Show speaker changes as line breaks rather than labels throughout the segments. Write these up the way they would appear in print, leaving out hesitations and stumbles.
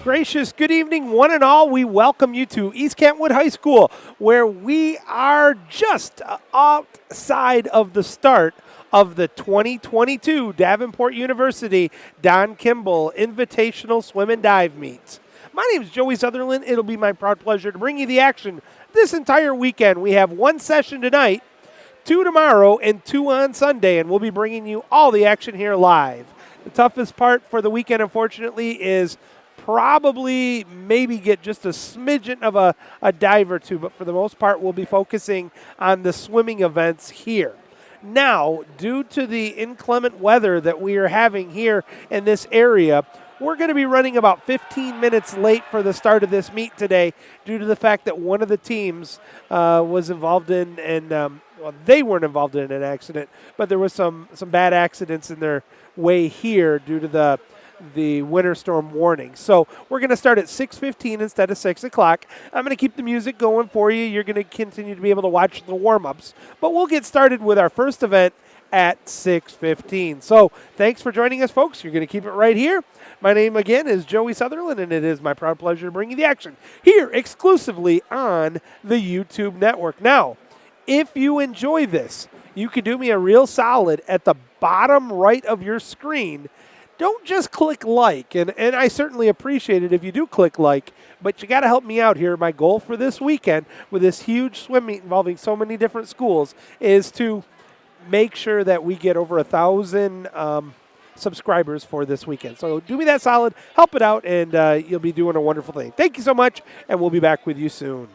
Gracious good evening, one and all. We welcome you to East Kentwood High School, where we are just outside of the start of the 2022 Davenport University Don Kimble Invitational Swim and Dive Meets. My name is Joey Sutherland. It'll be my proud pleasure to bring you the action this entire weekend. We have one session tonight, 2 tomorrow, and 2 on Sunday, and we'll be bringing you all the action here live. The toughest part for the weekend, unfortunately, is probably maybe get just a smidgen of a dive or two, but for the most part, we'll be focusing on the swimming events here. Now, due to the inclement weather that we are having here in this area, we're going to be running about 15 minutes late for the start of this meet today due to the fact that one of the teams was involved in, well, they weren't involved in an accident, but there was some bad accidents in their way here due to the winter storm warning. So we're going to start at 6:15 instead of 6 o'clock. I'm going to keep the music going for you. You're going to continue to be able to watch the warm-ups. But we'll get started with our first event at 6:15. So thanks for joining us, folks. You're going to keep it right here. My name, again, is Joey Sutherland, and it is my proud pleasure to bring you the action here exclusively on the YouTube network. Now, if you enjoy this, you could do me a real solid at the bottom right of your screen. Don't just click like, and I certainly appreciate it if you do click like, but you got to help me out here. My goal for this weekend with this huge swim meet involving so many different schools is to make sure that we get over 1,000 subscribers for this weekend. So do me that solid, help it out, and you'll be doing a wonderful thing. Thank you so much, and we'll be back with you soon.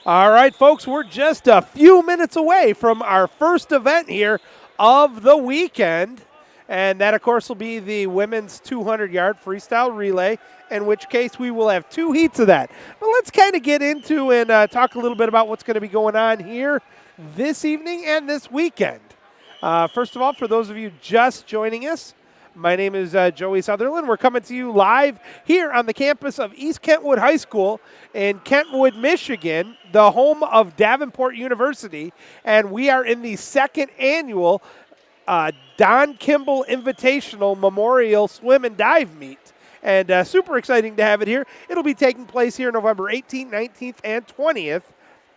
All right, folks, we're just a few minutes away from our first event here of the weekend. And that, of course, will be the women's 200-yard freestyle relay, in which case we will have 2 heats of that. But let's kind of get into and talk a little bit about what's going to be going on here this evening and this weekend. First of all, for those of you just joining us, my name is Joey Sutherland. We're coming to you live here on the campus of East Kentwood High School in Kentwood, Michigan, the home of Davenport University, and we are in the second annual Don Kimble Invitational Memorial Swim and Dive Meet. And super exciting to have it here. It'll be taking place here November 18th, 19th, and 20th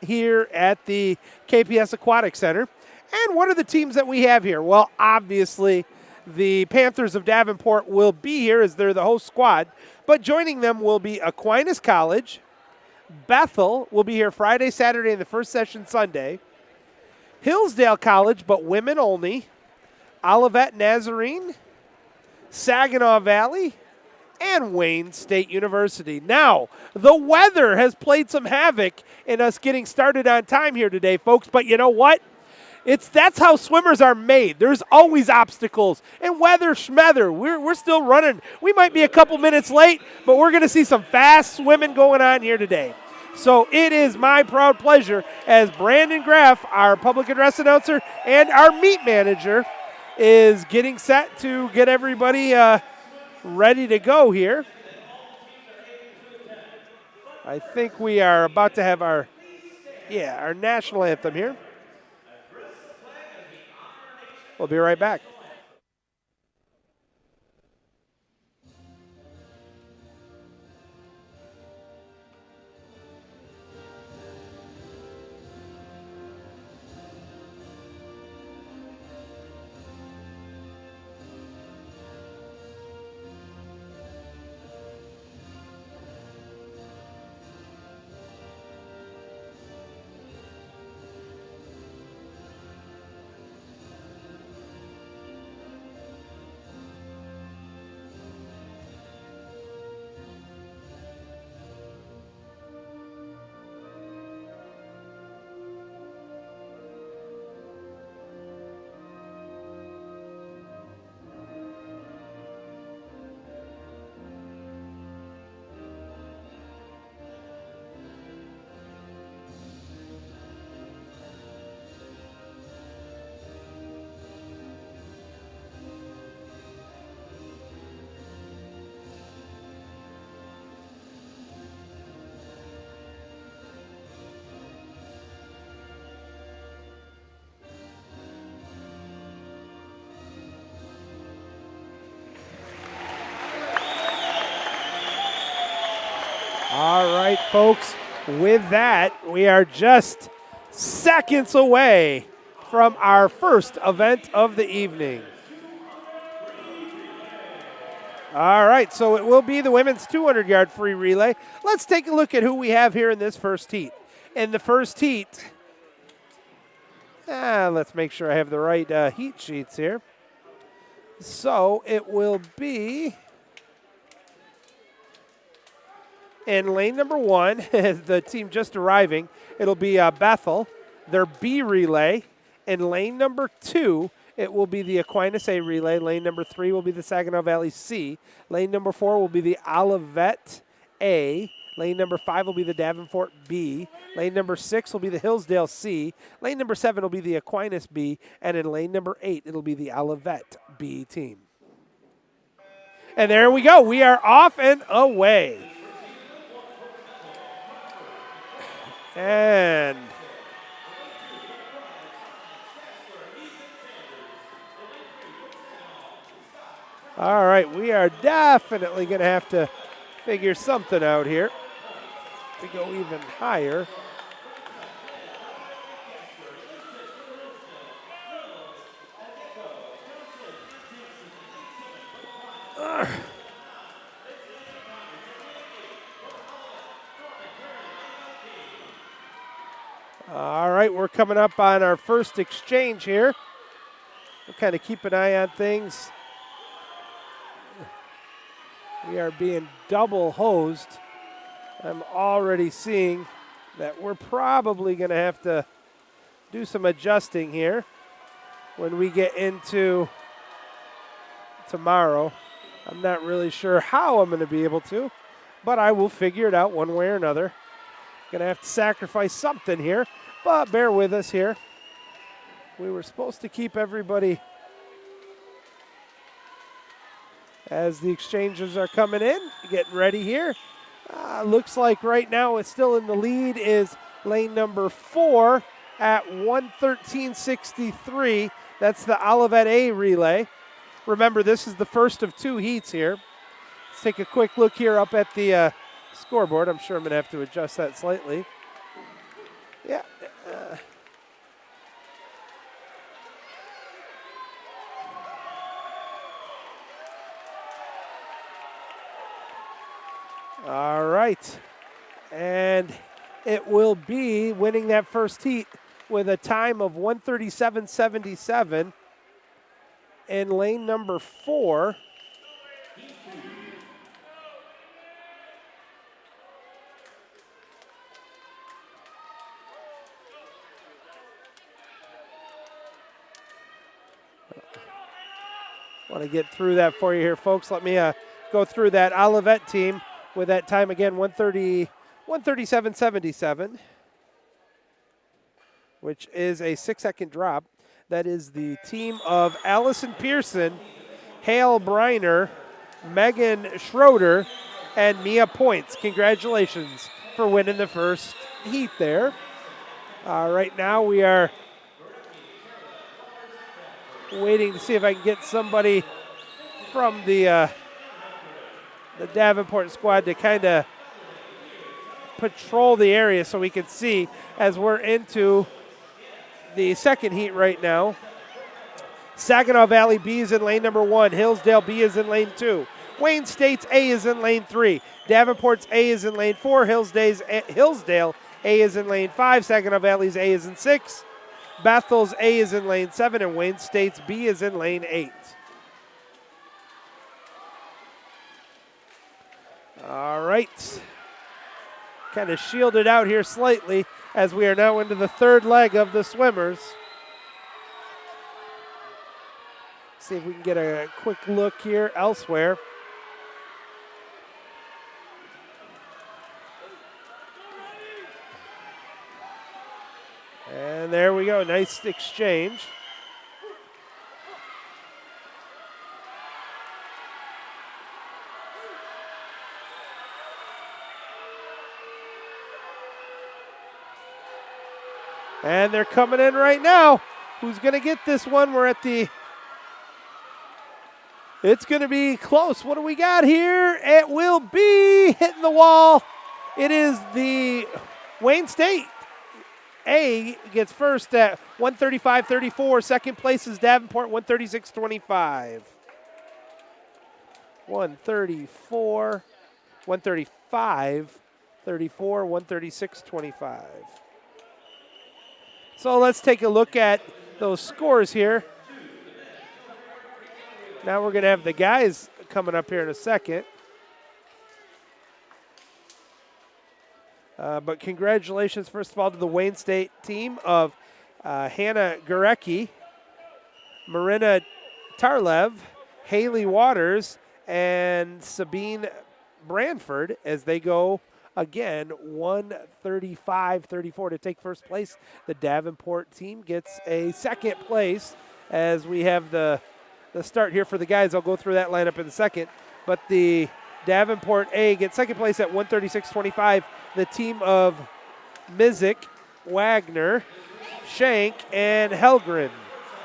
here at the KPS Aquatic Center. And what are the teams that we have here? Well, obviously, the Panthers of Davenport will be here as they're the host squad, but joining them will be Aquinas College. Bethel will be here Friday, Saturday, and the first session Sunday. Hillsdale College, but women only. Olivet Nazarene, Saginaw Valley, and Wayne State University. Now, the weather has played some havoc in us getting started on time here today, folks, but you know what? That's how swimmers are made. There's always obstacles. And weather schmether, we're still running. We might be a couple minutes late, but we're going to see some fast swimming going on here today. So it is my proud pleasure as Brandon Graff, our public address announcer, and our meet manager is getting set to get everybody ready to go here. I think we are about to have our national anthem here. We'll be right back. All right, folks, with that, we are just seconds away from our first event of the evening. All right, so it will be the women's 200-yard free relay. Let's take a look at who we have here in this first heat. In the first heat, let's make sure I have the right heat sheets here. So it will be in lane number 1, the team just arriving, it'll be Bethel, their B relay. In lane number 2, it will be the Aquinas A relay. Lane number 3 will be the Saginaw Valley C. Lane number 4 will be the Olivet A. Lane number 5 will be the Davenport B. Lane number 6 will be the Hillsdale C. Lane number 7 will be the Aquinas B. And in lane number 8, it'll be the Olivet B team. And there we go. We are off and away. And all right, we are definitely going to have to figure something out here to go even higher. All right, we're coming up on our first exchange here. We'll kind of keep an eye on things. We are being double hosed. I'm already seeing that we're probably going to have to do some adjusting here when we get into tomorrow. I'm not really sure how I'm going to be able to, but I will figure it out one way or another. Going to have to sacrifice something here, but bear with us here. We were supposed to keep everybody as the exchanges are coming in, getting ready here. Looks like right now it's still in the lead is lane number 4 at 1:13.63. That's the Olivet A relay. Remember, this is the first of 2 heats here. Let's take a quick look here up at the scoreboard. I'm sure I'm going to have to adjust that slightly. Yeah. All right. And it will be winning that first heat with a time of 1:37.77 in lane number 4. Want to get through that for you here, folks. Let me go through that Olivet team with that time again, 1:37.77, which is a 6-second drop. That is the team of Allison Pearson, Hale Briner, Megan Schroeder, and Mia Points. Congratulations for winning the first heat there. Right now we are waiting to see if I can get somebody from the Davenport squad to kind of patrol the area so we can see as we're into the second heat right now. Saginaw Valley B is in lane number 1. Hillsdale B is in lane 2. Wayne State's A is in lane 3. Davenport's A is in lane 4. Hillsdale A is in lane 5. Saginaw Valley's A is in 6. Bethel's A is in lane 7. And Wayne State's B is in lane 8. All right. Kind of shielded out here slightly as we are now into the third leg of the swimmers. See if we can get a quick look here elsewhere. And there we go, nice exchange. And they're coming in right now. Who's going to get this one? We're at the... It's going to be close. What do we got here? It will be hitting the wall. It is the Wayne State A gets first at 1:35.34. Second place is Davenport, 1:36.25. 1:34, 1:35.34, 1:36.25. So let's take a look at those scores here. Now we're going to have the guys coming up here in a second. But congratulations, first of all, to the Wayne State team of Hannah Gurecki, Marina Tarlev, Haley Waters, and Sabine Branford as they go again 1:35.34 to take first place. The Davenport team gets a second place as we have the start here for the guys. I'll go through that lineup in a second. But the Davenport A gets second place at 1:36.25. The team of Mizik, Wagner, Shank, and Helgren.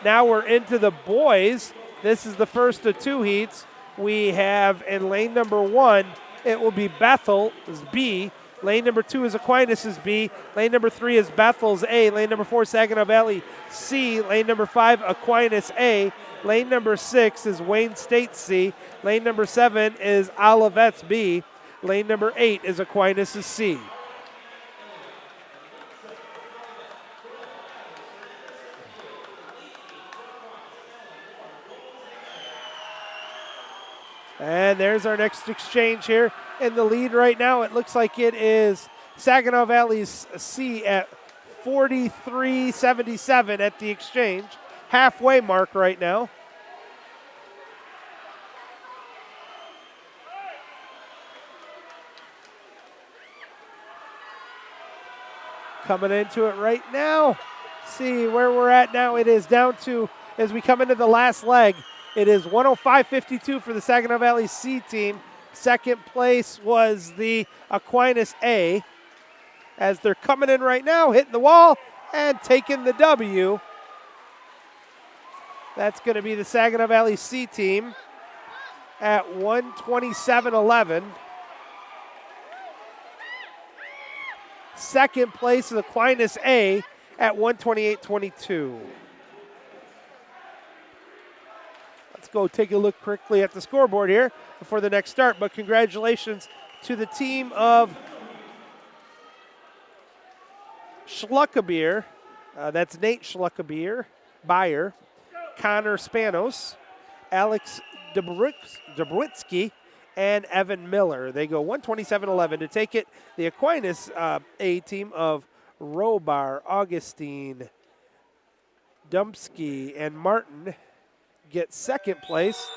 Now we're into the boys. This is the first of 2 heats. We have in lane number 1, it will be Bethel's B. Lane number 2 is Aquinas' B. Lane number 3 is Bethel's A. Lane number 4, Saginaw Valley C. Lane number 5, Aquinas A. Lane number 6 is Wayne State C. Lane number 7 is Olivet's B. Lane number 8 is Aquinas' C. And there's our next exchange here. In the lead right now, it looks like it is Saginaw Valley's C at 43-77 at the exchange. Halfway mark right now. Coming into it right now. See where we're at now. It is down to, as we come into the last leg, it is 105-52 for the Saginaw Valley C team. Second place was the Aquinas A. As they're coming in right now, hitting the wall and taking the W. That's going to be the Saginaw Valley C team at 127-11. Second place is Aquinas A at 128-22. Let's go take a look quickly at the scoreboard here before the next start. But congratulations to the team of Schluckabeer. That's Nate Schluckabeer, Bayer, Connor Spanos, Alex Dabritsky, and Evan Miller. They go 127-11 to take it. The Aquinas A team of Robar, Augustine, Dumpsky, and Martin get second place.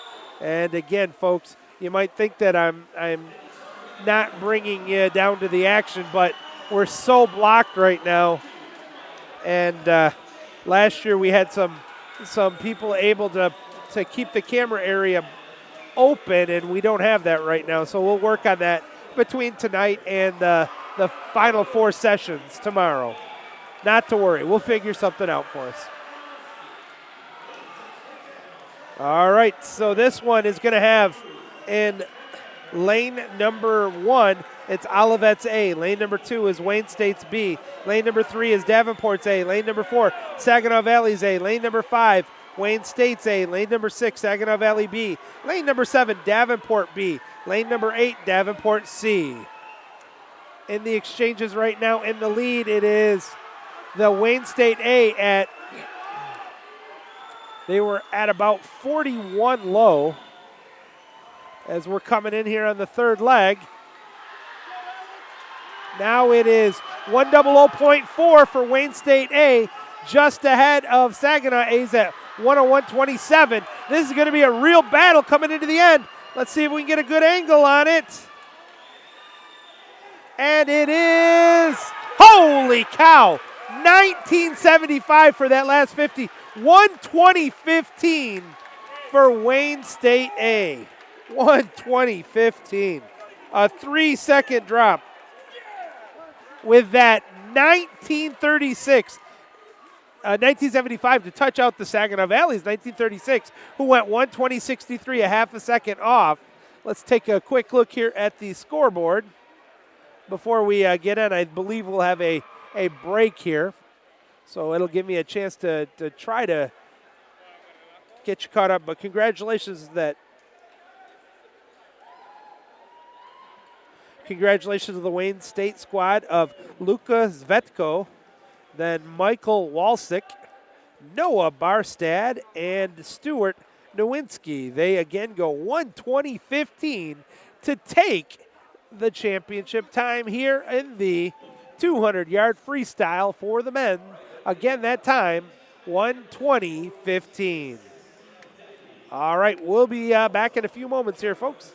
And again, folks, you might think that I'm not bringing you down to the action, but we're so blocked right now. And last year we had some people able to keep the camera area open, and we don't have that right now. So we'll work on that between tonight and the final 4 sessions tomorrow. Not to worry. We'll figure something out for us. All right, so this one is going to have in lane number 1, it's Olivet's A. Lane number 2 is Wayne State's B. Lane number 3 is Davenport's A. Lane number 4, Saginaw Valley's A. Lane number 5, Wayne State's A. Lane number 6, Saginaw Valley B. Lane number 7, Davenport B. Lane number 8, Davenport C. In the exchanges right now in the lead, it is the Wayne State A they were at about 41 low as we're coming in here on the third leg. Now it is 100.4 for Wayne State A, just ahead of Saginaw A's at 101.27. This is going to be a real battle coming into the end. Let's see if we can get a good angle on it. And it is, holy cow, 1975 for that last 50. 120.15 for Wayne State A. 120.15. A 3-second drop. With that 1975 to touch out the Saginaw Valley's 1936, who went 120.63, a half a second off. Let's take a quick look here at the scoreboard before we get in. I believe we'll have a break here. So it'll give me a chance to try to get you caught up. But congratulations Congratulations to the Wayne State squad of Luka Zvetko, then Michael Walsick, Noah Barstad, and Stuart Nowinski. They again go 120.15 to take the championship time here in the 200-yard freestyle for the men. Again, that time, 120.15. All right, we'll be back in a few moments here, folks.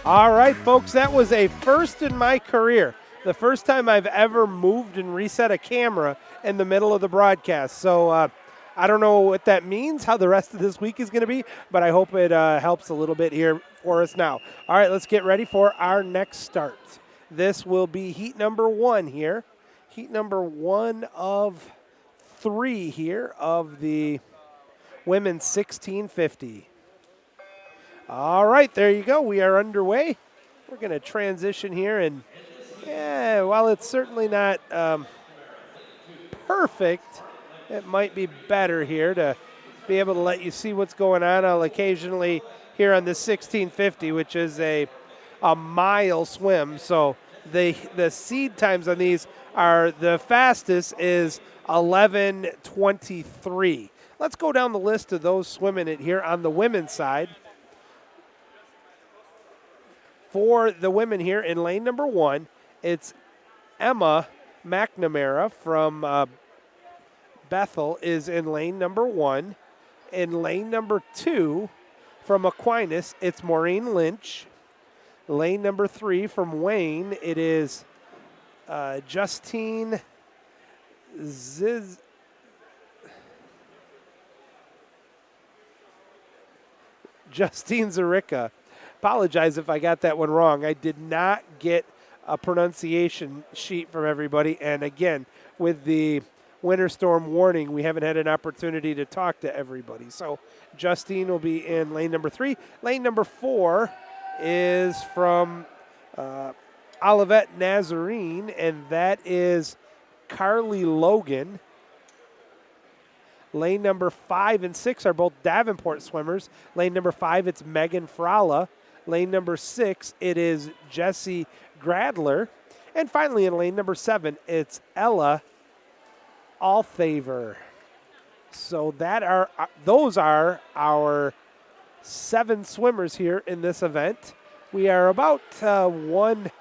All right, folks, that was a first in my career. The first time I've ever moved and reset a camera in the middle of the broadcast. So I don't know what that means, how the rest of this week is going to be, but I hope it helps a little bit here for us now. All right, let's get ready for our next start. This will be heat number 1 here. Heat number 1 of 3 here of the women's 1650. All right, there you go. We are underway. We're going to transition here, and while it's certainly not perfect. It might be better here to be able to let you see what's going on. I'll occasionally here on the 1650, which is a mile swim. So the seed times on these are the fastest is 11:23. Let's go down the list of those swimming it here on the women's side. For the women here in lane number 1, it's Emma McNamara from Bethel is in lane number 1. In lane number 2 from Aquinas, it's Maureen Lynch. Lane number 3 from Wayne, it is Justine Zarica. Apologize if I got that one wrong. I did not get a pronunciation sheet from everybody. And again, with the winter storm warning, we haven't had an opportunity to talk to everybody. So Justine will be in lane number 3. Lane number 4 is from Olivet Nazarene, and that is Carly Logan. Lane number 5 and 6 are both Davenport swimmers. Lane number 5, it's Megan Fralla. Lane number 6, it is Jessie Gradler. And finally in lane number 7, it's Ella Alfaver. So those are our 7 swimmers here in this event. We are about 1/5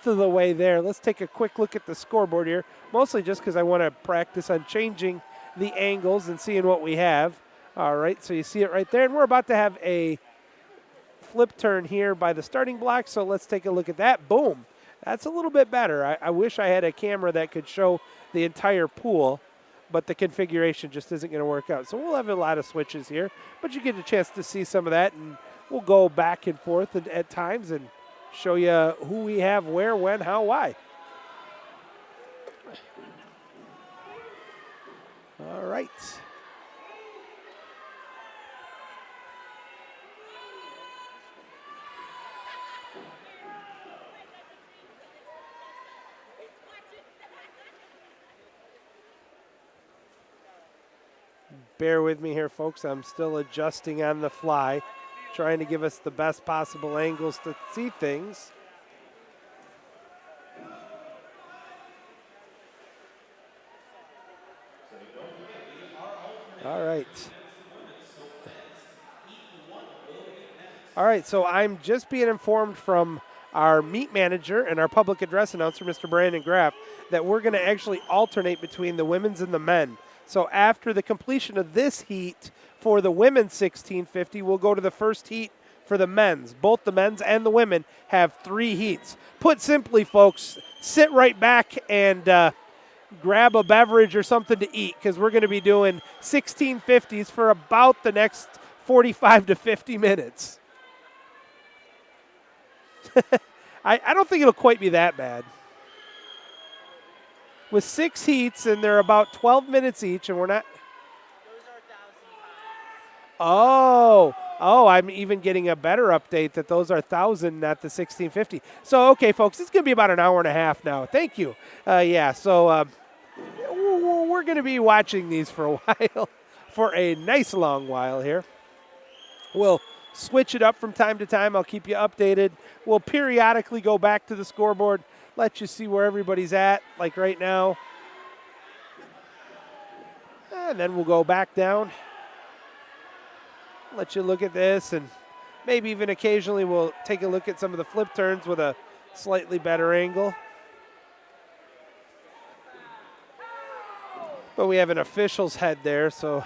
of the way there. Let's take a quick look at the scoreboard here, mostly just because I want to practice on changing the angles and seeing what we have. All right, so you see it right there, and we're about to have a flip turn here by the starting block, so let's take a look at that. Boom. That's a little bit better. I wish I had a camera that could show the entire pool, but the configuration just isn't going to work out. So we'll have a lot of switches here, but you get a chance to see some of that, and we'll go back and forth at times and show you who we have where, when, how, why. All right. Bear with me here, folks. I'm still adjusting on the fly, trying to give us the best possible angles to see things. All right. All right, so I'm just being informed from our meet manager and our public address announcer, Mr. Brandon Graff, that we're going to actually alternate between the women's and the men. So after the completion of this heat for the women's 1650, we'll go to the first heat for the men's. Both the men's and the women have 3 heats. Put simply, folks, sit right back and grab a beverage or something to eat, because we're going to be doing 1650s for about the next 45 to 50 minutes. I don't think it'll quite be that bad. With 6 heats, and they're about 12 minutes each, and we're not. Oh, I'm even getting a better update that those are 1,000, not the 1650. So, okay, folks, it's going to be about an hour and a half now. Thank you. So we're going to be watching these for a while, for a nice long while here. We'll switch it up from time to time. I'll keep you updated. We'll periodically go back to the scoreboard, let you see where everybody's at, like right now. And then we'll go back down, let you look at this, and maybe even occasionally we'll take a look at some of the flip turns with a slightly better angle. But we have an official's head there, so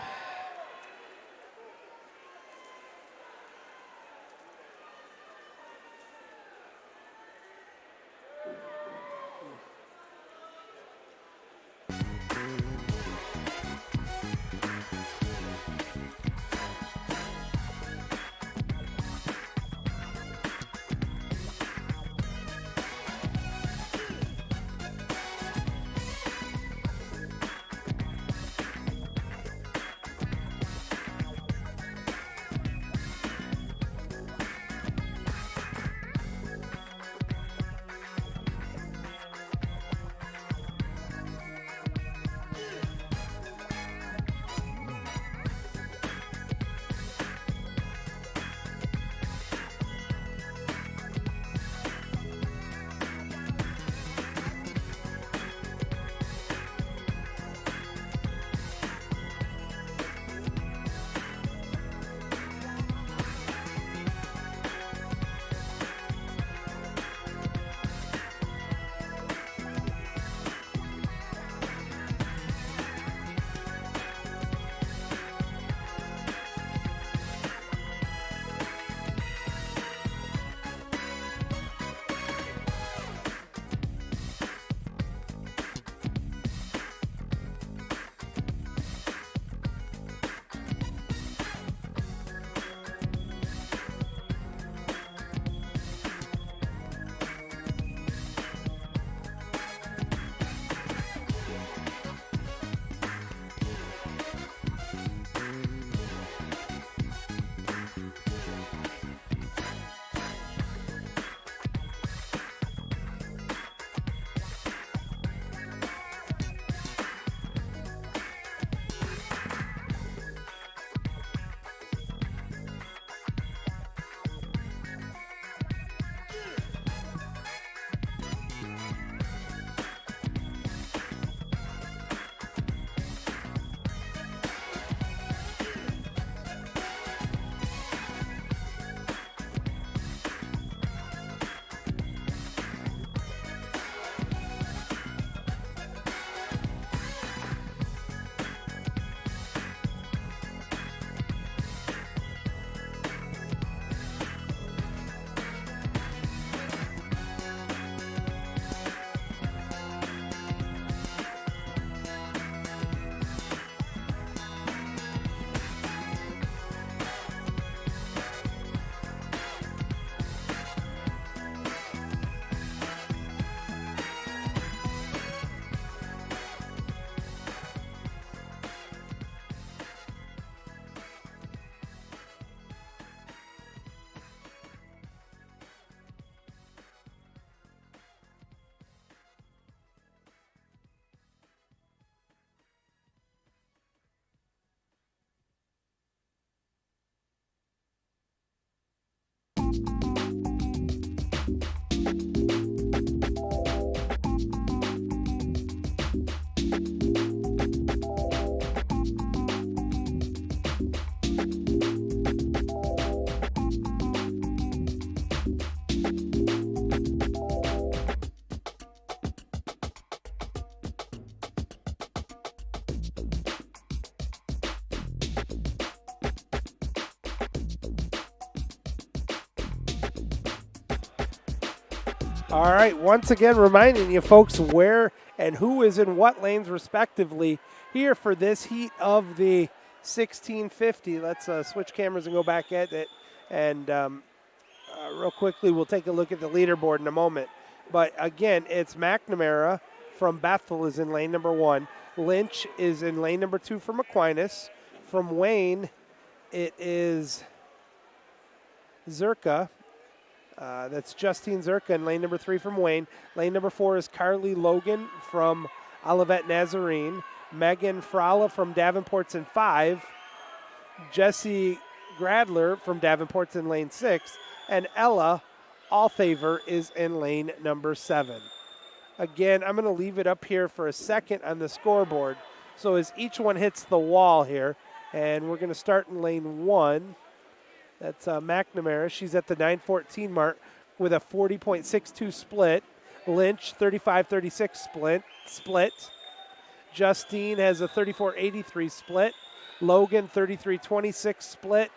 All right, once again, reminding you folks where and who is in what lanes respectively here for this heat of the 1650. Let's switch cameras and go back at it. And real quickly, we'll take a look at the leaderboard in a moment. But again, it's McNamara from Bethel is in lane number 1. Lynch is in lane number 2 from Aquinas. From Wayne, it is Zerka. That's Justine Zerka in lane number 3 from Wayne. Lane number 4 is Carly Logan from Olivet Nazarene. Megan Frala from Davenport's in 5. Jesse Gradler from Davenport's in lane 6. And Ella Allthaver is in lane number 7. Again, I'm going to leave it up here for a second on the scoreboard. So as each one hits the wall here, and we're going to start in lane 1. That's McNamara. She's at the 9:14 mark with a 40.62 split. Lynch, 35.36 split. Justine has a 34.83 split. Logan, 33.26 split.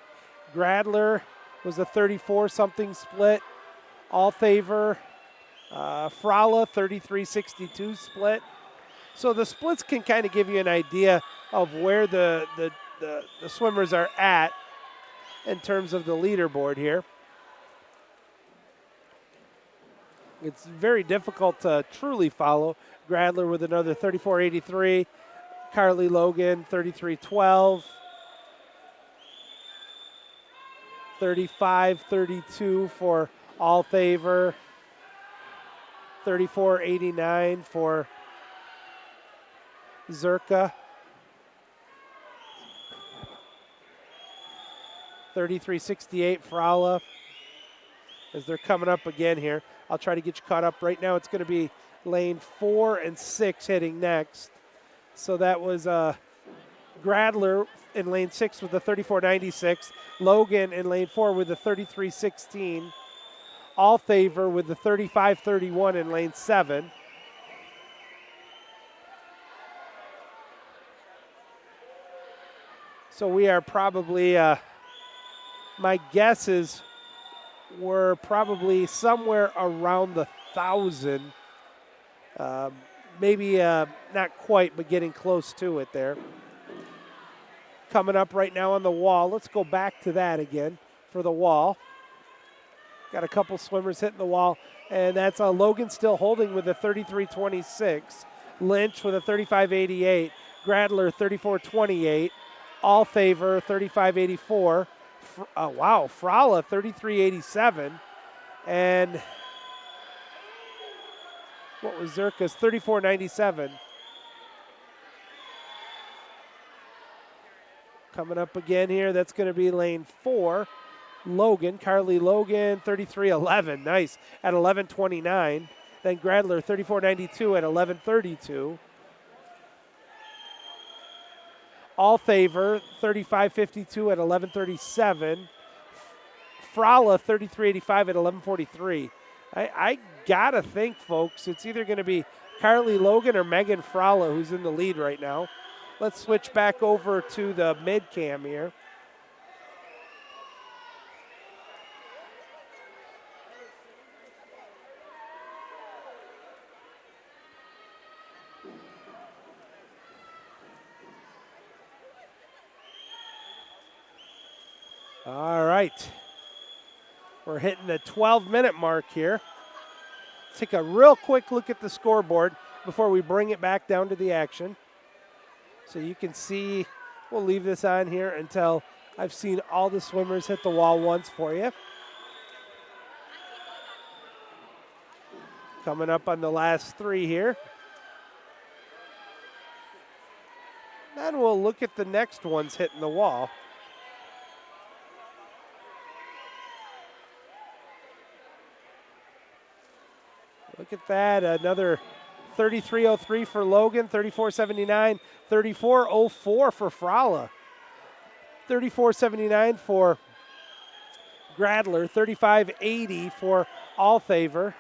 Gradler was a 34-something split. Allthaver, Frala, 33.62 split. So the splits can kind of give you an idea of where the swimmers are at in terms of the leaderboard here. It's very difficult to truly follow. Gradler with another 34.83. Carly Logan, 33.12. 35.32 for Allthaver. 34.89 for Zerka. 33.68 Frala as they're coming up again here. I'll try to get you caught up. Right now it's going to be lane 4 and 6 hitting next. So that was Gradler in lane 6 with the 34.96. Logan in lane 4 with the 33.16. Allthaver with the 35.31 in lane 7. So we are probably, my guess is we're probably somewhere around the 1,000. Maybe not quite, but getting close to it there. Coming up right now on the wall. Let's go back to that again for the wall. Got a couple swimmers hitting the wall, and that's Logan still holding with a 33.26. Lynch with a 35.88. Gradler 34.28. Allthaver 35.84. Wow, Frala 33.87. And what was Zerka's 34.97. Coming up again here, that's going to be lane 4. Logan, Carly Logan, 33.11, nice, at 11.29. Then Gradler, 34.92 at 11.32. Allthaver, 35.52 at 11.37. Frala, 33.85 at 11.43. I gotta think, folks, it's either going to be Carly Logan or Megan Frala who's in the lead right now. Let's switch back over to the mid cam here. All right. We're hitting the 12-minute mark here. Take a real quick look at the scoreboard before we bring it back down to the action. So you can see, we'll leave this on here until I've seen all the swimmers hit the wall once for you. Coming up on the last 3 here. Then we'll look at the next ones hitting the wall. Look at that, another 33.03 for Logan, 34.79, 34.04 for Frala, 34.79 for Gradler, 35.80 for Allthaver,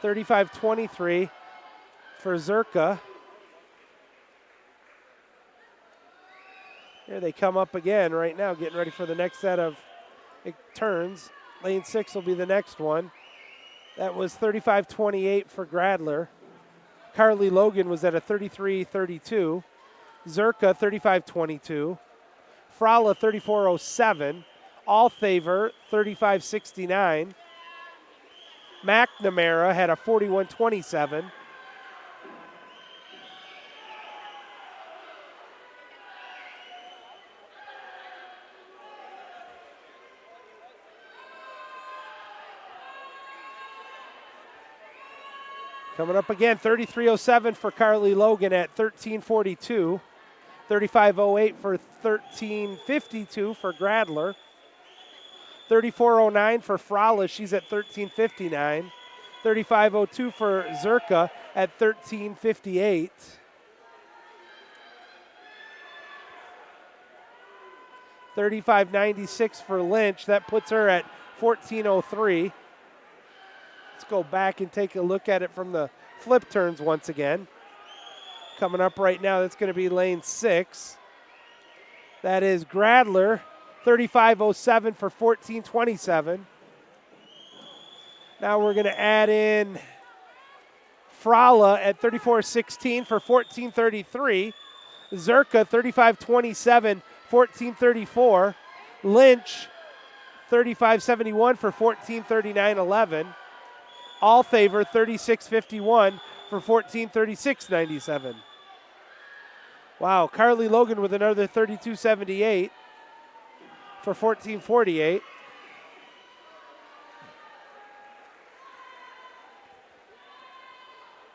35.23 for Zerka. Here they come up again right now, getting ready for the next set of turns. Lane 6 will be the next one. That was 35.28 for Gradler. Carly Logan was at a 33.32. Zerka, 35.22. Frala, 34.07. Althaver, 35.69. McNamara had a 41.27. Coming up again, 33.07 for Carly Logan at 13.42. 35.08 for 13.52 for Gradler. 34.09 for Frala, she's at 13.59. 35.02 for Zerka at 13.58. $35.96 for Lynch, that puts her at 14.03. Let's go back and take a look at it from the flip turns once again. Coming up right now, that's going to be lane 6. That is Gradler, 35.07 for 14.27. Now we're going to add in Frala at 34.16 for 14.33. Zerka, 35.27, 14.34. Lynch, 35.71 for 14.39.11. Althaver, 36.51 for 14.36.97. Wow, Carly Logan with another 32.78 for 14.48.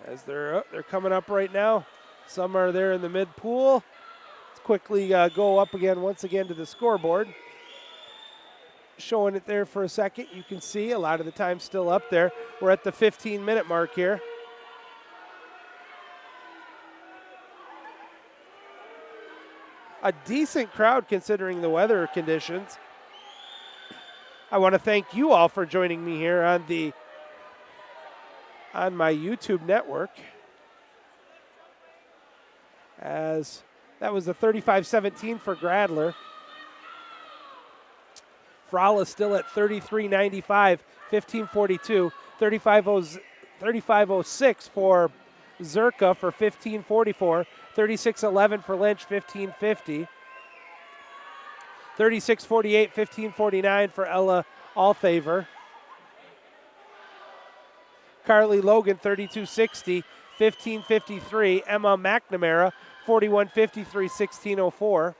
As they're coming up right now. Some are there in the mid pool. Let's quickly go up again, once again, to the scoreboard. Showing it there for a second. You can see a lot of the time still up there. We're at the 15-minute mark here. A decent crowd considering the weather conditions. I want to thank you all for joining me here on my YouTube network. As that was a 35.17 for Gradler. Frala still at 33.95, 15.42, 35.06 for Zerka for 15.44, 36.11 for Lynch, 15.50, 36.48, 15.49 for Ella Althaver. Carly Logan, 32.60, 15.53. Emma McNamara, 41.53, 16.04.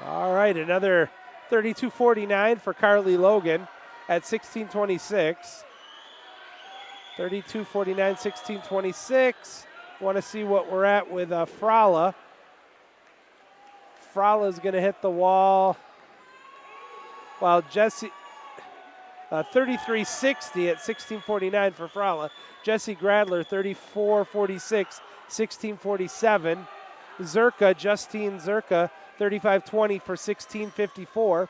All right, another 32.49 for Carly Logan at 16.26. 32.49, 16.26. Want to see what we're at with Frala. Frala's going to hit the wall. While Jesse, 33.60 at 16.49 for Frala. Jesse Gradler, 34.46, 16.47. Zerka, Justine Zerka, 35.20 for 16.54.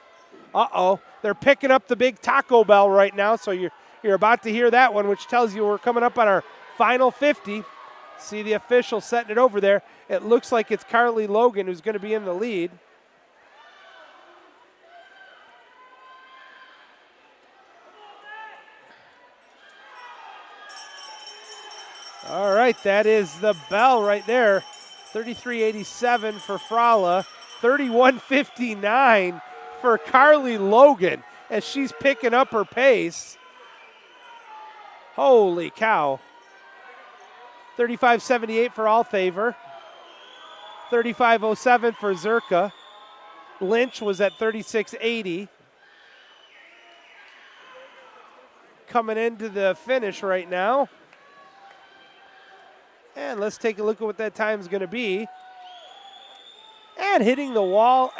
Uh-oh, they're picking up the big Taco Bell right now, so you're about to hear that one, which tells you we're coming up on our final 50. See the official setting it over there. It looks like it's Carly Logan who's going to be in the lead. All right, that is the bell right there. 33.87 for Frala. 31.59 for Carly Logan as she's picking up her pace. Holy cow. 35.78 for Althaver. 35.07 for Zerka. Lynch was at 36.80. Coming into the finish right now. And let's take a look at what that time is going to be. And hitting the wall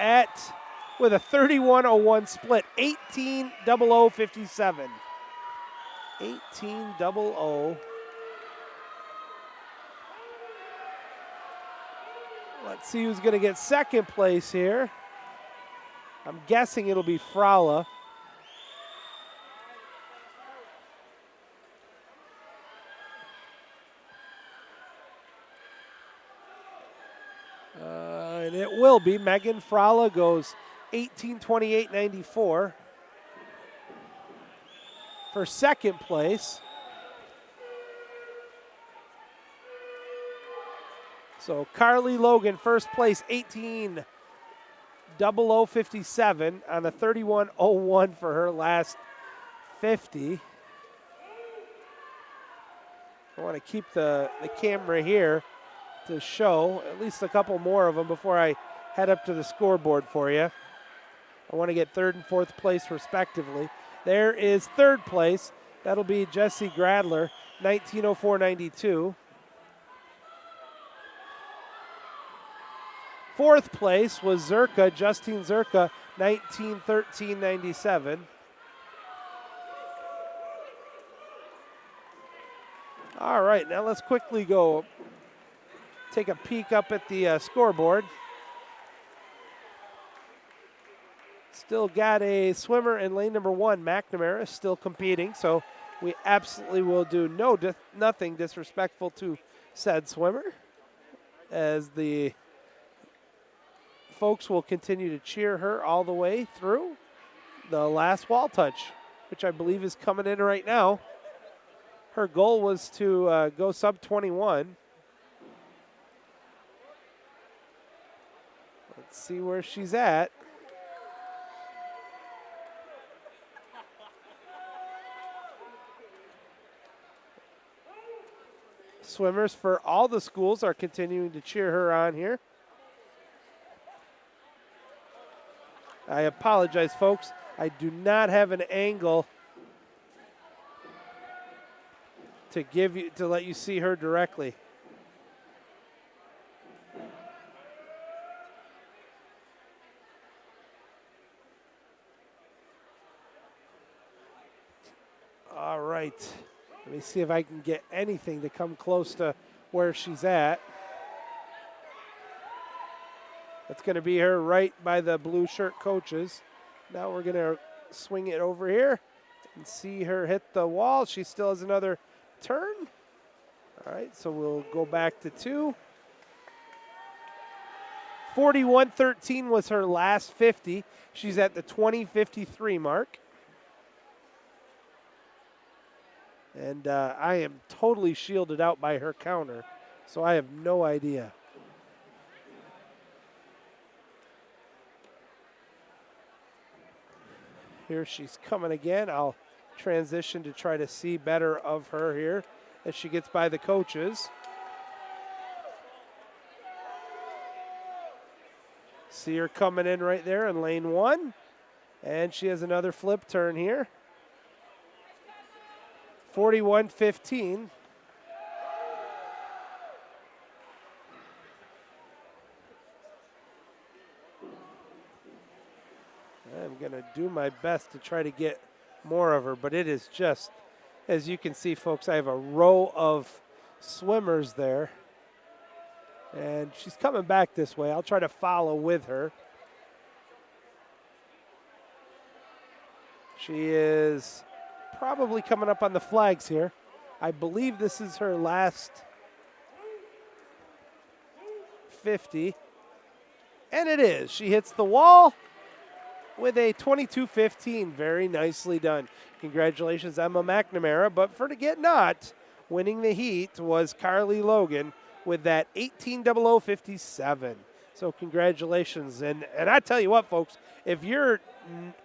with a 31.01 split, 18.0057. 18.00. Let's see who's going to get second place here. I'm guessing it'll be Fri-11. And it will be. Megan Fri-11 goes 18:28.94 for second place. So Carly Logan, first place, 18:00.57 on a 31:01 for her last 50. I want to keep the camera here to show at least a couple more of them before I head up to the scoreboard for you. I want to get third and fourth place respectively. There is third place. That'll be Jessie Gradler, 19:04.92. Fourth place was Zerka, Justine Zerka, 19:13.97. All right, now let's quickly go take a peek up at the scoreboard. Still got a swimmer in lane number 1, McNamara, still competing, so we absolutely will do nothing disrespectful to said swimmer, as the folks will continue to cheer her all the way through the last wall touch, which I believe is coming in right now. Her goal was to go sub 21. Let's see where she's at. Swimmers for all the schools are continuing to cheer her on here. I apologize, folks. I do not have an angle to let you see her directly. All right. Let me see if I can get anything to come close to where she's at. That's going to be her right by the blue shirt coaches. Now we're going to swing it over here and see her hit the wall. She still has another turn. All right, so we'll go back to 2. 41:13 was her last 50. She's at the 20:53 mark. And I am totally shielded out by her counter, so I have no idea. Here she's coming again. I'll transition to try to see better of her here as she gets by the coaches. See her coming in right there in lane 1. And she has another flip turn here. 41:15. I'm going to do my best to try to get more of her, but it is just, as you can see, folks, I have a row of swimmers there. And she's coming back this way. I'll try to follow with her. She is probably coming up on the flags here. I believe this is her last 50. And it is. She hits the wall with a 22:15. Very nicely done. Congratulations, Emma McNamara. But for forget not, winning the heat was Carly Logan with that 18:00.57. So congratulations. And I tell you what, folks, if you're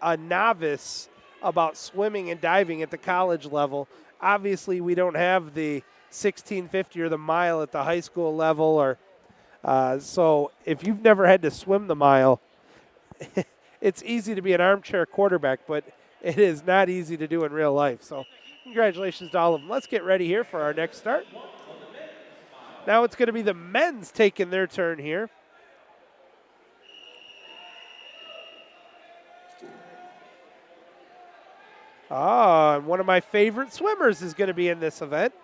a novice about swimming and diving at the college level, obviously we don't have the 1650 or the mile at the high school level, or so if you've never had to swim the mile, it's easy to be an armchair quarterback, but it is not easy to do in real life. So congratulations to all of them. Let's get ready here for our next start. Now it's going to be the men's taking their turn here. And one of my favorite swimmers is going to be in this event.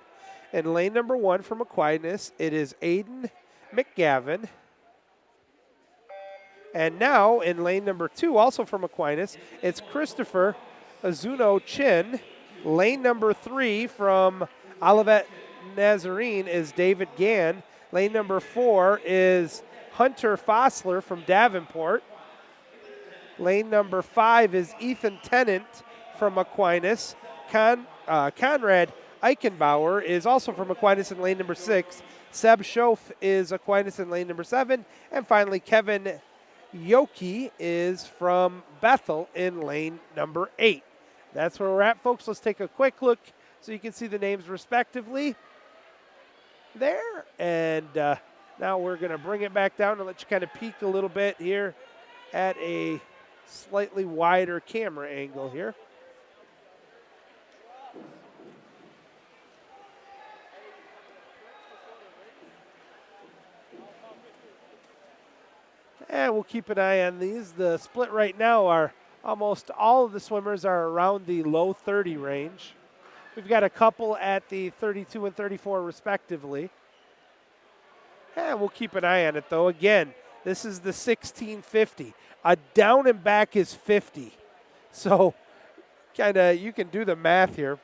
In lane number 1 from Aquinas, it is Aiden McGavin. And now in lane number 2, also from Aquinas, it's Christopher Azuno Chin. Lane number 3 from Olivet Nazarene is David Gann. Lane number 4 is Hunter Fossler from Davenport. Lane number 5 is Ethan Tennant from Aquinas. Conrad Eichenbauer is also from Aquinas in lane number 6. Seb Schoaf is Aquinas in lane number 7. And finally, Kevin Yoki is from Bethel in lane number 8. That's where we're at, folks. Let's take a quick look so you can see the names respectively there. And now we're going to bring it back down and let you kind of peek a little bit here at a slightly wider camera angle here. And we'll keep an eye on these. The split right now are almost all of the swimmers are around the low 30 range. We've got a couple at the 32 and 34 respectively. And we'll keep an eye on it though. Again, this is the 1650. A down and back is 50. So kind of you can do the math here.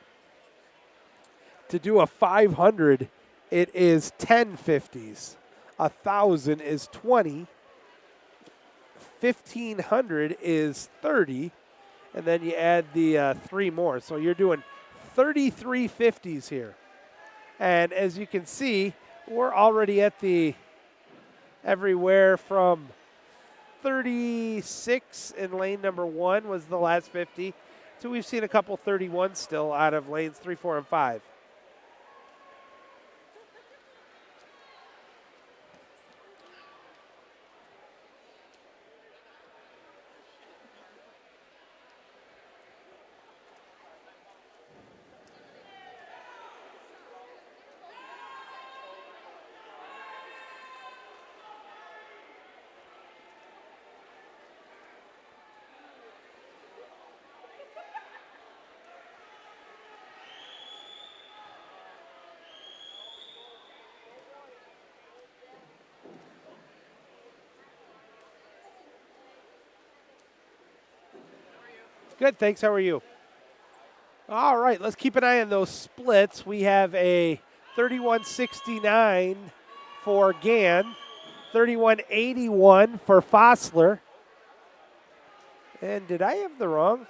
To do a 500, it is 10 50s. 1,000 is 20. 1,500 is 30, and then you add the 3 more. So you're doing 33 50s here. And as you can see, we're already at the everywhere from 36 in lane number 1 was the last 50, to we've seen a couple 31 still out of lanes 3, 4, and 5. Good, thanks. How are you? All right, let's keep an eye on those splits. We have a 31.69 for Gann, 31.81 for Fossler. And did I have the wrong?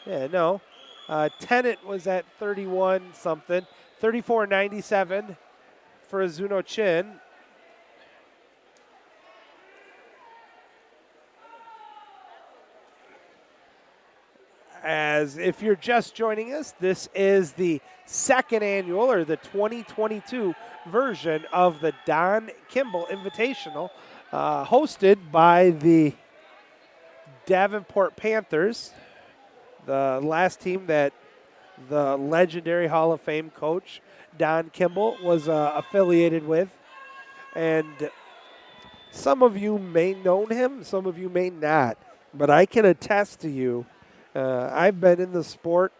Yeah, no. Tennant was at 31 something, 34.97 for Azuno Chin. As if you're just joining us, this is the second annual or the 2022 version of the Don Kimble Invitational, hosted by the Davenport Panthers, the last team that the legendary Hall of Fame coach Don Kimble was affiliated with. And some of you may know him, some of you may not, but I can attest to you, I've been in the sport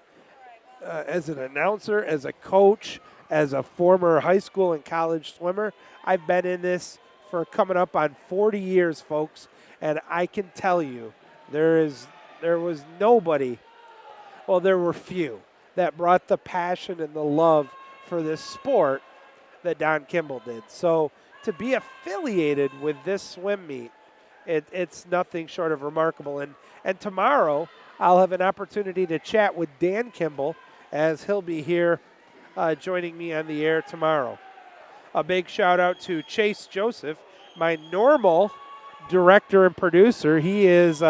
as an announcer, as a coach, as a former high school and college swimmer. I've been in this for coming up on 40 years, folks, and I can tell you there was nobody, well, there were few, that brought the passion and the love for this sport that Don Kimble did. So to be affiliated with this swim meet, it's nothing short of remarkable. And tomorrow, I'll have an opportunity to chat with Dan Kimble as he'll be here joining me on the air tomorrow. A big shout out to Chase Joseph, my normal director and producer. He is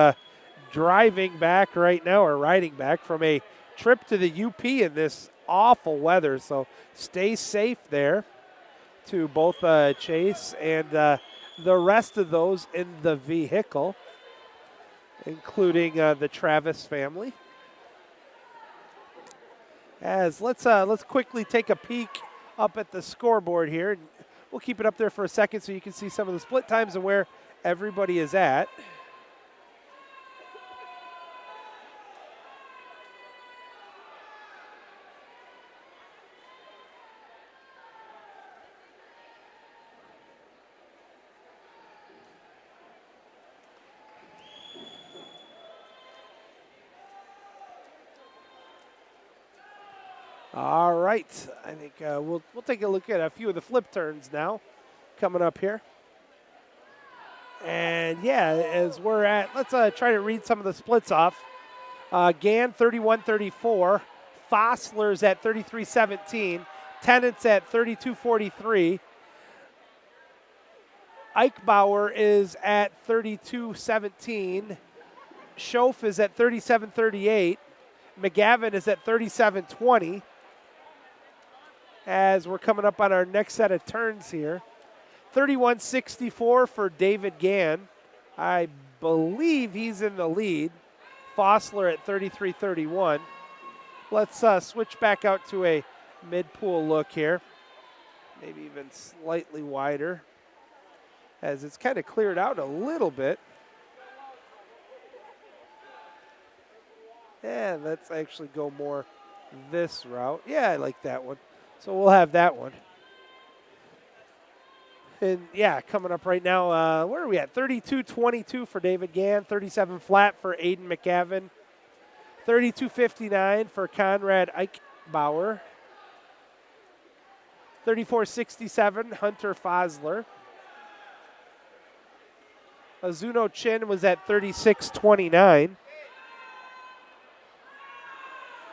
driving back right now, or riding back from a trip to the UP in this awful weather. So stay safe there to both Chase and the rest of those in the vehicle, including the Travis family. As let's quickly take a peek up at the scoreboard here. We'll keep it up there for a second so you can see some of the split times and where everybody is at. All right. I think we'll take a look at a few of the flip turns now coming up here. And yeah, as we're at, let's try to read some of the splits off. Gann 31-34, Fossler's at 33-17, Tennant's at 32-43. Eichbauer is at 32-17. Schoaf is at 37-38. McGavin is at 37-20. As we're coming up on our next set of turns here. 31-64 for David Gann. I believe he's in the lead. Fossler at 33-31. Let's switch back out to a mid-pool look here. Maybe even slightly wider, as it's kind of cleared out a little bit. And let's actually go more this route. Yeah, I like that one. So we'll have that one. And yeah, coming up right now, where are we at? 32-22 for David Gann, 37 flat for Aiden McGavin, 32-59 for Conrad Eichbauer, 34-67 Hunter Fosler. Azuno Chin was at 36-29.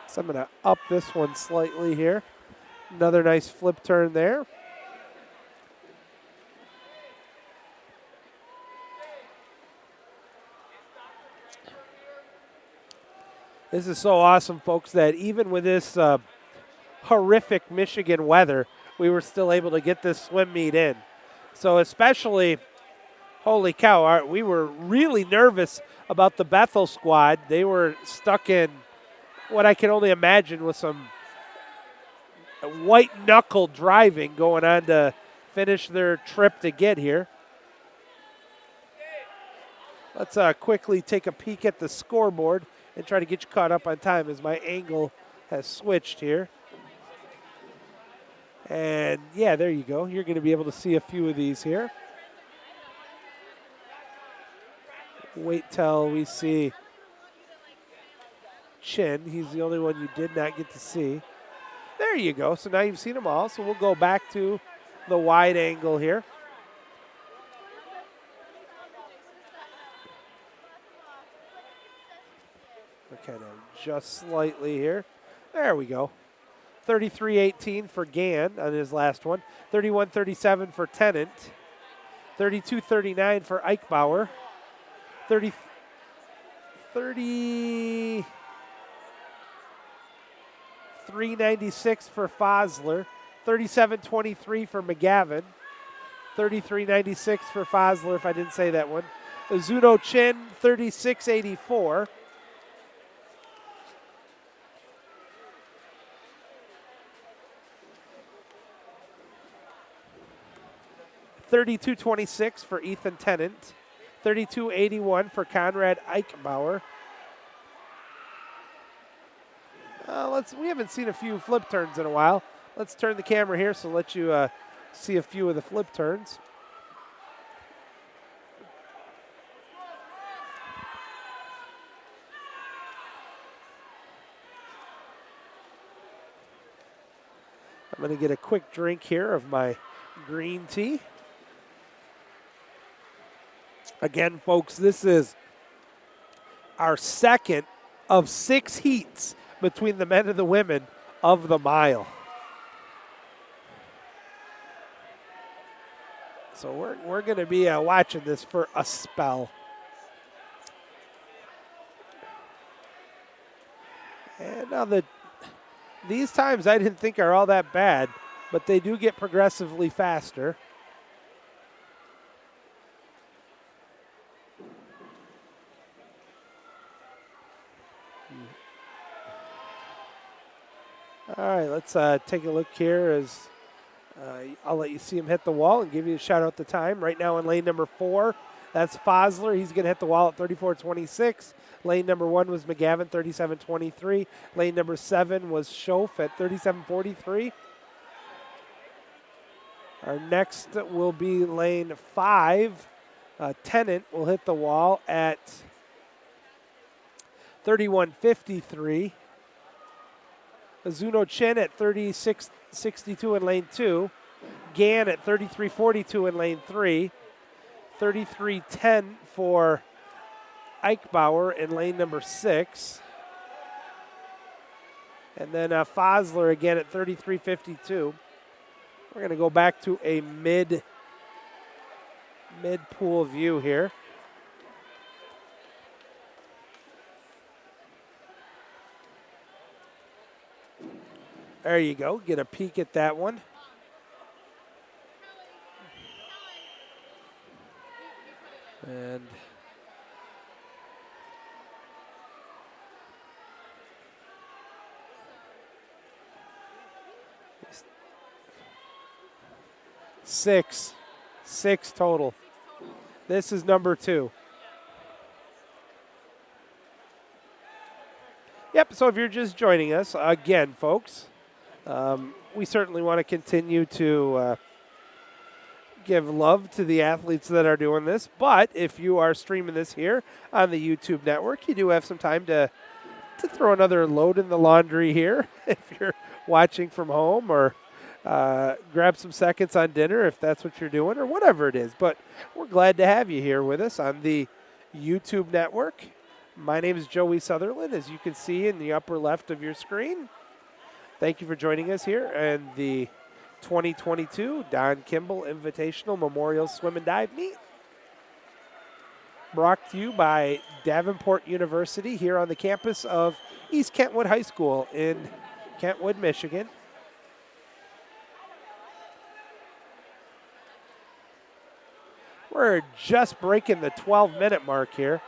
So I'm going to up this one slightly here. Another nice flip turn there. This is so awesome, folks, that even with this horrific Michigan weather, we were still able to get this swim meet in. So especially, holy cow, we were really nervous about the Bethel squad. They were stuck in what I can only imagine was some white-knuckle driving going on to finish their trip to get here. Let's quickly take a peek at the scoreboard and try to get you caught up on time as my angle has switched here. And yeah, there you go. You're going to be able to see a few of these here. Wait till we see Chin. He's the only one you did not get to see. There you go. So now you've seen them all. So we'll go back to the wide angle here. Kind of just slightly here. There we go. 33-18 for Gann on his last one. 31-37 for Tennant. 32-39 for Eichbauer. 33-96 for Fosler. 37-23 for McGavin. 33-96 for Fosler, if I didn't say that one. Azuno Chin, 36-84. 32-26 for Ethan Tennant. 32-81 for Conrad Eichbauer. We haven't seen a few flip turns in a while. Let's turn the camera here so let you see a few of the flip turns. I'm going to get a quick drink here of my green tea. Again, folks, this is our second of 6 heats between the men and the women of the mile. So we're going to be watching this for a spell. And now these times I didn't think are all that bad, but they do get progressively faster. All right, let's take a look here as I'll let you see him hit the wall and give you a shout out the time. Right now in lane number 4, that's Fosler. He's going to hit the wall at 34-26. Lane number 1 was McGavin, 37-23. Lane number 7 was Schoaf at 37-43. Our next will be lane 5. Tennant will hit the wall at 31-53. Azuno Chin at 36.62 in lane 2. Gann at 33.42 in lane 3. 33.10 for Eichbauer in lane number 6. And then Fosler again at 33.52. We're going to go back to a mid-pool view here. There you go. Get a peek at that one. And six total. This is number 2. Yep, so if you're just joining us, again, folks, we certainly want to continue to give love to the athletes that are doing this. But if you are streaming this here on the YouTube network, you do have some time to throw another load in the laundry here if you're watching from home, or grab some seconds on dinner if that's what you're doing, or whatever it is. But we're glad to have you here with us on the YouTube network. My name is Joey Sutherland, as you can see in the upper left of your screen. Thank you for joining us here in the 2022 Don Kimble Invitational Memorial Swim and Dive Meet. Brought to you by Davenport University here on the campus of East Kentwood High School in Kentwood, Michigan. We're just breaking the 12-minute mark here.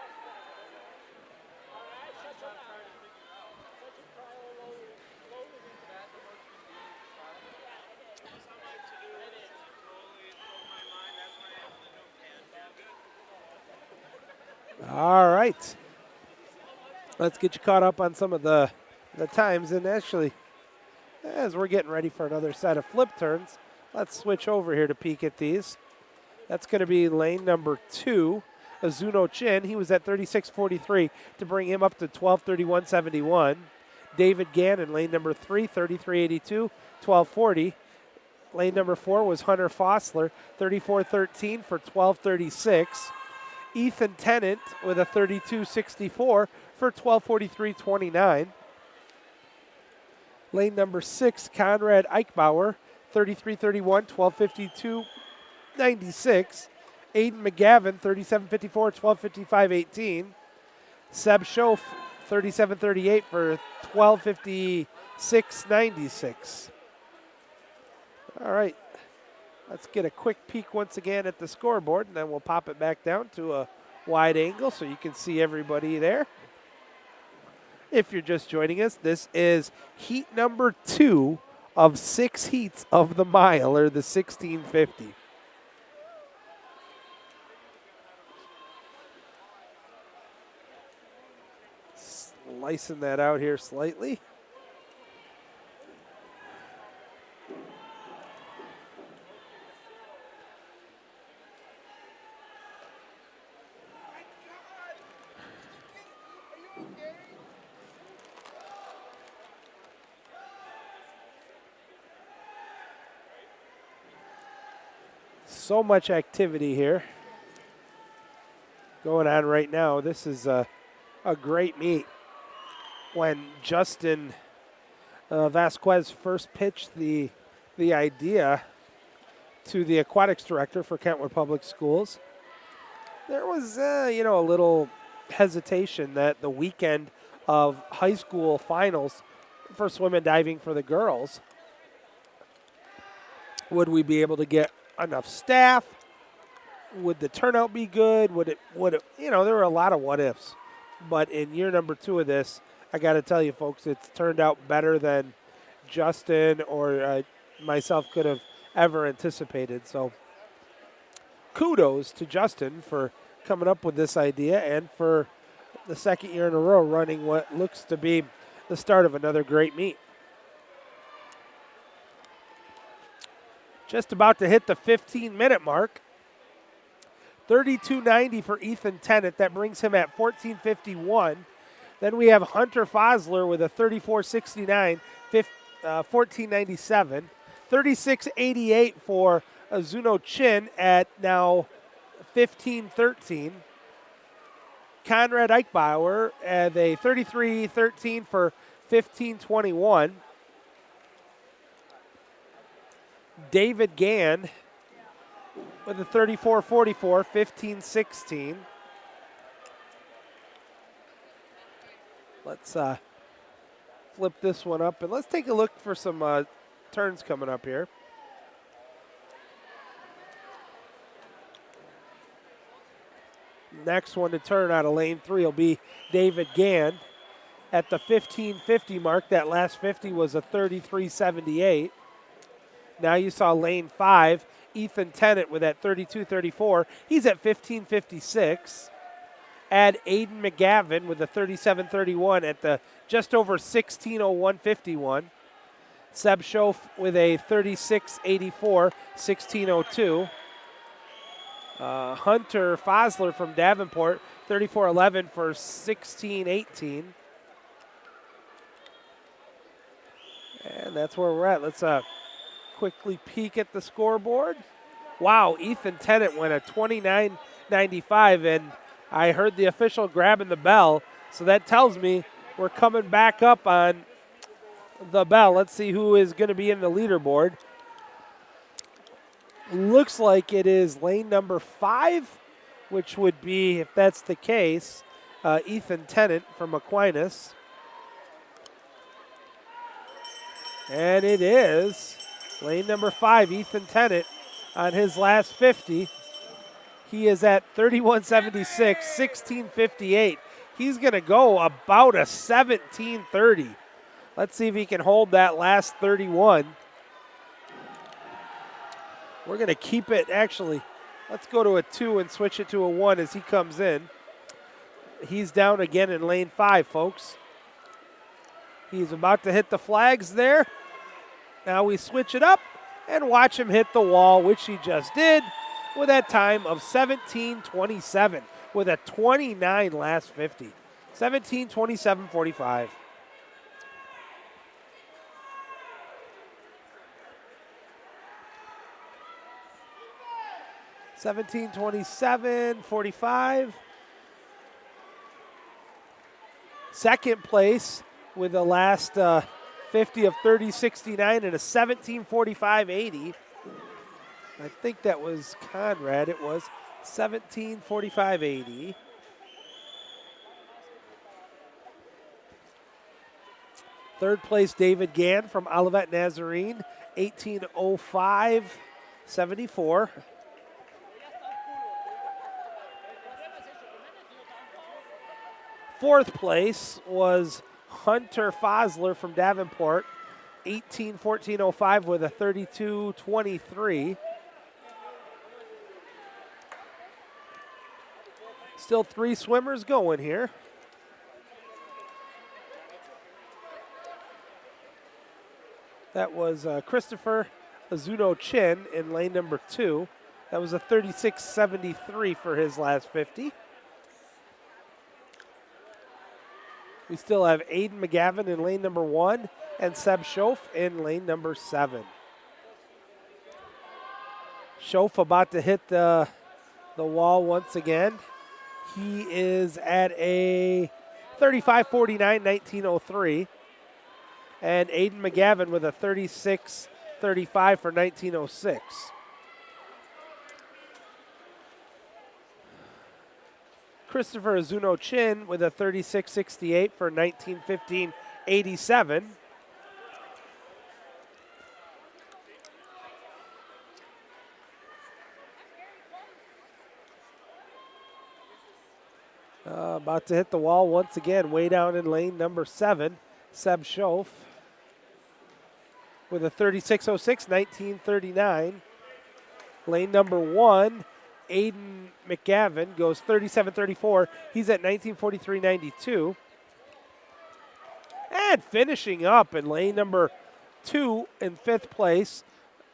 All right. Let's get you caught up on some of the times. And actually, as we're getting ready for another set of flip turns, let's switch over here to peek at these. That's going to be lane number 2, Azuno Chin. He was at 36.43 to bring him up to 12:31.71. David Gann in lane number 3, 33.82, 12.40. Lane number 4 was Hunter Fosler, 34.13 for 12.36. Ethan Tennant with a 32.64 for 12.43.29. Lane number 6, Conrad Eichbauer, 33.31, 12.52.96. Aiden McGavin, 37.54, 12.55.18. Seb Schoaf, 37.38 for 12.56.96. All right. Let's get a quick peek once again at the scoreboard, and then we'll pop it back down to a wide angle so you can see everybody there. If you're just joining us, this is heat number 2 of 6 heats of the mile, or the 1650. Slicing that out here slightly. So much activity here going on right now. This is a great meet. When Justin Vasquez first pitched the idea to the aquatics director for Kentwood Public Schools, there was a little hesitation that the weekend of high school finals for swim and diving for the girls, would we be able to get enough staff? Would the turnout be good? Would it, there were a lot of what ifs. But in year number 2 of this, I got to tell you, folks, it's turned out better than Justin or myself could have ever anticipated. So kudos to Justin for coming up with this idea, and for the second year in a row running what looks to be the start of another great meet. Just about to hit the 15-minute mark. 32.90 for Ethan Tennant. That brings him at 14.51 Then we have Hunter Fosler with a 34.69, 14.97. 36.88 for Azuno Chin at now 15.13. Conrad Eichbauer at a 33.13 for 15.21. David Gann with a 34.44, 15.16. Let's flip this one up and let's take a look for some turns coming up here. Next one to turn out of lane 3 will be David Gann at the 15.50 mark. That last 50 was a 33.78. Now you saw lane 5, Ethan Tennant with that 32.34. He's at 15.56. Add Aiden McGavin with a 37.31 at the just over 16.01.51. Seb Schoaf with a 36.84, 16.02. Hunter Fosler from Davenport, 34.11 for 16.18. And that's where we're at. Let's quickly peek at the scoreboard. Wow, Ethan Tennant went a 29.95, and I heard the official grabbing the bell, so that tells me we're coming back up on the bell. Let's see who is going to be in the leaderboard. Looks like it is lane number 5, which would be, if that's the case, Ethan Tennant from Aquinas. And it is lane number 5, Ethan Tennant, on his last 50. He is at 31.76, 16.58. He's going to go about a 17.30. Let's see if he can hold that last 31. We're going to keep it, actually, let's go to a 2 and switch it to a 1 as he comes in. He's down again in lane 5, folks. He's about to hit the flags there. Now we switch it up and watch him hit the wall, which he just did, with that time of 17.27 with a 29 last 50. 17.27.45. $17.27.45. Second place with the last 50 of 30.69 and a 17.45.80. I think that was Conrad. It was 17.45.80. Third place, David Gann from Olivet Nazarene, 18.05.74. Fourth place was Hunter Fosler from Davenport, 18.14.05 with a 32.23. Still 3 swimmers going here. That was Christopher Azuno Chin in lane number 2. That was a 36.73 for his last 50. We still have Aiden McGavin in lane number 1 and Seb Schoaf in lane number 7. Schoaf about to hit the wall once again. He is at a 35.49, 19.03. And Aiden McGavin with a 36.35 for 19.06. Christopher Azuno Chin with a 36.68 for 19.15.87. About to hit the wall once again, way down in lane number 7, Seb Schoaf with a 36.06, 19.39. Lane number 1, Aiden McGavin goes 37.34. He's at 19.43.92. And finishing up in lane number 2 in 5th place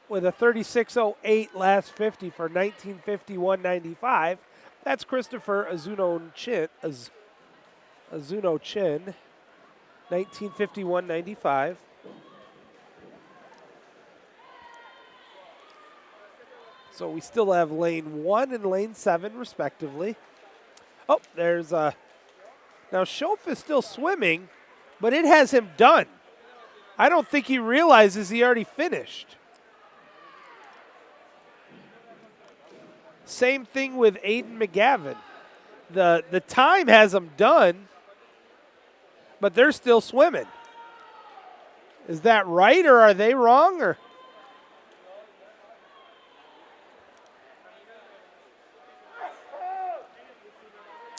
with a 36.08 last 50 for 19.51.95. That's Christopher Azuno Chin. Azuno Chin, 1951-95. So we still have lane 1 and lane 7, respectively. Oh, there's now Schoaf is still swimming, but it has him done. I don't think he realizes he already finished. Same thing with Aiden McGavin. The time has them done, but they're still swimming. Is that right, or are they wrong? Or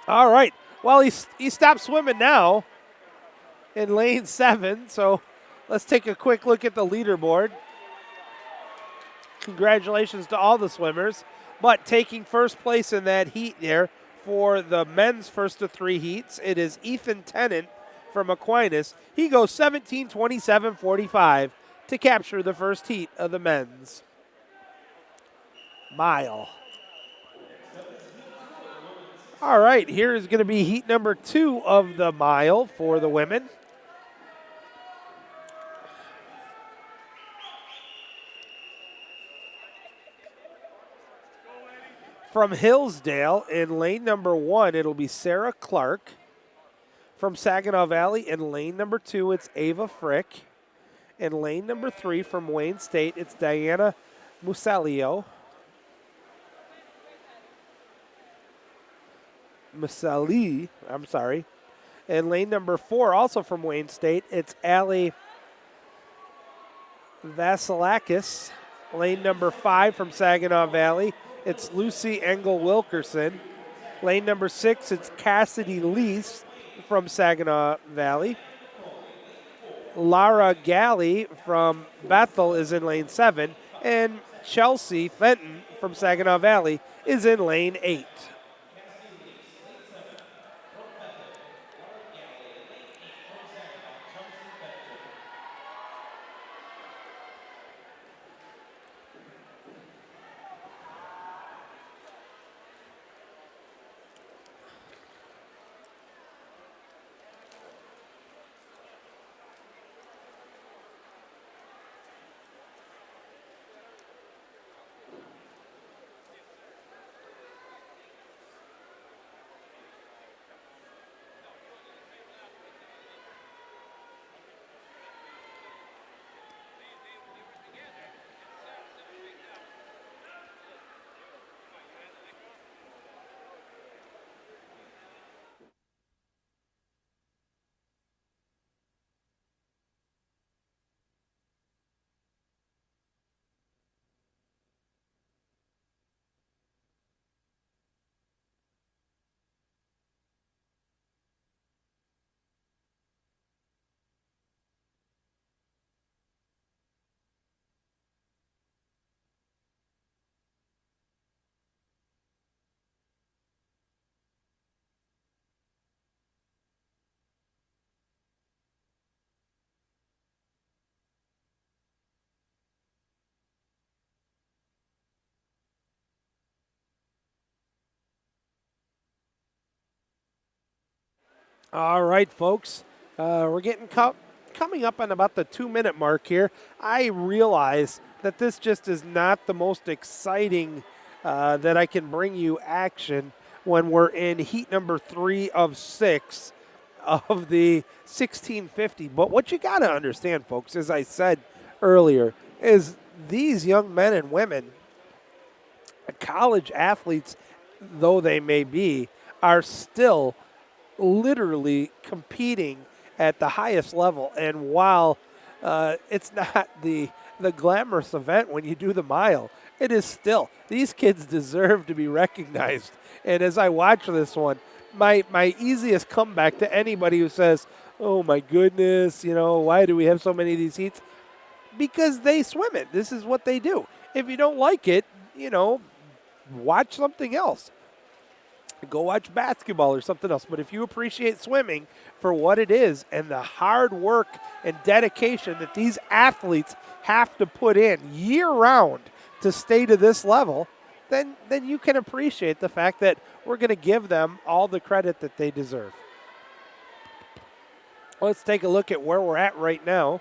all right. Well, he stopped swimming now in lane 7, so let's take a quick look at the leaderboard. Congratulations to all the swimmers. But taking first place in that heat there for the men's first of 3 heats, it is Ethan Tennant from Aquinas. He goes 17:27.45 to capture the first heat of the men's mile. All right, here is going to be heat number 2 of the mile for the women. From Hillsdale in lane number 1, it'll be Sarah Clark. From Saginaw Valley in lane number 2, it's Ava Frick. In lane number 3 from Wayne State, it's Diana Musalio. In lane number 4, also from Wayne State, it's Allie Vasilakis. Lane number 5 from Saginaw Valley, it's Lucy Engel Wilkerson. Lane number 6, it's Cassidy Lease from Saginaw Valley. Lara Galley from Bethel is in lane 7. And Chelsea Fenton from Saginaw Valley is in lane 8. All right, folks. We're getting coming up on about the 2-minute mark here. I realize that this just is not the most exciting that I can bring you action when we're in heat number 3 of 6 of the 1650. But what you got to understand, folks, as I said earlier, is these young men and women, college athletes though they may be, are still literally competing at the highest level. And while it's not the glamorous event when you do the mile, it is still. These kids deserve to be recognized. And as I watch this one, my easiest comeback to anybody who says, oh my goodness, why do we have so many of these heats? Because they swim it. This is what they do. If you don't like it, watch something else. Go watch basketball or something else. But if you appreciate swimming for what it is and the hard work and dedication that these athletes have to put in year-round to stay to this level, then you can appreciate the fact that we're going to give them all the credit that they deserve. Let's take a look at where we're at right now.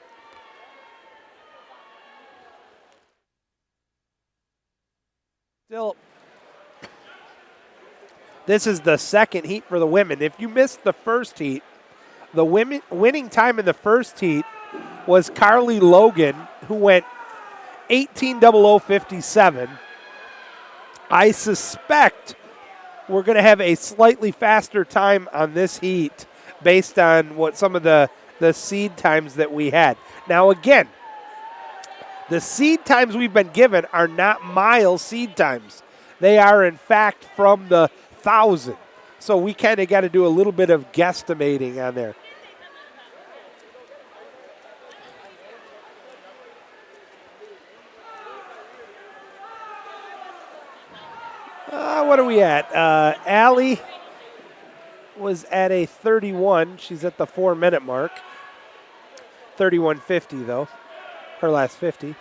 Still, this is the second heat for the women. If you missed the first heat, the women winning time in the first heat was Carly Logan, who went 18:00:57. I suspect we're going to have a slightly faster time on this heat based on what some of the seed times that we had. Now, again, the seed times we've been given are not mile seed times. They are, in fact, from the 1,000. So we kind of got to do a little bit of guesstimating on there. What are we at? Allie was at a 31. She's at the 4-minute mark. 31:50 though, her last 50.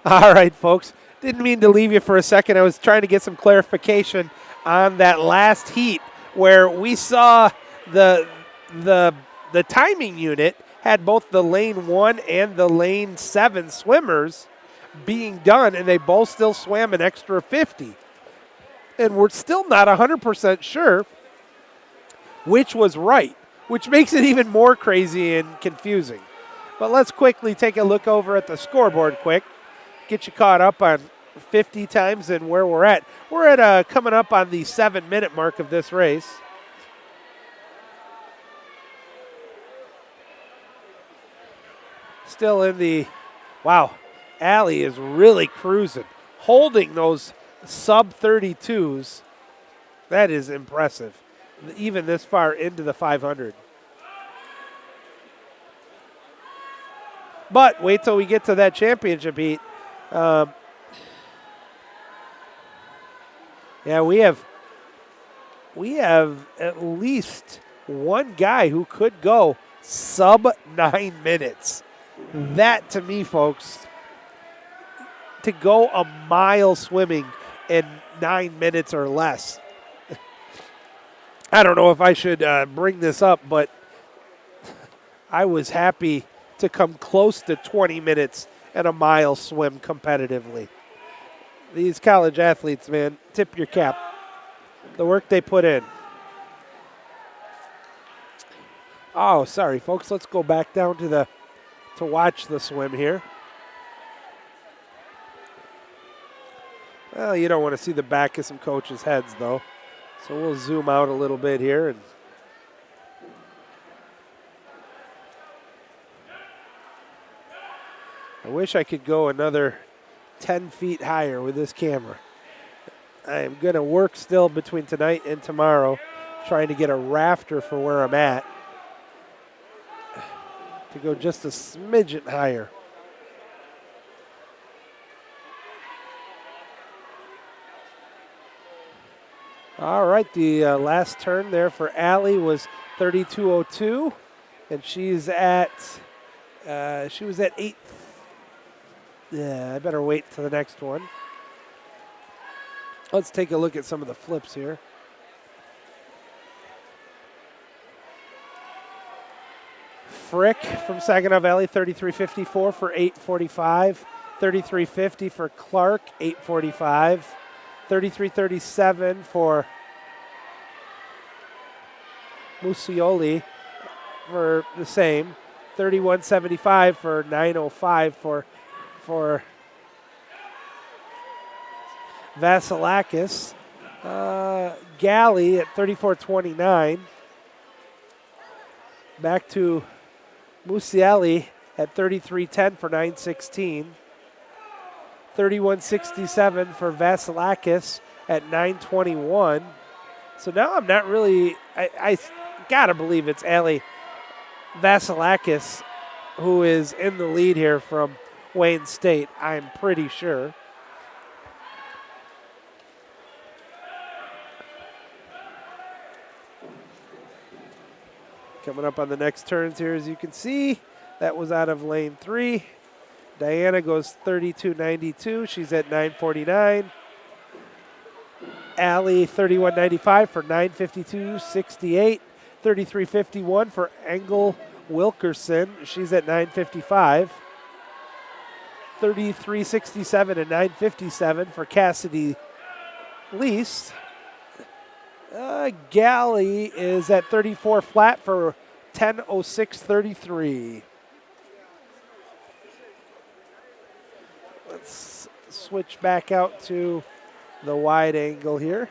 All right, folks. Didn't mean to leave you for a second. I was trying to get some clarification on that last heat where we saw the timing unit had both the lane 1 and the lane 7 swimmers being done, and they both still swam an extra 50. And we're still not 100% sure which was right, which makes it even more crazy and confusing. But let's quickly take a look over at the scoreboard quick. Get you caught up on 50 times and where we're at. We're at coming up on the 7-minute mark of this race. Still in the, wow, Allie is really cruising, holding those sub-32s. That is impressive, even this far into the 500. But wait till we get to that championship heat. Yeah, we have at least one guy who could go sub 9 minutes. That, to me, folks, to go a mile swimming in 9 minutes or less. I don't know if I should bring this up, but I was happy to come close to 20 minutes and a mile swim competitively. These college athletes, man, tip your cap. The work they put in. Oh, sorry, folks. Let's go back down to watch the swim here. Well, you don't want to see the back of some coaches' heads, though. So we'll zoom out a little bit here. And I wish I could go another 10 feet higher with this camera. I am going to work still between tonight and tomorrow trying to get a rafter for where I'm at to go just a smidgen higher. All right, the last turn there for Allie was 32.02, and she was at 8. Yeah, I better wait to the next one. Let's take a look at some of the flips here. Frick from Saginaw Valley, 33.54 for 8.45. 33.50 for Clark, 8.45. 33.37 for Musioli for the same. 31.75 for 9.05 for Vasilakis. Galley at 34.29. Back to Musieli at 33.10 for 9.16. 31.67 for Vasilakis at 9.21. So now I'm not really, I gotta believe it's Ali Vasilakis who is in the lead here from Wayne State, I'm pretty sure. Coming up on the next turns here, as you can see, that was out of lane 3. Diana goes 32.92. She's at 9.49. Allie 31.95 for 9.52.68. 33.51 for Engel Wilkerson. She's at 9.55. 33.67 and 9.57 for Cassidy Least. Galley is at 34 flat for 10.06.33. Let's switch back out to the wide angle here.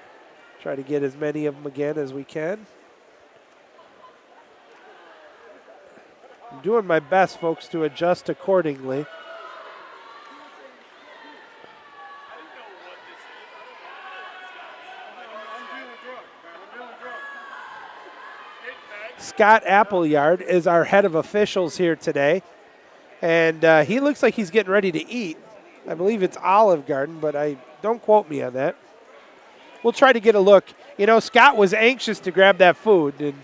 Try to get as many of them again as we can. I'm doing my best, folks, to adjust accordingly. Scott Appleyard is our head of officials here today, and he looks like he's getting ready to eat. I believe it's Olive Garden, but don't quote me on that. We'll try to get a look. You know, Scott was anxious to grab that food. And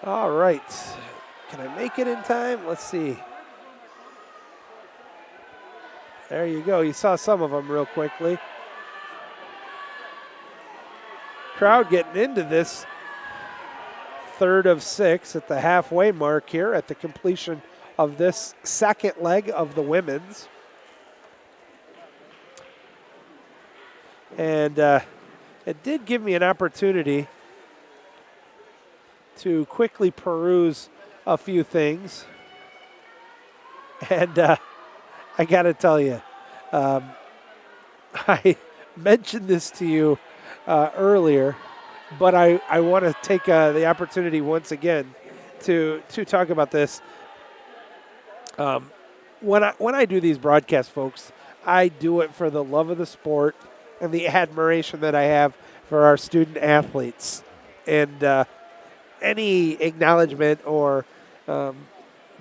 all right. Can I make it in time? Let's see. There you go. You saw some of them real quickly. Crowd getting into this. Third of 6 at the halfway mark here at the completion of this second leg of the women's. And it did give me an opportunity to quickly peruse a few things. And I got to tell you, I mentioned this to you earlier, but I want to take the opportunity once again to talk about this. When I do these broadcasts, folks, I do it for the love of the sport and the admiration that I have for our student athletes. And any acknowledgement or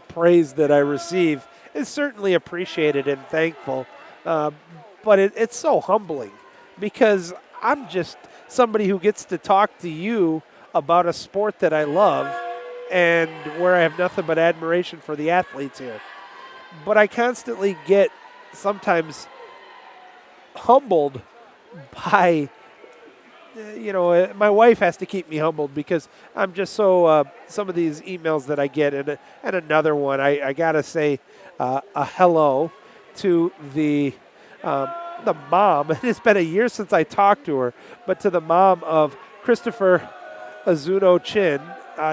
praise that I receive is certainly appreciated and thankful. But it's so humbling because I'm just somebody who gets to talk to you about a sport that I love and where I have nothing but admiration for the athletes here. But I constantly get sometimes humbled by, my wife has to keep me humbled because I'm just so, some of these emails that I get, and another one, I got to say a hello to the mom. It's been a year since I talked to her, but to the mom of Christopher Azuno Chin.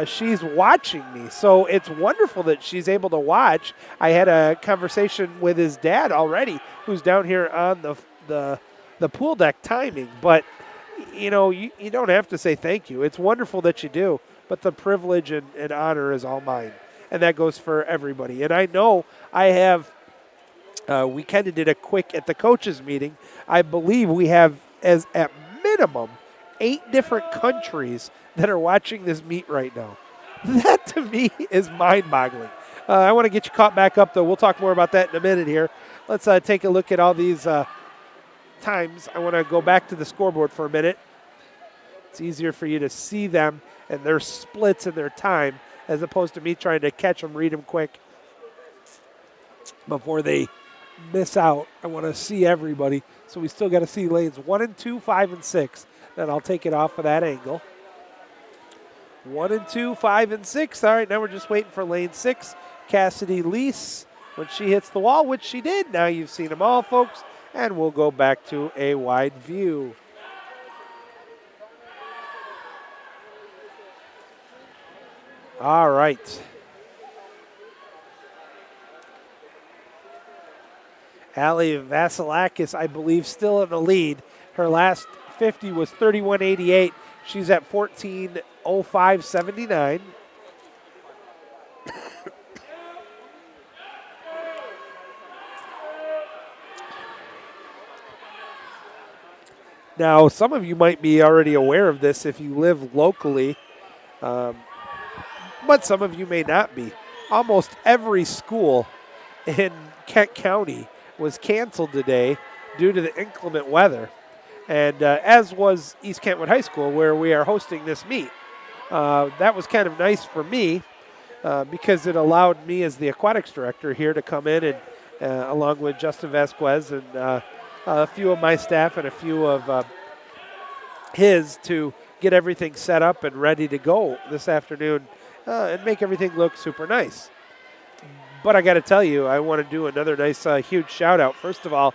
She's watching me, so it's wonderful that she's able to watch. I had a conversation with his dad already, who's down here on the pool deck timing. But, you don't have to say thank you. It's wonderful that you do, but the privilege and honor is all mine, and that goes for everybody. And I know I have we kind of did a quick at the coaches meeting. I believe we have, as at minimum, 8 different countries that are watching this meet right now. That, to me, is mind-boggling. I want to get you caught back up, though. We'll talk more about that in a minute here. Let's take a look at all these times, I want to go back to the scoreboard for a minute. It's easier for you to see them and their splits and their time as opposed to me trying to catch them, read them quick before they miss out. I want to see everybody. So we still got to see lanes 1 and 2, 5 and 6. Then I'll take it off of that angle. 1 and 2, 5 and 6. All right, now we're just waiting for lane 6. Cassidy Lease, when she hits the wall, which she did. Now you've seen them all, folks. And we'll go back to a wide view. All right. Allie Vasilakis, I believe, still in the lead. Her last 50 was 31.88. She's at 14.05.79. Now, some of you might be already aware of this if you live locally, but some of you may not be. Almost every school in Kent County was canceled today due to the inclement weather, and as was East Kentwood High School, where we are hosting this meet. That was kind of nice for me because it allowed me as the aquatics director here to come in and along with Justin Vasquez and a few of my staff and a few of his to get everything set up and ready to go this afternoon and make everything look super nice. But I got to tell you, I want to do another nice, huge shout out. First of all,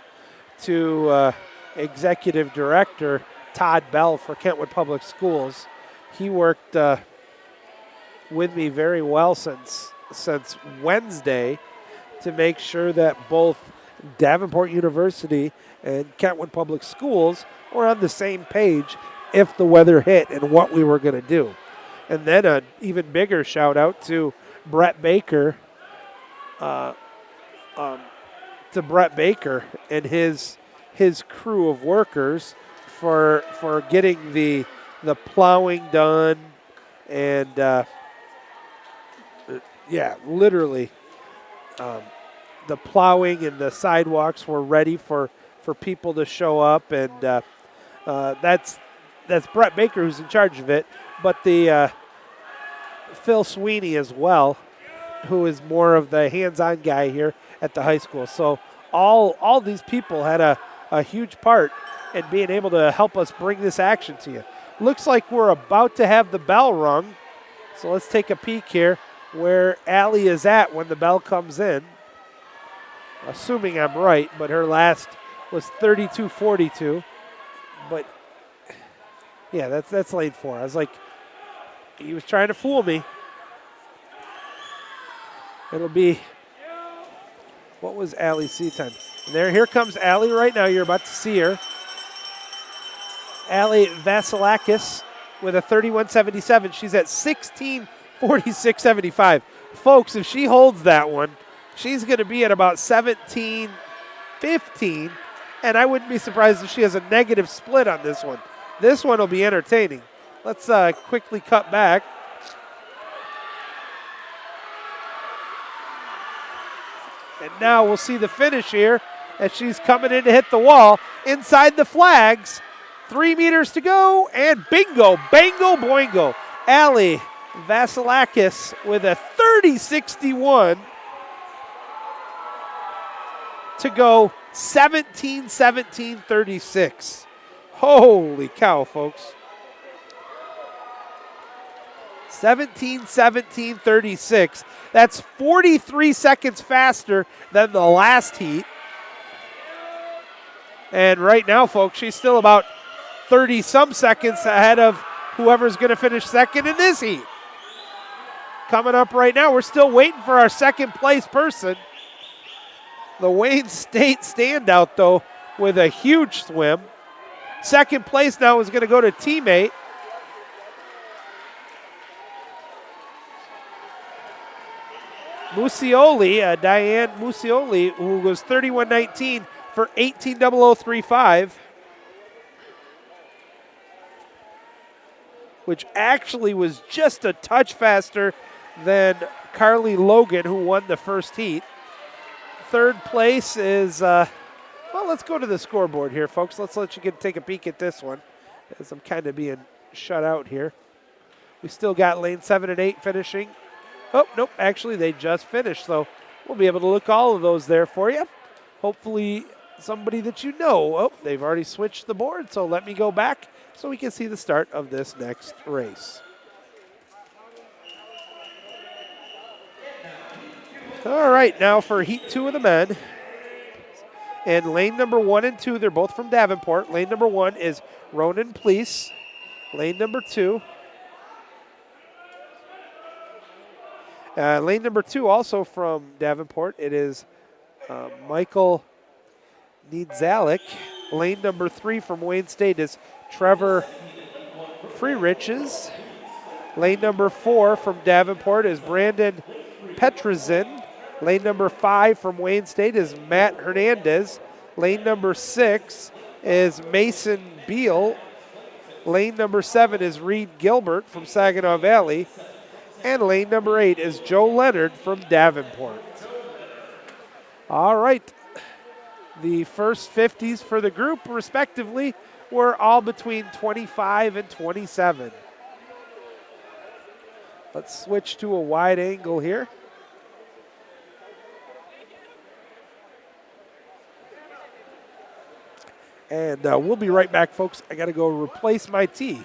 to Executive Director Todd Bell for Kentwood Public Schools. He worked with me very well since Wednesday to make sure that both Davenport University and Kentwood Public Schools were on the same page if the weather hit and what we were going to do. And then an even bigger shout out to Brett Baker, and his crew of workers for getting the plowing done and literally the plowing and the sidewalks were ready for people to show up, and that's Brett Baker who's in charge of it, but the Phil Sweeney as well, who is more of the hands-on guy here at the high school. So all these people had a huge part in being able to help us bring this action to you. Looks like we're about to have the bell rung, so let's take a peek here where Allie is at when the bell comes in. Assuming I'm right, but her last was 32.42. But yeah, that's lane 4. I was like, he was trying to fool me. It'll be, what was Allie's seat time? And here comes Allie right now. You're about to see her. Allie Vasilakis with a 31.77. She's at 16.46.75. Folks, if she holds that one, she's going to be at about 17.15, and I wouldn't be surprised if she has a negative split on this one. This one will be entertaining. Let's quickly cut back. And now we'll see the finish here as she's coming in to hit the wall. Inside the flags, 3 meters to go, and bingo, bango, boingo. Allie Vasilakis with a 30.61 to go 17-17-36. Holy cow, folks. 17-17-36. That's 43 seconds faster than the last heat. And right now, folks, she's still about 30-some seconds ahead of whoever's going to finish second in this heat. Coming up right now, we're still waiting for our second place person. The Wayne State standout, though, with a huge swim. Second place now is going to go to teammate. Musioli, Diane Musioli, who goes 31.19 for 18.0035, which actually was just a touch faster than Carly Logan, who won the first heat. Third place is Well, let's go to the scoreboard here, folks. Let's let you take a peek at this one, as I'm kind of being shut out here. We still got lane 7 and 8 finishing. Oh, nope, actually they just finished, so we'll be able to look all of those there for you. Hopefully somebody that you know. Oh, they've already switched the board, so let me go back so we can see the start of this next race. All right, now for Heat 2 of the men. And lane number 1 and 2, they're both from Davenport. Lane number 1 is Ronan Pleece. Lane number 2. Lane number 2 also from Davenport. It is Michael Niedzalik. Lane number 3 from Wayne State is Trevor Freeriches. Lane number 4 from Davenport is Brandon Petrazin. Lane number 5 from Wayne State is Matt Hernandez. Lane number 6 is Mason Beal. Lane number 7 is Reed Gilbert from Saginaw Valley. And lane number 8 is Joe Leonard from Davenport. All right. The first 50s for the group, respectively, were all between 25 and 27. Let's switch to a wide angle here. And we'll be right back, folks. I got to go replace my tee.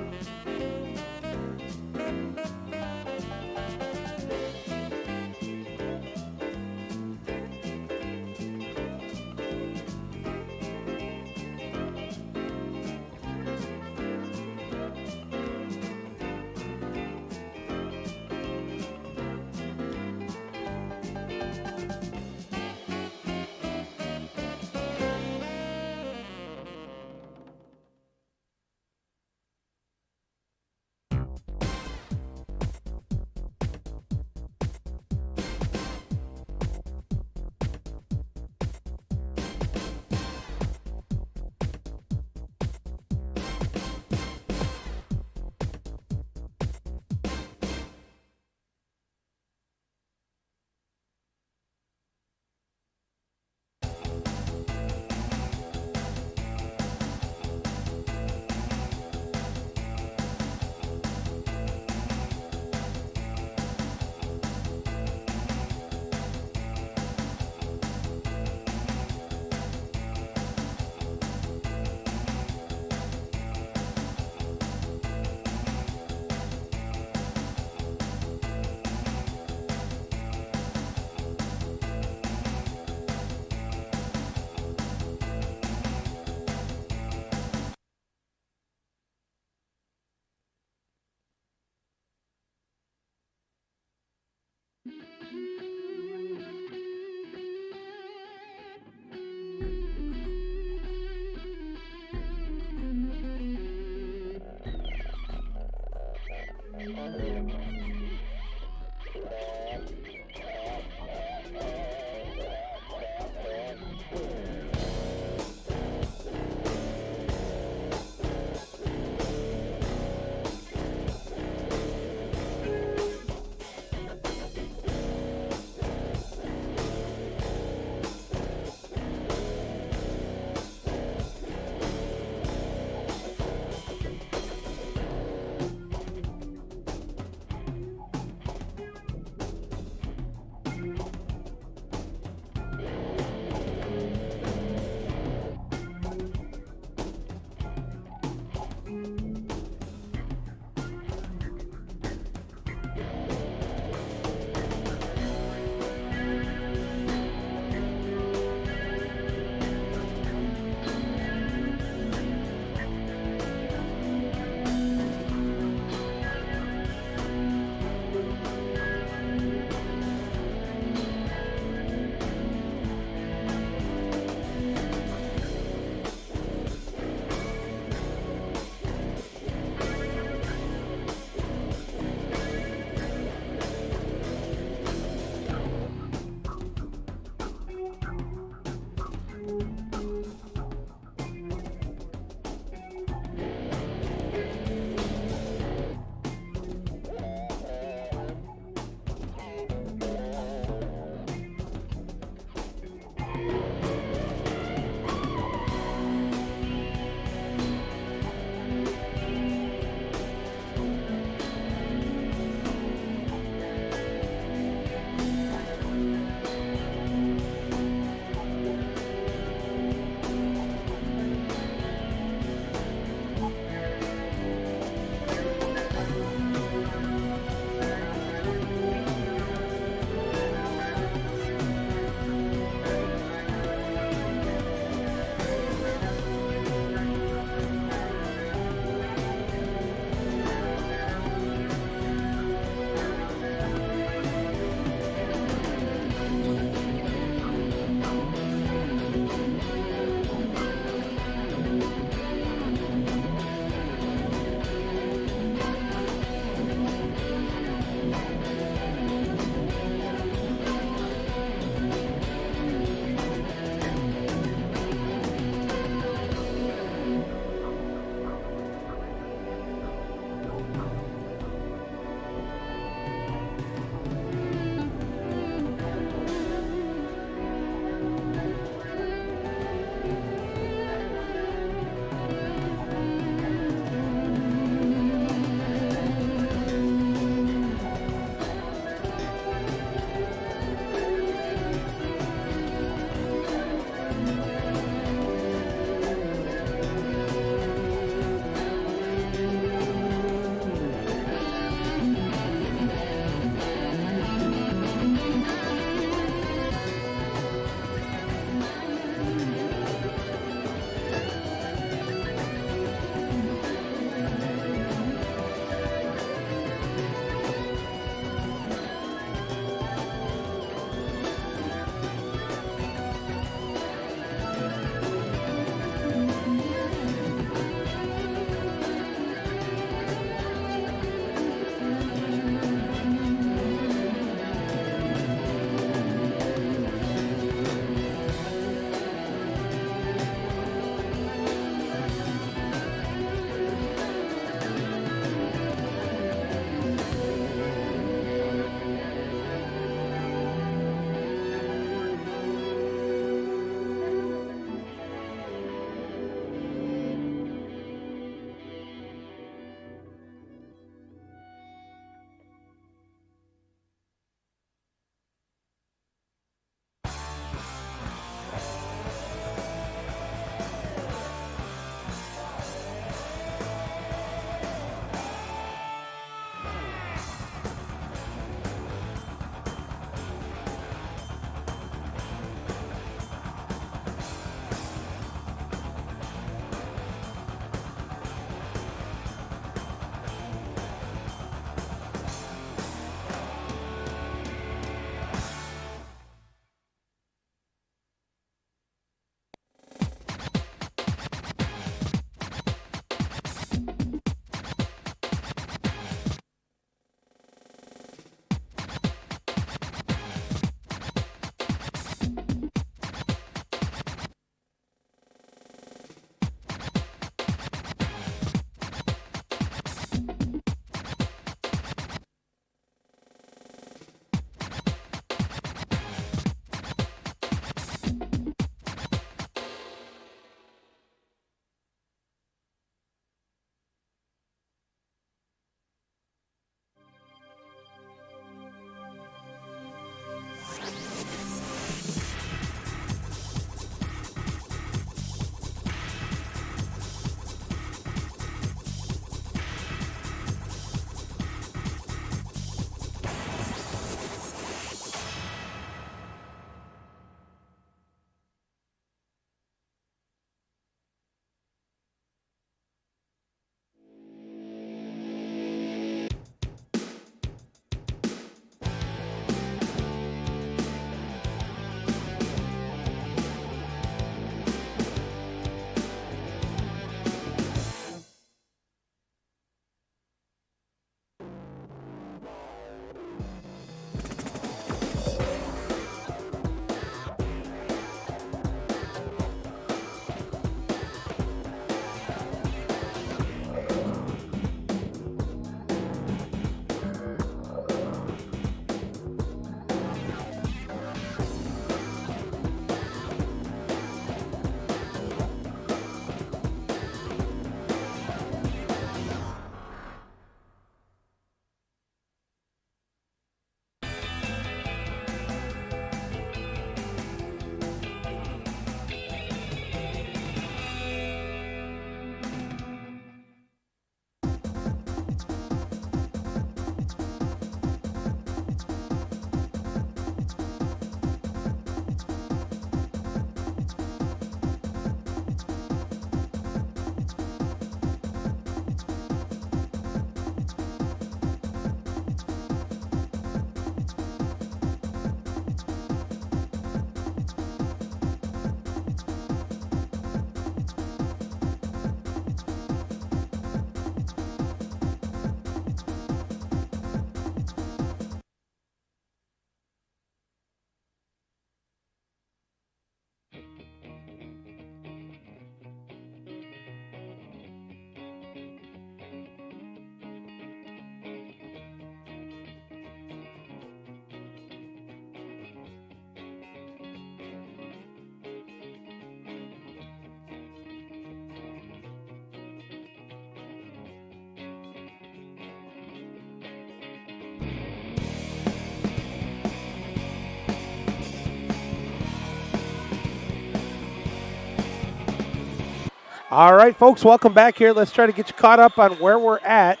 All right, folks, welcome back here. Let's try to get you caught up on where we're at.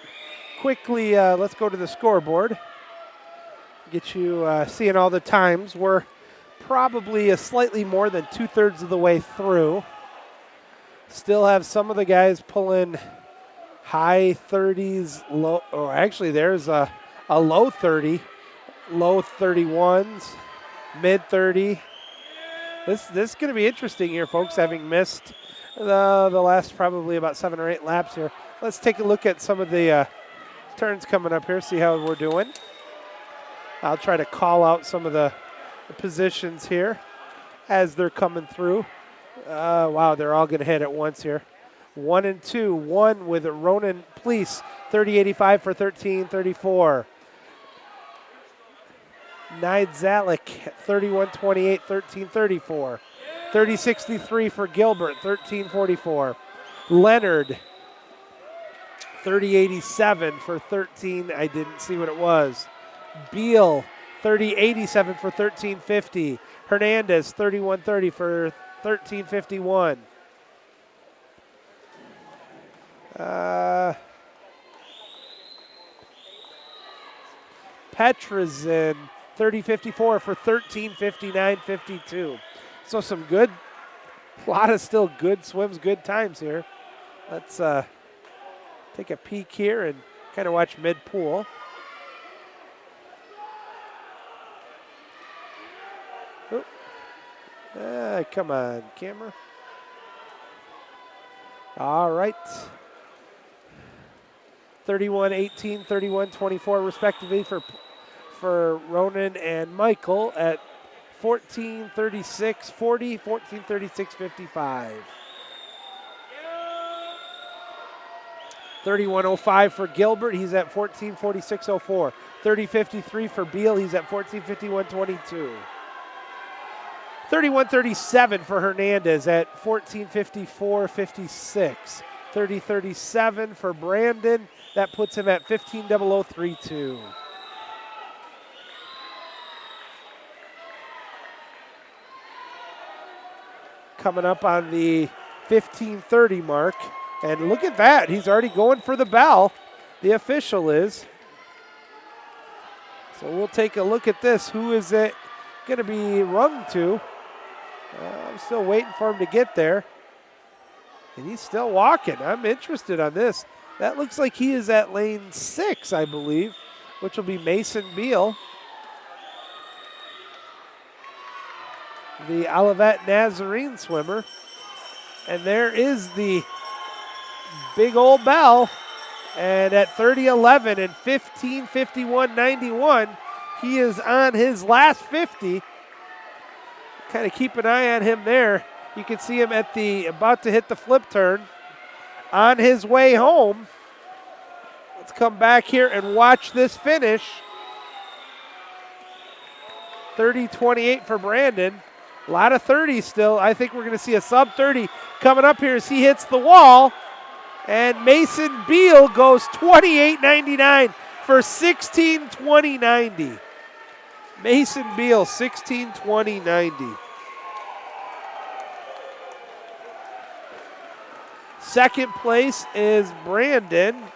Quickly, let's go to the scoreboard. Get you seeing all the times. We're probably slightly more than 2/3 of the way through. Still have some of the guys pulling high 30s, low, or actually there's a low 30, low 31s, mid 30. This is going to be interesting here, folks, having missed the last probably about 7 or 8 laps here. Let's take a look at some of the turns coming up here, see how we're doing. I'll try to call out some of the positions here as they're coming through. Wow, they're all going to hit at once here. 1 and 2. 1 with Ronan Pleece, 30.85 for 13.34. Nide Zalik, 31.28, 13.34. 30.63 for Gilbert, 13.44. Leonard, 30.87 for 13. I didn't see what it was. Beal, 30.87 for 13.50. Hernandez, 31.30 for 13.51. Petrazin, 30.54 for 13.59.52. So some good, a lot of still good swims, good times here. Let's take a peek here and kind of watch mid-pool. Come on, camera. All right. 31-18, 31-24 respectively for Ronan and Michael at 14:36:40, 14:36:55. 31:05 for Gilbert, he's at 14:46:04. 30:53 for Beal, he's at 14:51:22. 31:37 for Hernandez at 14:54:56. 30:37 for Brandon, that puts him at 15:00:32. Coming up on the 15:30 mark. And look at that, he's already going for the bell. The official is. So we'll take a look at this. Who is it going to be rung to? I'm still waiting for him to get there. And he's still walking. I'm interested on this. That looks like he is at lane 6, I believe, which will be Mason Beal. The Olivet Nazarene swimmer. And there is the big old bell. And at 30:11 and 15:51:91, he is on his last 50. Kind of keep an eye on him there. You can see him at the about to hit the flip turn on his way home. Let's come back here and watch this finish. 30:28 for Brandon. A lot of 30s still. I think we're going to see a sub 30 coming up here as he hits the wall. And Mason Beal goes 28.99 for 16:20.90. Mason Beal, 16:20.90. Second place is Brandon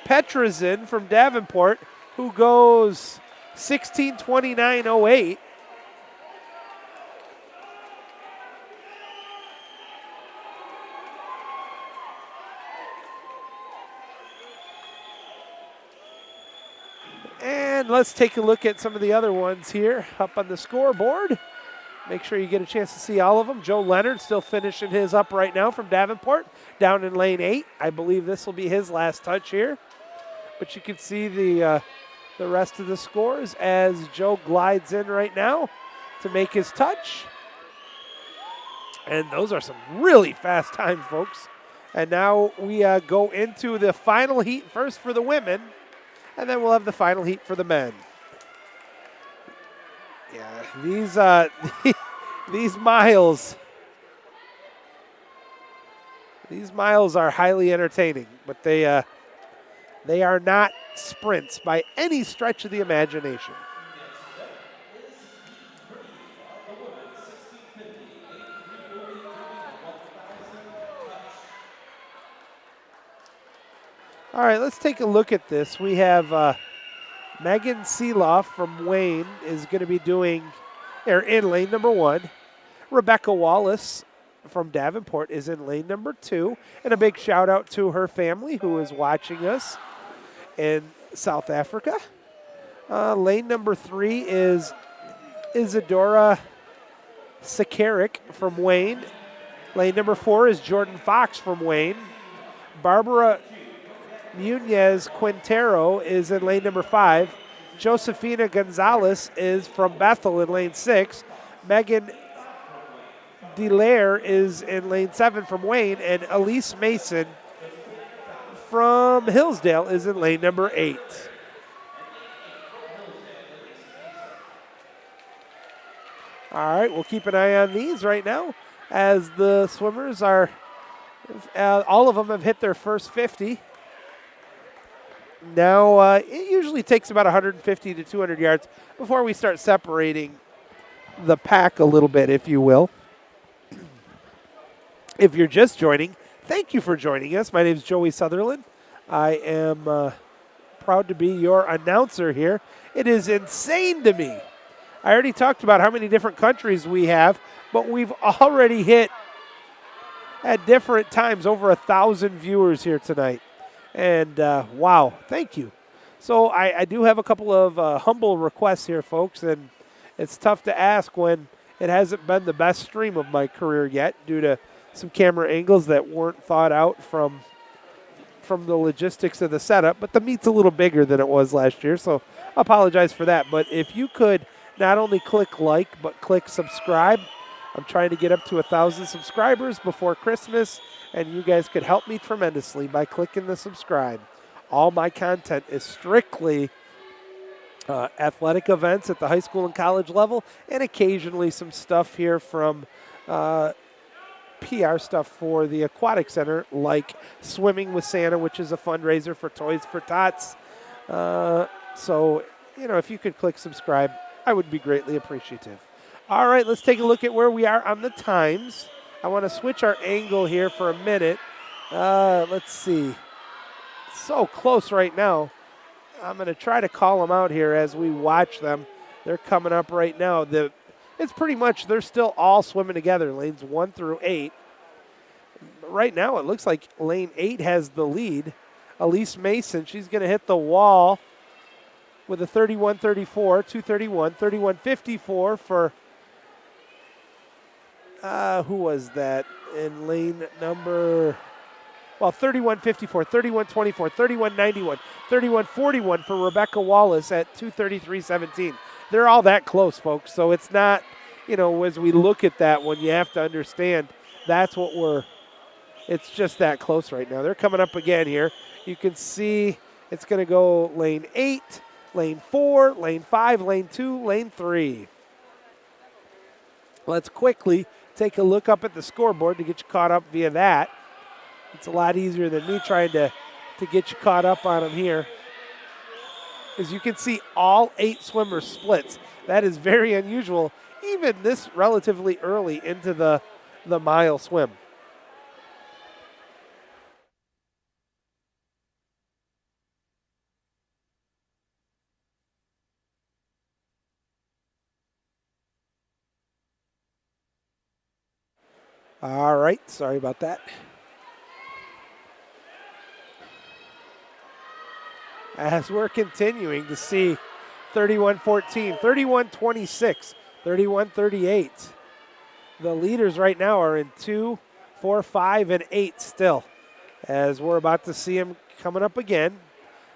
Petrazin from Davenport, who goes 16:29.08. And let's take a look at some of the other ones here up on the scoreboard. Make sure you get a chance to see all of them. Joe Leonard still finishing his up right now from Davenport, down in lane 8. I believe this will be his last touch here. But you can see the rest of the scores as Joe glides in right now to make his touch. And those are some really fast times, folks. And now we go into the final heat first for the women. And then we'll have the final heat for the men. Yeah, these these miles are highly entertaining, but they are not sprints by any stretch of the imagination. All right, let's take a look at this. We have Megan Seeloff from Wayne is going to be doing, or in lane number 1. Rebecca Wallace from Davenport is in lane number 2. And a big shout out to her family who is watching us in South Africa. Lane number 3 is Isadora Sakarik from Wayne. Lane number 4 is Jordan Fox from Wayne. Barbara Munez Quintero is in lane number 5. Josefina Gonzalez is from Bethel in lane 6. Megan Delaire is in lane 7 from Wayne. And Elise Mason from Hillsdale is in lane number 8. All right, we'll keep an eye on these right now as the swimmers are, all of them have hit their first 50. Now, it usually takes about 150 to 200 yards before we start separating the pack a little bit, if you will. If you're just joining, thank you for joining us. My name is Joey Sutherland. I am proud to be your announcer here. It is insane to me. I already talked about how many different countries we have, but we've already hit at different times over 1,000 viewers here tonight. And wow, thank you. So I do have a couple of humble requests here, folks, and it's tough to ask when it hasn't been the best stream of my career yet due to some camera angles that weren't thought out from the logistics of the setup. But the meet's a little bigger than it was last year, so I apologize for that. But if you could not only click like, but click subscribe. I'm trying to get up to 1,000 subscribers before Christmas, and you guys could help me tremendously by clicking the subscribe. All my content is strictly athletic events at the high school and college level, and occasionally some stuff here from PR stuff for the Aquatic Center, like Swimming with Santa, which is a fundraiser for Toys for Tots. So, if you could click subscribe, I would be greatly appreciative. All right, let's take a look at where we are on the times. I want to switch our angle here for a minute. Let's see. So close right now. I'm going to try to call them out here as we watch them. They're coming up right now. It's pretty much, they're still all swimming together, lanes 1 through 8. Right now, it looks like lane 8 has the lead. Elise Mason, she's going to hit the wall with a 31.34, 2:31, 31.54 for, who was that in lane number, 31.54, 31.24, 31.91, 31.41 for Rebecca Wallace at 2:33.17. They're all that close, folks, so it's not, as we look at that one, you have to understand that's what it's just that close right now. They're coming up again here. You can see it's going to go lane 8, lane 4, lane 5, lane 2, lane 3. Let's quickly take a look up at the scoreboard to get you caught up via that. It's a lot easier than me trying to get you caught up on them here. As you can see, all 8 swimmers splits. That is very unusual, even this relatively early into the mile swim. All right, sorry about that. As we're continuing to see 31-14, 31-26, 31-38. The leaders right now are in 2, 4, 5, and 8 still. As we're about to see them coming up again.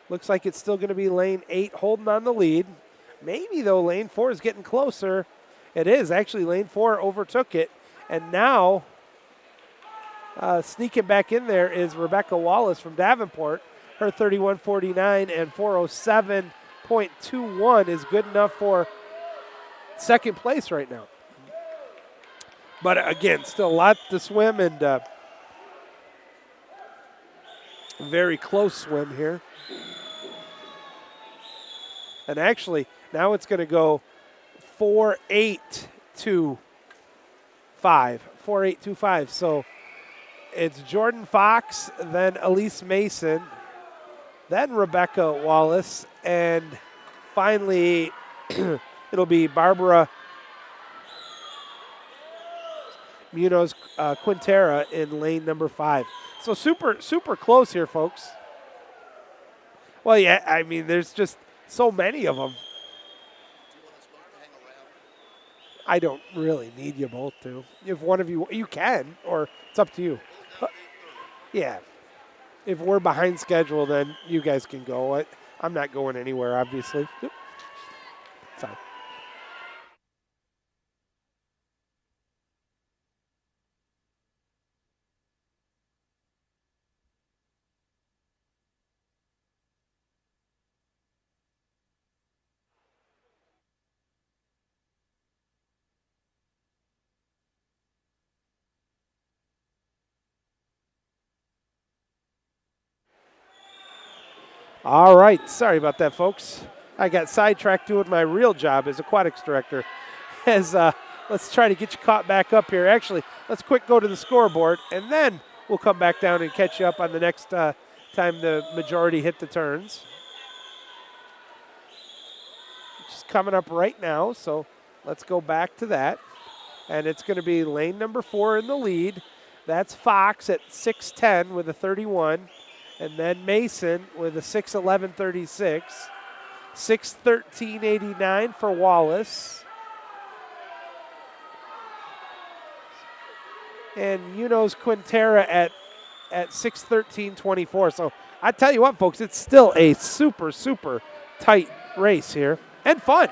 Looks like it's still going to be lane 8 holding on the lead. Maybe, though, lane 4 is getting closer. It is. Actually, lane 4 overtook it. And now sneaking back in there is Rebecca Wallace from Davenport. Her 31.49 and 407.21 is good enough for second place right now. But again, still a lot to swim and very close swim here. And actually, now it's going to go 4.825. 4.825. So it's Jordan Fox, then Elise Mason, then Rebecca Wallace, and finally it'll be Barbara Munoz Quintera in lane number 5. So super close here, folks. Well, yeah, I mean, there's just so many of them. I don't really need you both to. If one of you can, or it's up to you. Yeah. If we're behind schedule, then you guys can go. I'm not going anywhere, obviously. Sorry. All right. Sorry about that, folks. I got sidetracked doing my real job as aquatics director. Let's try to get you caught back up here. Actually, let's quick go to the scoreboard, and then we'll come back down and catch you up on the next time the majority hit the turns. Just coming up right now, so let's go back to that. And it's going to be lane number 4 in the lead. That's Fox at 6:10 with a 31. And then Mason with a 6:11.36. 6:13.89 for Wallace. And Munoz Quintera at 6:13.24. So I tell you what, folks, it's still a super tight race here and fun.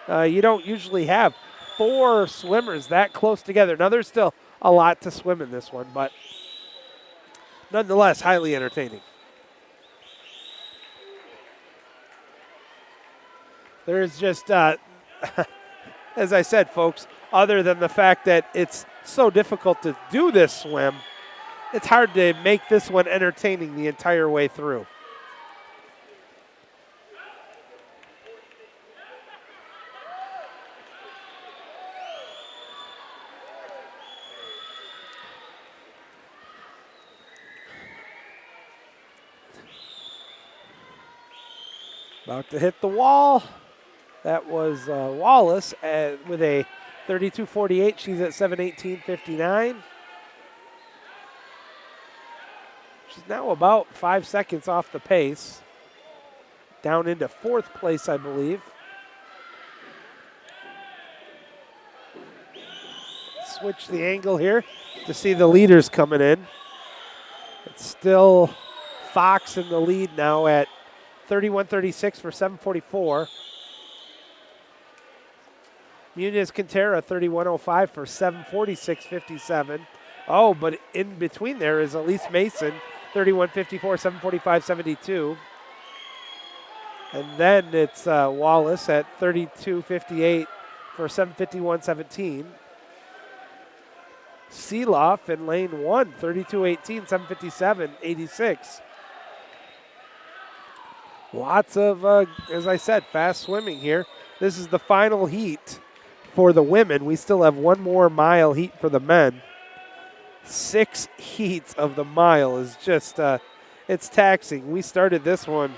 You don't usually have 4 swimmers that close together. Now, there's still a lot to swim in this one, but nonetheless, highly entertaining. There's just, as I said, folks, other than the fact that it's so difficult to do this swim, it's hard to make this one entertaining the entire way through. About to hit the wall. That was Wallace with a 32.48. She's at 7:18.59. She's now about 5 seconds off the pace. Down into 4th place, I believe. Switch the angle here to see the leaders coming in. It's still Fox in the lead now at 31.36 for 7:44. Munoz Quintera 31.05 for 7:46.57. Oh, but in between there is Elise Mason 31.54, 7:45.72. And then it's Wallace at 32.58 for 7:51.17. Seeloff in lane 1, 32.18, 7:57.86. Lots of, as I said, fast swimming here. This is the final heat for the women. We still have 1 more mile heat for the men. 6 heats of the mile is just, it's taxing. We started this one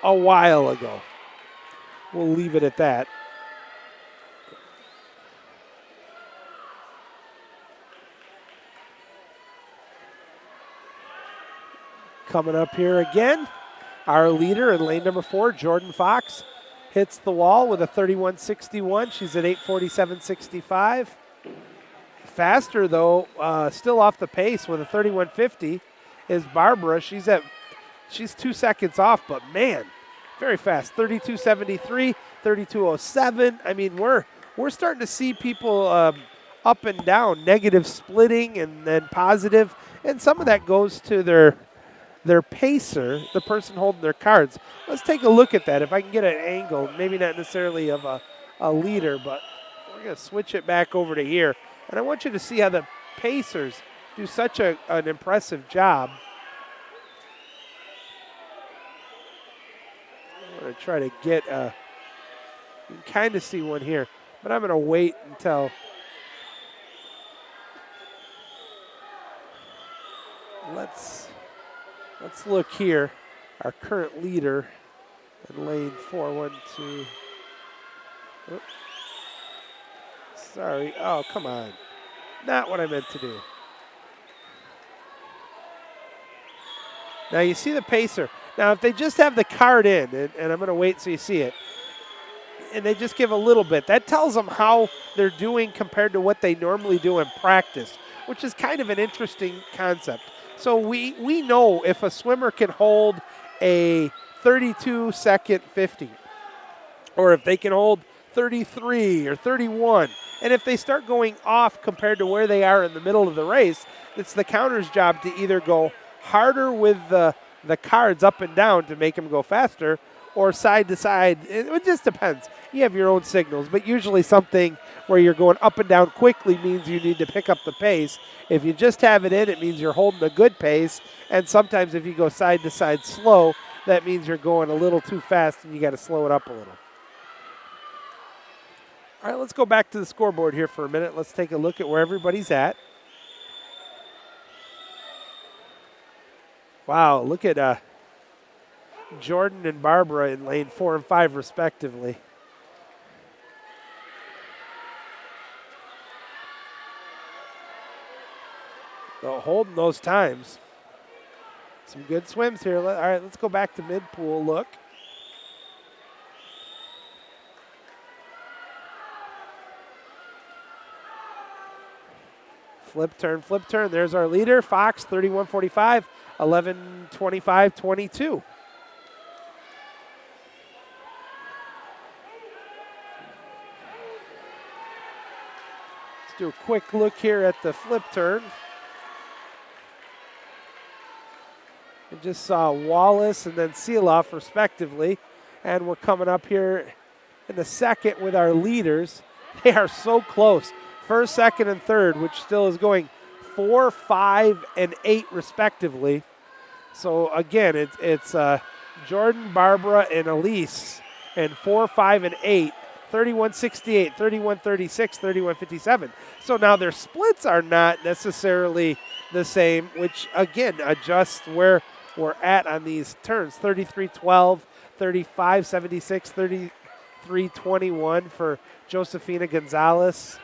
a while ago. We'll leave it at that. Coming up here again. Our leader in lane number 4, Jordan Fox, hits the wall with a 31.61. She's at 8:47.65. Faster, though, still off the pace with a 31.50 is Barbara. She's 2 seconds off, but man, very fast. 32.73, 32.07. I mean, we're starting to see people up and down, negative splitting and then positive, and some of that goes to their pacer, the person holding their cards. Let's take a look at that. If I can get an angle, maybe not necessarily of a leader, but we're going to switch it back over to here. And I want you to see how the pacers do such an impressive job. I'm going to try to get you can kind of see one here, but I'm going to wait until let's look here. our current leader in lane 4. 1, 2. Oops. Sorry. Oh, come on. Not what I meant to do. Now you see the pacer. Now if they just have the card in, and I'm going to wait so you see it, and they just give a little bit, that tells them how they're doing compared to what they normally do in practice, which is kind of an interesting concept. So we know if a swimmer can hold a 32-second 50, or if they can hold 33 or 31, and if they start going off compared to where they are in the middle of the race, it's the counter's job to either go harder with the cards up and down to make them go faster, or side to side. It just depends. You have your own signals, but usually something where you're going up and down quickly means you need to pick up the pace. If you just have it in, it means you're holding a good pace, and sometimes if you go side to side slow, that means you're going a little too fast and you got to slow it up a little. All right, let's go back to the scoreboard here for a minute. Let's take a look at where everybody's at. Wow, look at Jordan and Barbara in lane 4 and 5 respectively. So holding those times. Some good swims here. All right, let's go back to mid-pool look. Flip turn, flip turn. There's our leader, Fox, 31.45, 11.25.22. Let's do a quick look here at the flip turn. We just saw Wallace and then Seeloff respectively. And we're coming up here in the second with our leaders. They are so close. First, second, and third, which still is going 4, 5, and 8 respectively. So again, it's Jordan, Barbara, and Elise, and 4, 5, and 8, 31.68, 31.36, 31.57. So now their splits are not necessarily the same, which again adjusts where we're at on these turns. 33.12, 35.76, 33.21 for Josefina Gonzalez.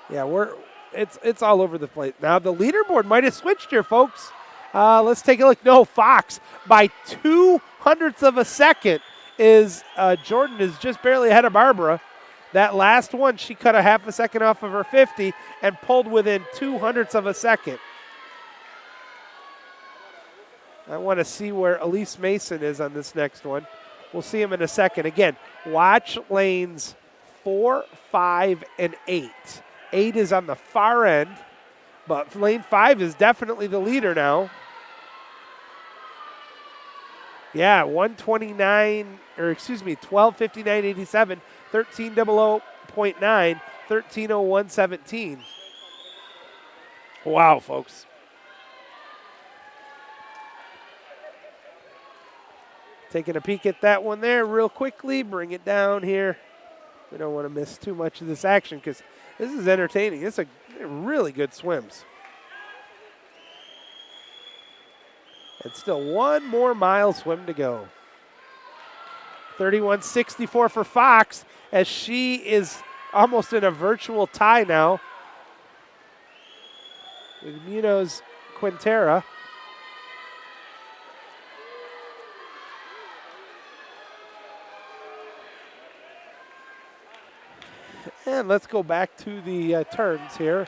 Yeah, it's all over the place. Now the leaderboard might have switched here, folks. Let's take a look. No, Fox by 0.02 of a second is Jordan is just barely ahead of Barbara. That last one, she cut a half a second off of her 50 and pulled within 0.02 of a second. I want to see where Elise Mason is on this next one. We'll see him in a second. Again, watch lanes 4, 5, and 8. 8 is on the far end, but lane 5 is definitely the leader now. Yeah, 12:59.87, 13:00.9, 13:01.17. Wow, folks. Taking a peek at that one there real quickly. Bring it down here. We don't want to miss too much of this action because this is entertaining. It's a really good swims. And still one more mile swim to go. 31.64 for Fox as she is almost in a virtual tie now with Munoz Quintera. And let's go back to the turns here,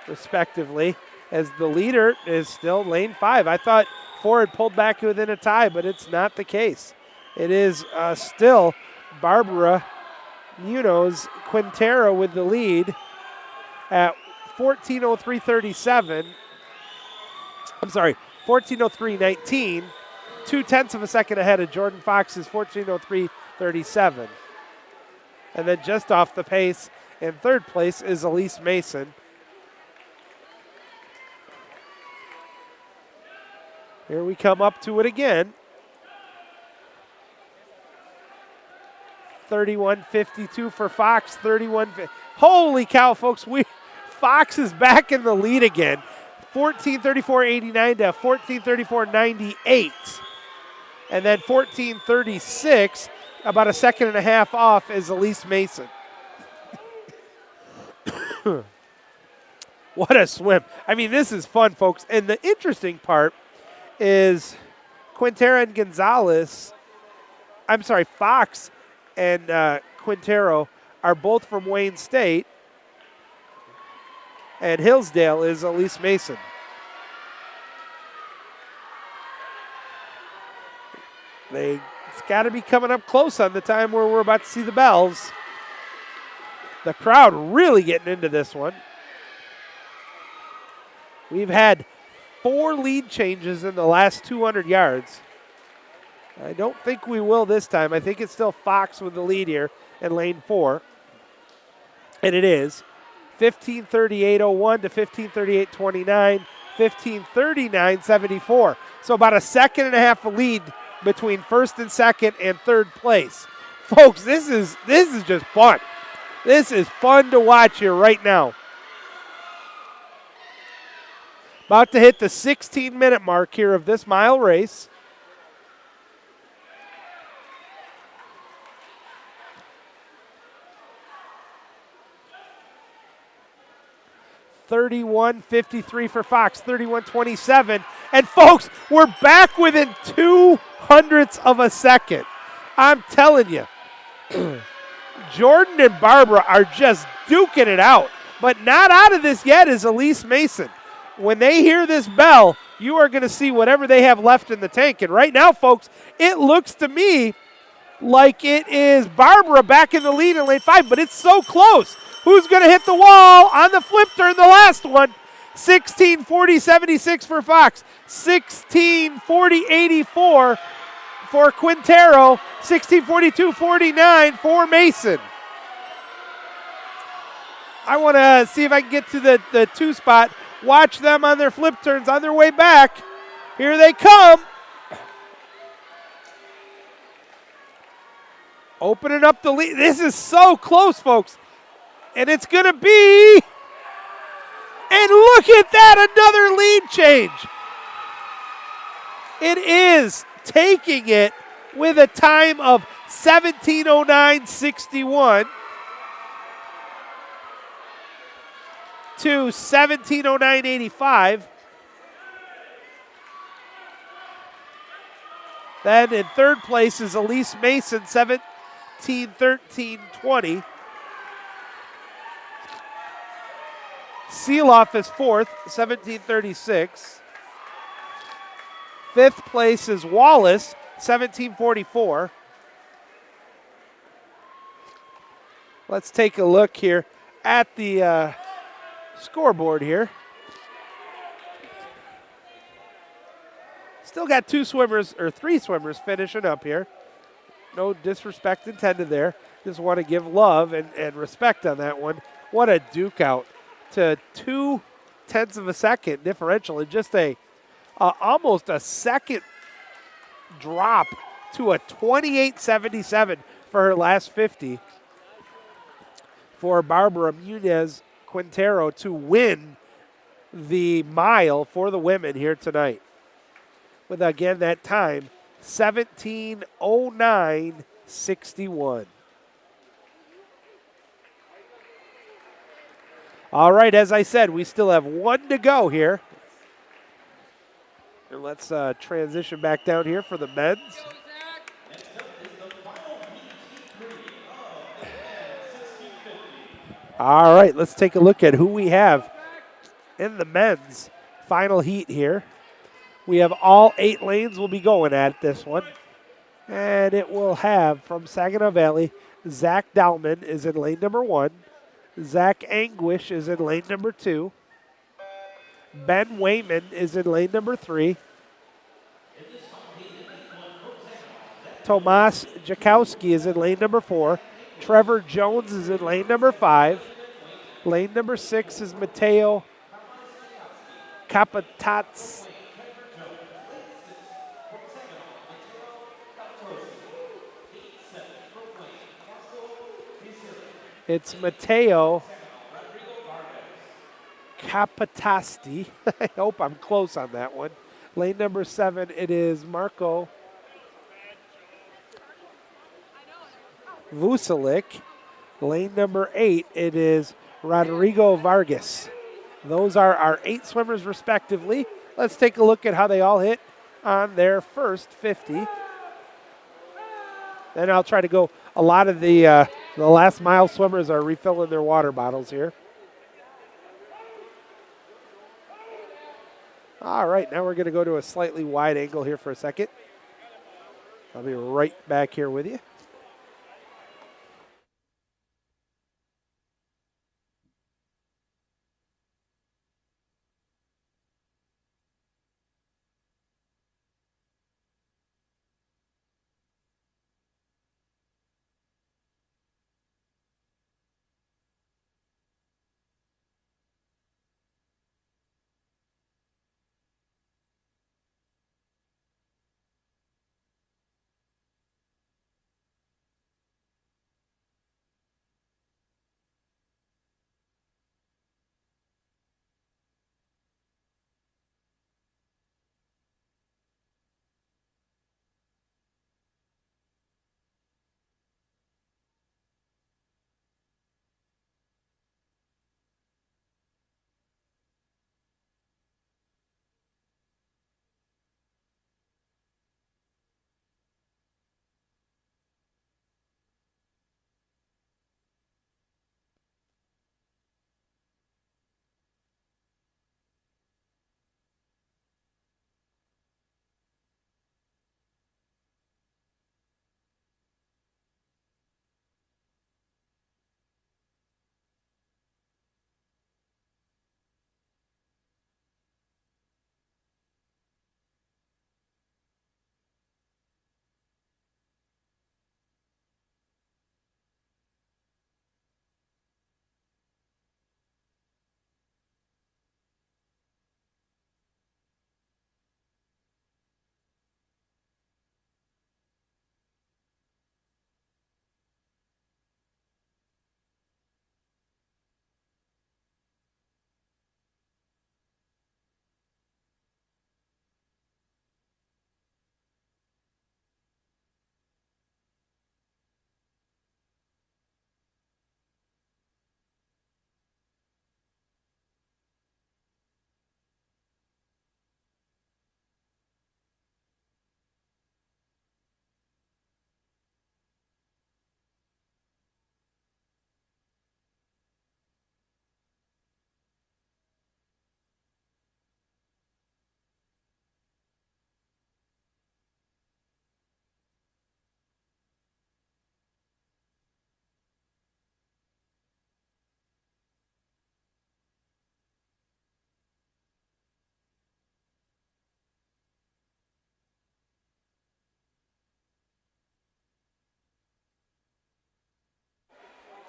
respectively, as the leader is still lane 5. I thought 4 had pulled back within a tie, but it's not the case. It is still Barbara Munoz Quintera with the lead at 14:03.37. I'm sorry, 14:03.19. 0.2 of a second ahead of Jordan Fox's 14:03.37. And then just off the pace in third place is Elise Mason. Here we come up to it again. 31.52 for Fox, 31. Holy cow, folks. Fox is back in the lead again. 14:34.89 to 14:34.98. And then 14:36, about a second and a half off, is Elise Mason. What a swim. I mean, this is fun, folks. And the interesting part is Quintero and Fox and Quintero are both from Wayne State. And Hillsdale is Elise Mason. It's got to be coming up close on the time where we're about to see the bells. The crowd really getting into this one. We've had 4 lead changes in the last 200 yards. I don't think we will this time. I think it's still Fox with the lead here in lane 4. And it is 15:38.01 to 15:38.29, 15:39.74. So about a second and a half of lead between first and second and third place. Folks, this is just fun. This is fun to watch here right now. About to hit the 16-minute mark here of this mile race. (31:53) for Fox, 31:27. And folks, we're back within 0.02 of a second. I'm telling you, Jordan and Barbara are just duking it out. But not out of this yet is Elise Mason. When they hear this bell, you are going to see whatever they have left in the tank. And right now, folks, it looks to me like it is Barbara back in the lead in lane 5, but it's so close. Who's going to hit the wall on the flip turn, the last one? 16:40.76 for Fox, 16:40.84 for Quintero, 16:42.49 for Mason. I want to see if I can get to the 2 spot. Watch them on their flip turns on their way back. Here they come. Opening up the lead. This is so close, folks. And it's going to be, and look at that, another lead change. It is taking it with a time of 17:09.61 to 17:09.85. Then in third place is Elise Mason, 17:13.20. Seeloff is fourth, 17:36. Fifth place is Wallace, 17:44. Let's take a look here at the scoreboard here. Still got 3 swimmers finishing up here. No disrespect intended there. Just want to give love and respect on that one. What a duke out to 0.2 of a second differential, and just almost a second drop to a 28.77 for her last 50 for Barbara Munez Quintero to win the mile for the women here tonight. With, again, that time, 17:09.61. All right, as I said, we still have 1 to go here. And let's transition back down here for the men's. All right, let's take a look at who we have in the men's final heat here. We have all 8 lanes will be going at this one. And it will have, from Saginaw Valley, Zach Dowman is in lane number 1. Zach Anguish is in lane number 2. Ben Wayman is in lane number 3. Tomas Jakowski is in lane number 4. Trevor Jones is in lane number 5. Lane number 6 is Mateo Kapatats. It's Mateo Kapatasti. I hope I'm close on that one. Lane number 7, it is Marco Vucelik. Lane number 8, it is Rodrigo Vargas. Those are our 8 swimmers respectively. Let's take a look at how they all hit on their first 50. Then I'll try to go. A lot of the last mile swimmers are refilling their water bottles here. All right, now we're going to go to a slightly wide angle here for a second. I'll be right back here with you.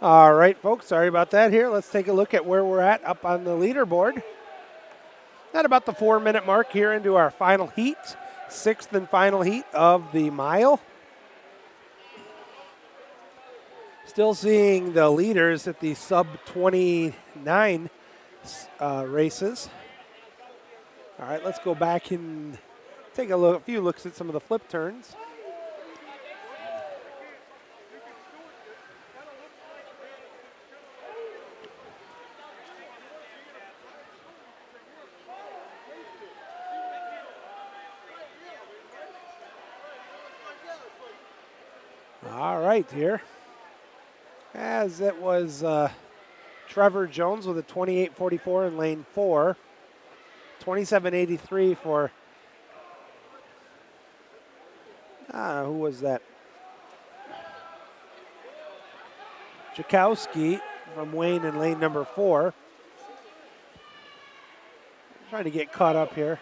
All right, folks, sorry about that here. Let's take a look at where we're at up on the leaderboard. At about the 4-minute mark here into our final heat, 6th and final heat of the mile. Still seeing the leaders at the sub-29 races. All right, let's go back and take a few looks at some of the flip turns. All right, here. As it was Trevor Jones with a 28.44 in lane 4. 27.83 for, who was that? Jakowski from Wayne in lane number 4. Trying to get caught up here.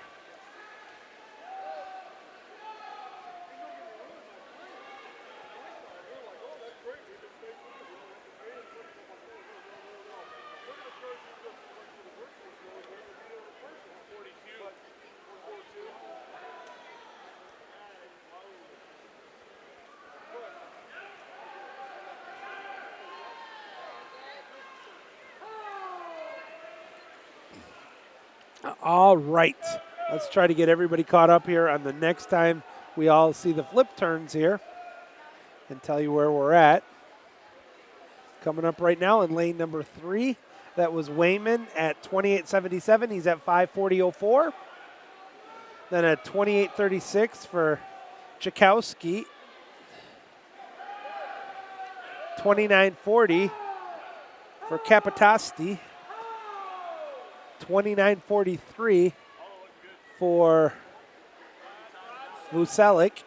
All right. Let's try to get everybody caught up here on the next time we all see the flip turns here and tell you where we're at. Coming up right now in lane number 3, that was Wayman at 28.77. He's at 5:40.04. Then at 28.36 for Chakowski. 29.40 for Capitasti. 29.43 for Vucelik.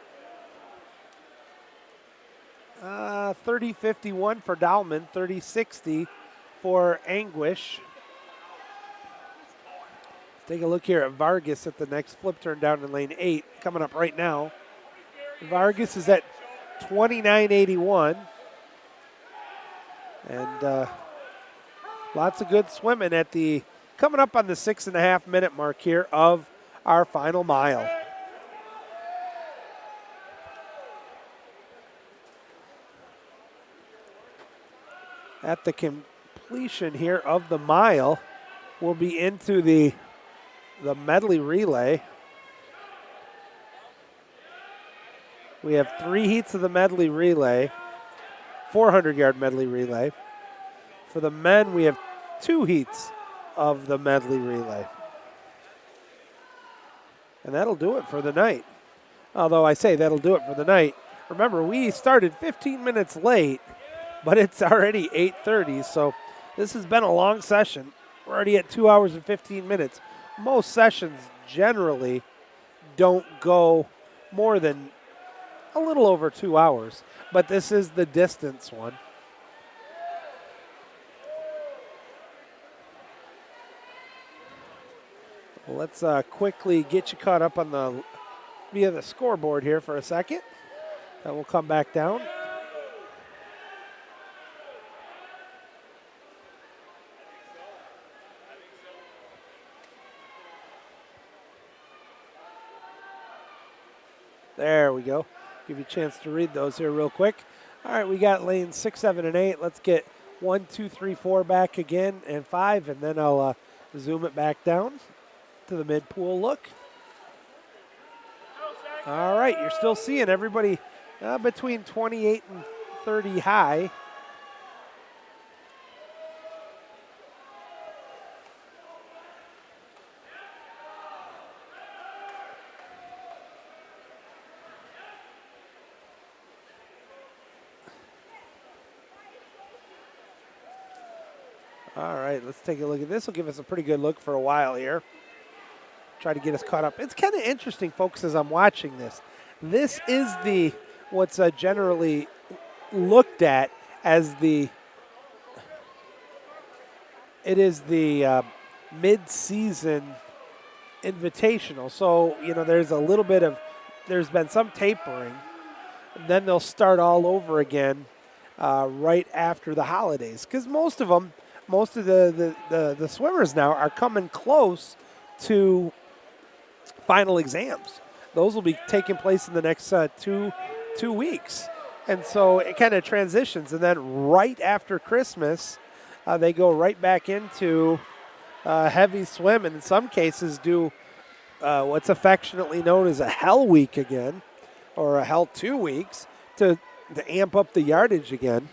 30.51 for Dahlman. 30.60 for Anguish. Take a look here at Vargas at the next flip turn down in lane 8, coming up right now. Vargas is at 29.81. And lots of good swimming at the, coming up on the 6.5 minute mark here of our final mile. At the completion here of the mile, we'll be into the medley relay. We have 3 heats of the medley relay, 400-yard medley relay. For the men, we have 2 heats of the medley relay. And that'll do it for the night. Although I say that'll do it for the night. Remember, we started 15 minutes late, but it's already 8:30, so this has been a long session. We're already at 2 hours and 15 minutes. Most sessions generally don't go more than a little over 2 hours, but this is the distance one. Let's quickly get you caught up on via the scoreboard here for a second. Then we'll come back down. There we go. Give you a chance to read those here real quick. All right, we got lanes 6, 7, and 8. Let's get 1, 2, 3, 4 back again, and 5, and then I'll zoom it back down to the mid-pool look. All right, you're still seeing everybody between 28 and 30 high. All right, let's take a look at this. Will give us a pretty good look for a while here. Try to get us caught up. It's kind of interesting, folks, as I'm watching this. This is what's generally looked at as it is the mid-season invitational. So, there's been some tapering. And then they'll start all over again right after the holidays. Because most of the swimmers now are coming close to final exams. Those will be taking place in the next two weeks. And so it kind of transitions. And then right after Christmas, they go right back into heavy swim, and in some cases do what's affectionately known as a hell week again, or a hell 2 weeks, to amp up the yardage again.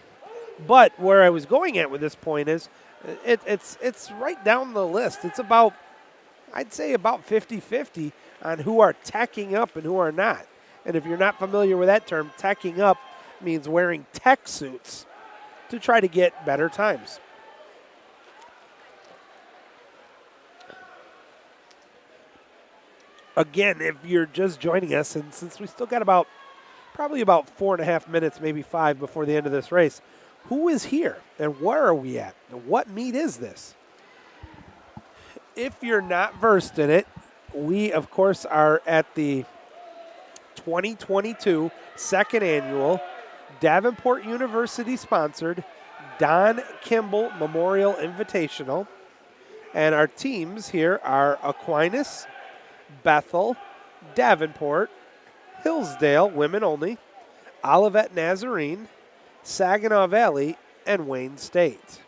But where I was going at with this point is it's right down the list. It's I'd say about 50-50 on who are teching up and who are not. And if you're not familiar with that term, teching up means wearing tech suits to try to get better times. Again, if you're just joining us, and since we still got probably about 4.5 minutes, maybe 5 before the end of this race, who is here and where are we at? And what meet is this? If you're not versed in it, we, of course, are at the 2022 second annual Davenport University-sponsored Don Kimble Memorial Invitational. And our teams here are Aquinas, Bethel, Davenport, Hillsdale, women only, Olivet Nazarene, Saginaw Valley, and Wayne State.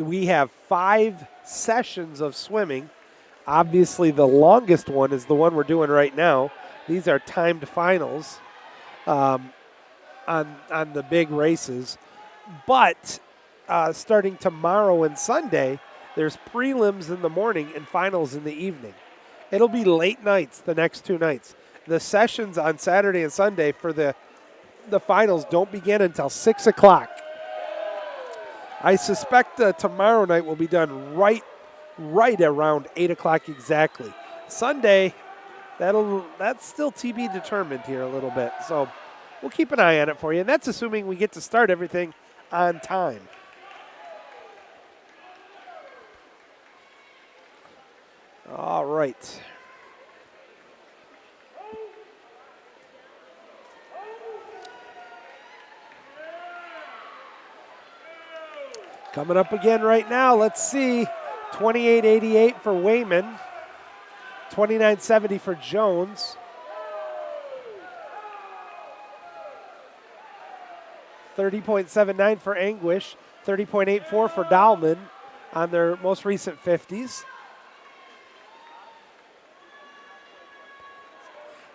we have 5 sessions of swimming. Obviously, the longest one is the one we're doing right now. These are timed finals on the big races. But starting tomorrow and Sunday, there's prelims in the morning and finals in the evening. It'll be late nights the next 2 nights. The sessions on Saturday and Sunday for the finals don't begin until 6 o'clock. I suspect tomorrow night will be done right around 8 o'clock exactly. Sunday, that's still TB determined here a little bit. So we'll keep an eye on it for you. And that's assuming we get to start everything on time. All right. Coming up again right now, let's see. 28.88 for Wayman. 29.70 for Jones. 30.79 for Anguish. 30.84 for Dahlman on their most recent 50s.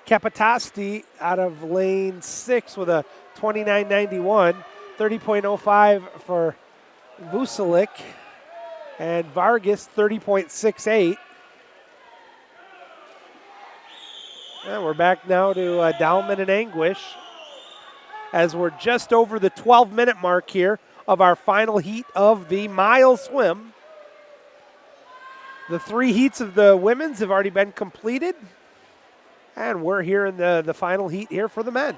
Capitasti out of lane 6 with a 29.91. 30.05 for Vucelik, and Vargas 30.68. And we're back now to Dahlman and Anguish as we're just over the 12-minute mark here of our final heat of the mile swim. The 3 heats of the women's have already been completed, and we're here in the final heat here for the men.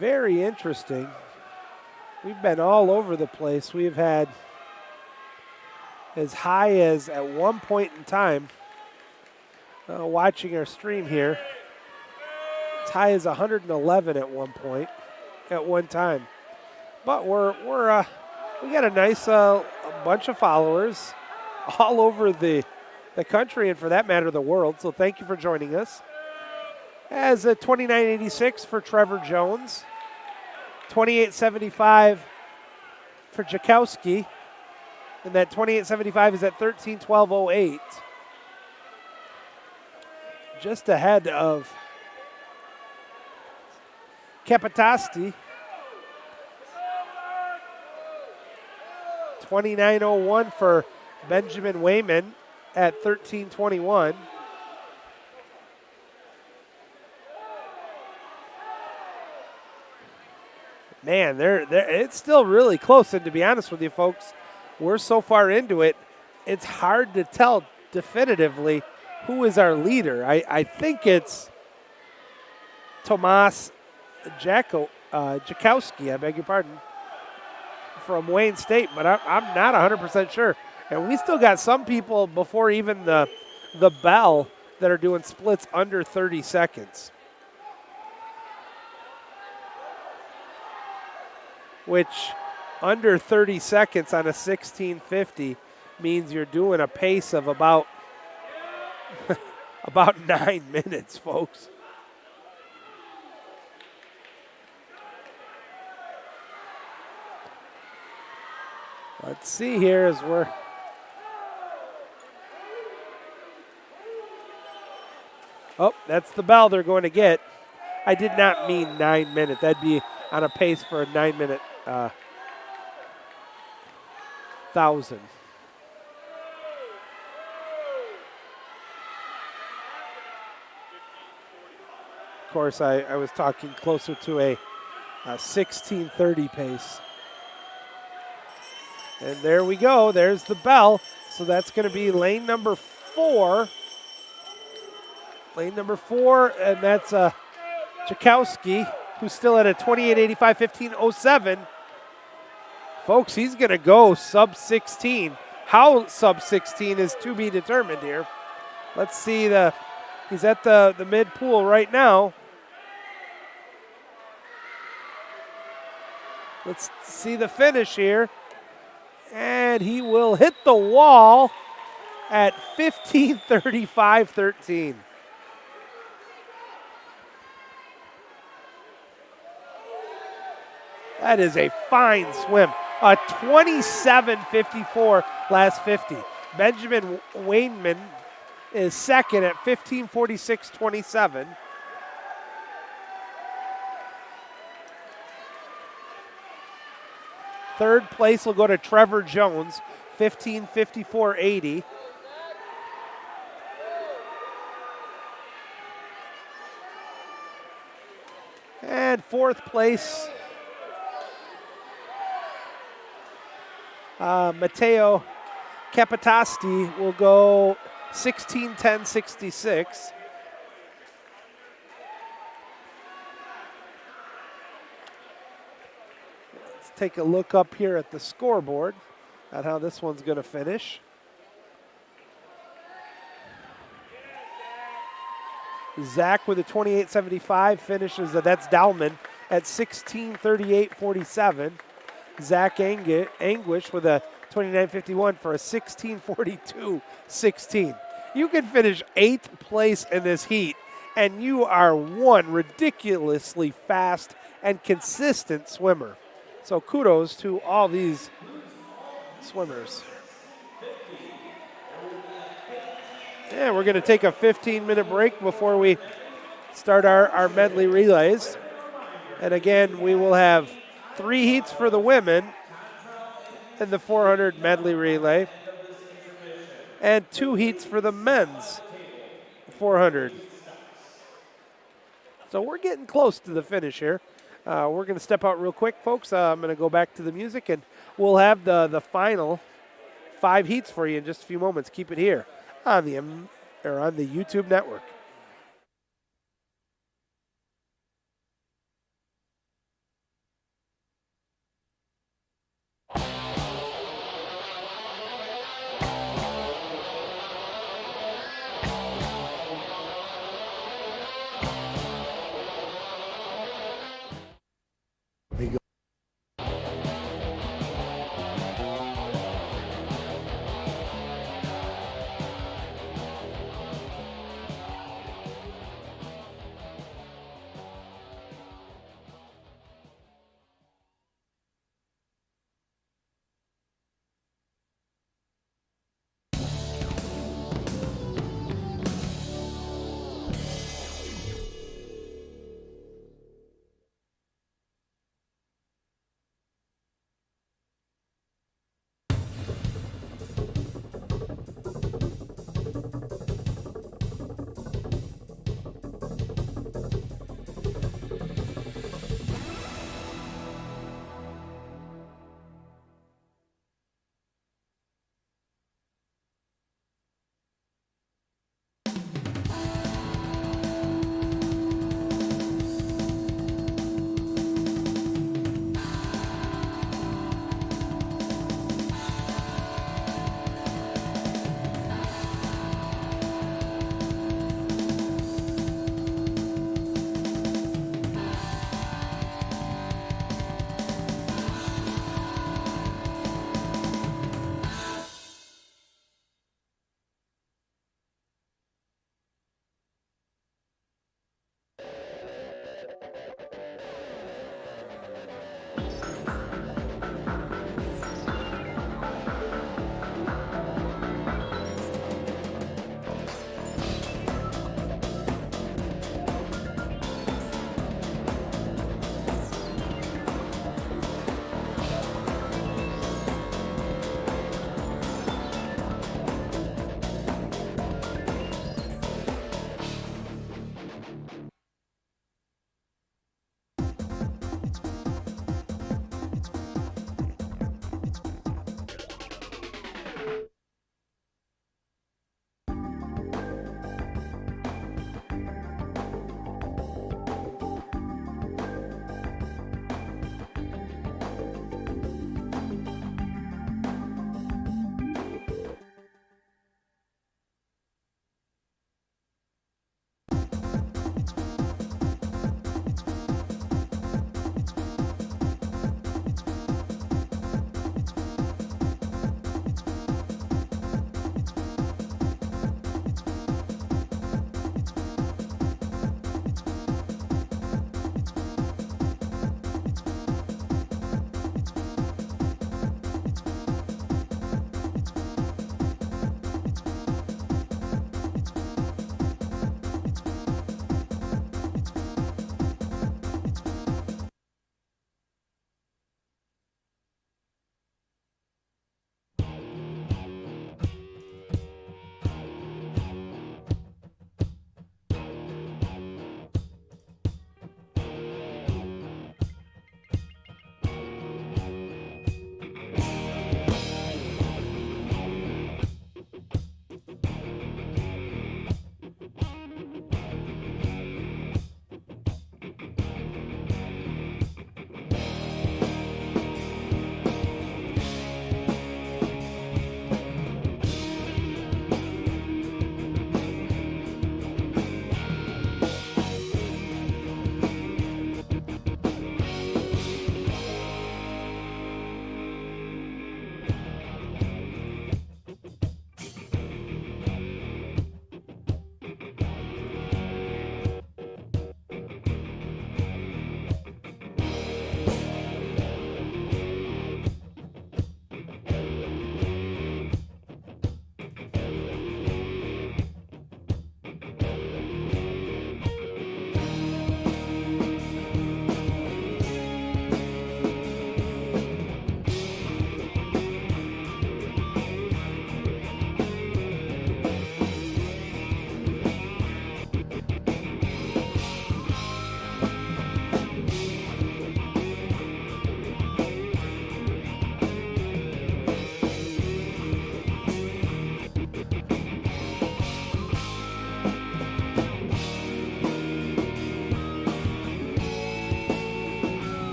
Very interesting. We've been all over the place. We've had as high as at one point in time, watching our stream here, as high as 111 at one point, at one time. But we got a nice a bunch of followers all over the country and for that matter the world. So thank you for joining us. As a 29.86 for Trevor Jones, 28.75 for Jakowski, and that 28.75 is at 13.12.08. Just ahead of Capitasti, 29.01 for Benjamin Wayman at 13.21. Man, it's still really close. And to be honest with you, folks, we're so far into it, it's hard to tell definitively who is our leader. I think it's Tomas Jakowski, I beg your pardon, from Wayne State, but I'm not 100% sure. And we still got some people before even the bell that are doing splits under 30 seconds. Which under 30 seconds on a 1650 means you're doing a pace of about 9 minutes, folks. Let's see here as we're that's the bell they're going to get. I did not mean 9 minutes. That'd be on a pace for a 9 minute 1,000. Of course, I was talking closer to a 16:30 pace. And there we go. There's the bell. So that's going to be lane number 4. Lane number 4, and that's Jakowski, who's still at a 28.85, 15.07. Folks, he's going to go sub 16. How sub 16 is to be determined here. Let's see. He's at the mid pool right now. Let's see the finish here. And he will hit the wall at 15:35.13. That is a fine swim. A 27:54 last 50. Benjamin Wainman is second at 15:46.27. Third place will go to Trevor Jones, 15:54.80. And fourth place, Matteo Capitasti will go 16:10.66. Let's take a look up here at the scoreboard at how this one's going to finish. Zach with a 28.75 finishes, that's Dowman, at 16:38.47. Zach Anguish with a 29.51 for a 16.42.16. You can finish 8th place in this heat, and you are one ridiculously fast and consistent swimmer. So kudos to all these swimmers. Yeah, we're going to take a 15-minute break before we start our medley relays. And again, we will have 3 heats for the women in the 400 medley relay and 2 heats for the men's 400. So we're getting close to the finish here. We're going to step out real quick, folks. I'm going to go back to the music, and we'll have the final 5 heats for you in just a few moments. Keep it here on the YouTube network.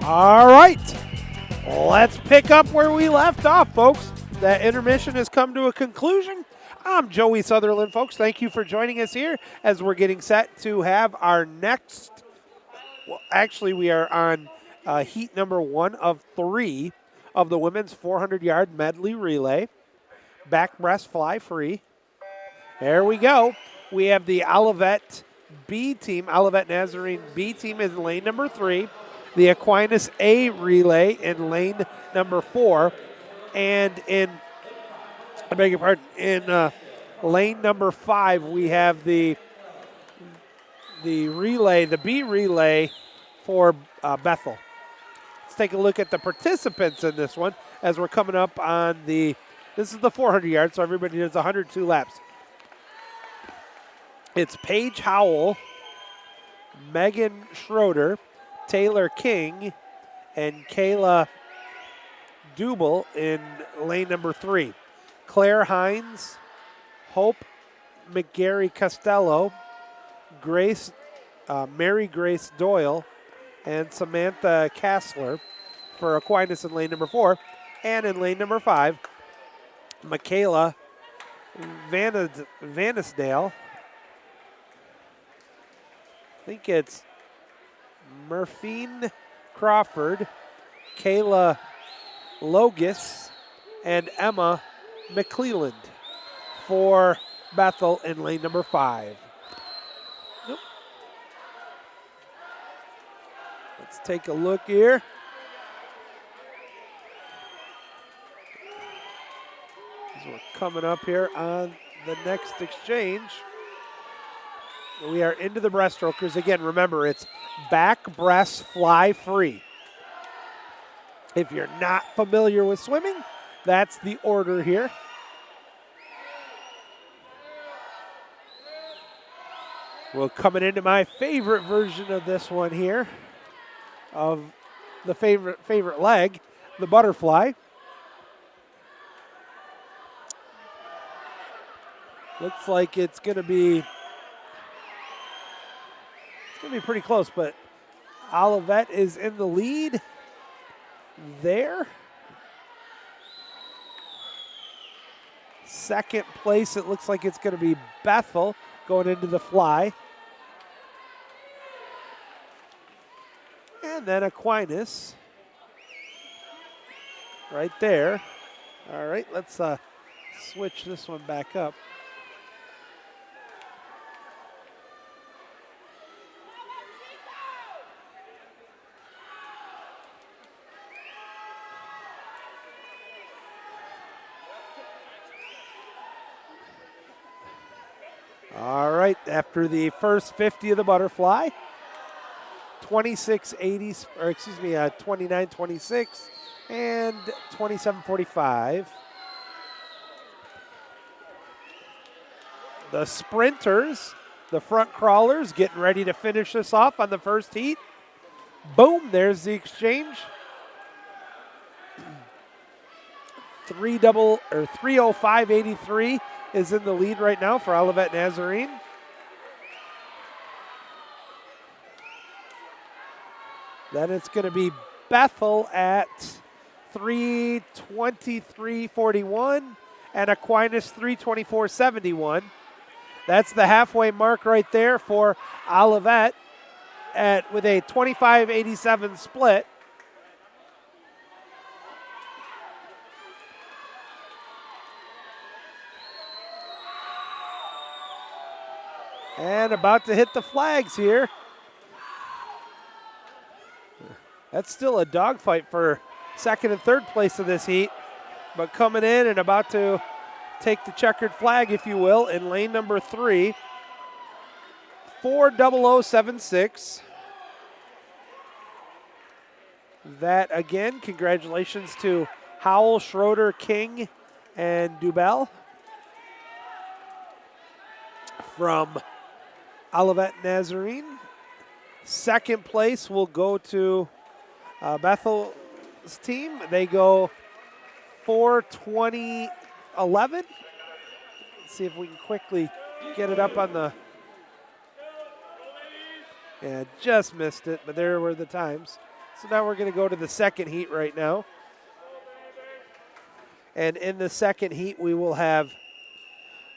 All right, let's pick up where we left off, folks. That intermission has come to a conclusion. I'm Joey Sutherland, folks. Thank you for joining us here as we're getting set to have our next, well, actually we are on heat number 1 of 3 of the women's 400-yard medley relay. Back breast fly free. There we go. We have the Olivet B team, Olivet Nazarene B team in lane number 3. The Aquinas A relay in lane number 4. And in, I beg your pardon, in lane number 5, we have the relay, the B relay for Bethel. Let's take a look at the participants in this one as we're coming up on this is the 400 yards, so everybody does 102 laps. It's Paige Howell, Megan Schroeder, Taylor King, and Kayla Dubel in lane number 3. Claire Hines, Hope McGarry Costello, Mary Grace Doyle, and Samantha Kassler for Aquinas in lane number 4. And in lane number 5, Michaela Vanisdale. I think it's Murphine Crawford, Kayla Logis, and Emma McClelland for Bethel in lane number 5. Nope. Let's take a look here. As we're coming up here on the next exchange. We are into the breaststrokers. Again, remember, it's back breast fly free. If you're not familiar with swimming, that's the order here. Well, coming into my favorite version of this one here, of the favorite leg, the butterfly. Looks like it's going to be pretty close, but Olivet is in the lead there. Second place, it looks like it's going to be Bethel going into the fly. And then Aquinas right there. All right, let's switch this one back up. All right, after the first 50 of the butterfly, 29:26 and 27:45. The sprinters, the front crawlers, getting ready to finish this off on the first heat. Boom, there's the exchange. 3:05.83 is in the lead right now for Olivet Nazarene. Then it's going to be Bethel at 3:23.41 and Aquinas 3:24.71. That's the halfway mark right there for Olivet with a 25:87 split. And about to hit the flags here. That's still a dogfight for second and third place of this heat. But coming in and about to take the checkered flag, if you will, in lane number 3. 4:00.76. That, again, congratulations to Howell, Schroeder, King, and Dubel from Olivet Nazarene. Second place will go to Bethel's team. They go 4:20.11. Let's see if we can quickly get it up on the. Yeah, just missed it, but there were the times. So now we're going to go to the second heat right now. And in the second heat, we will have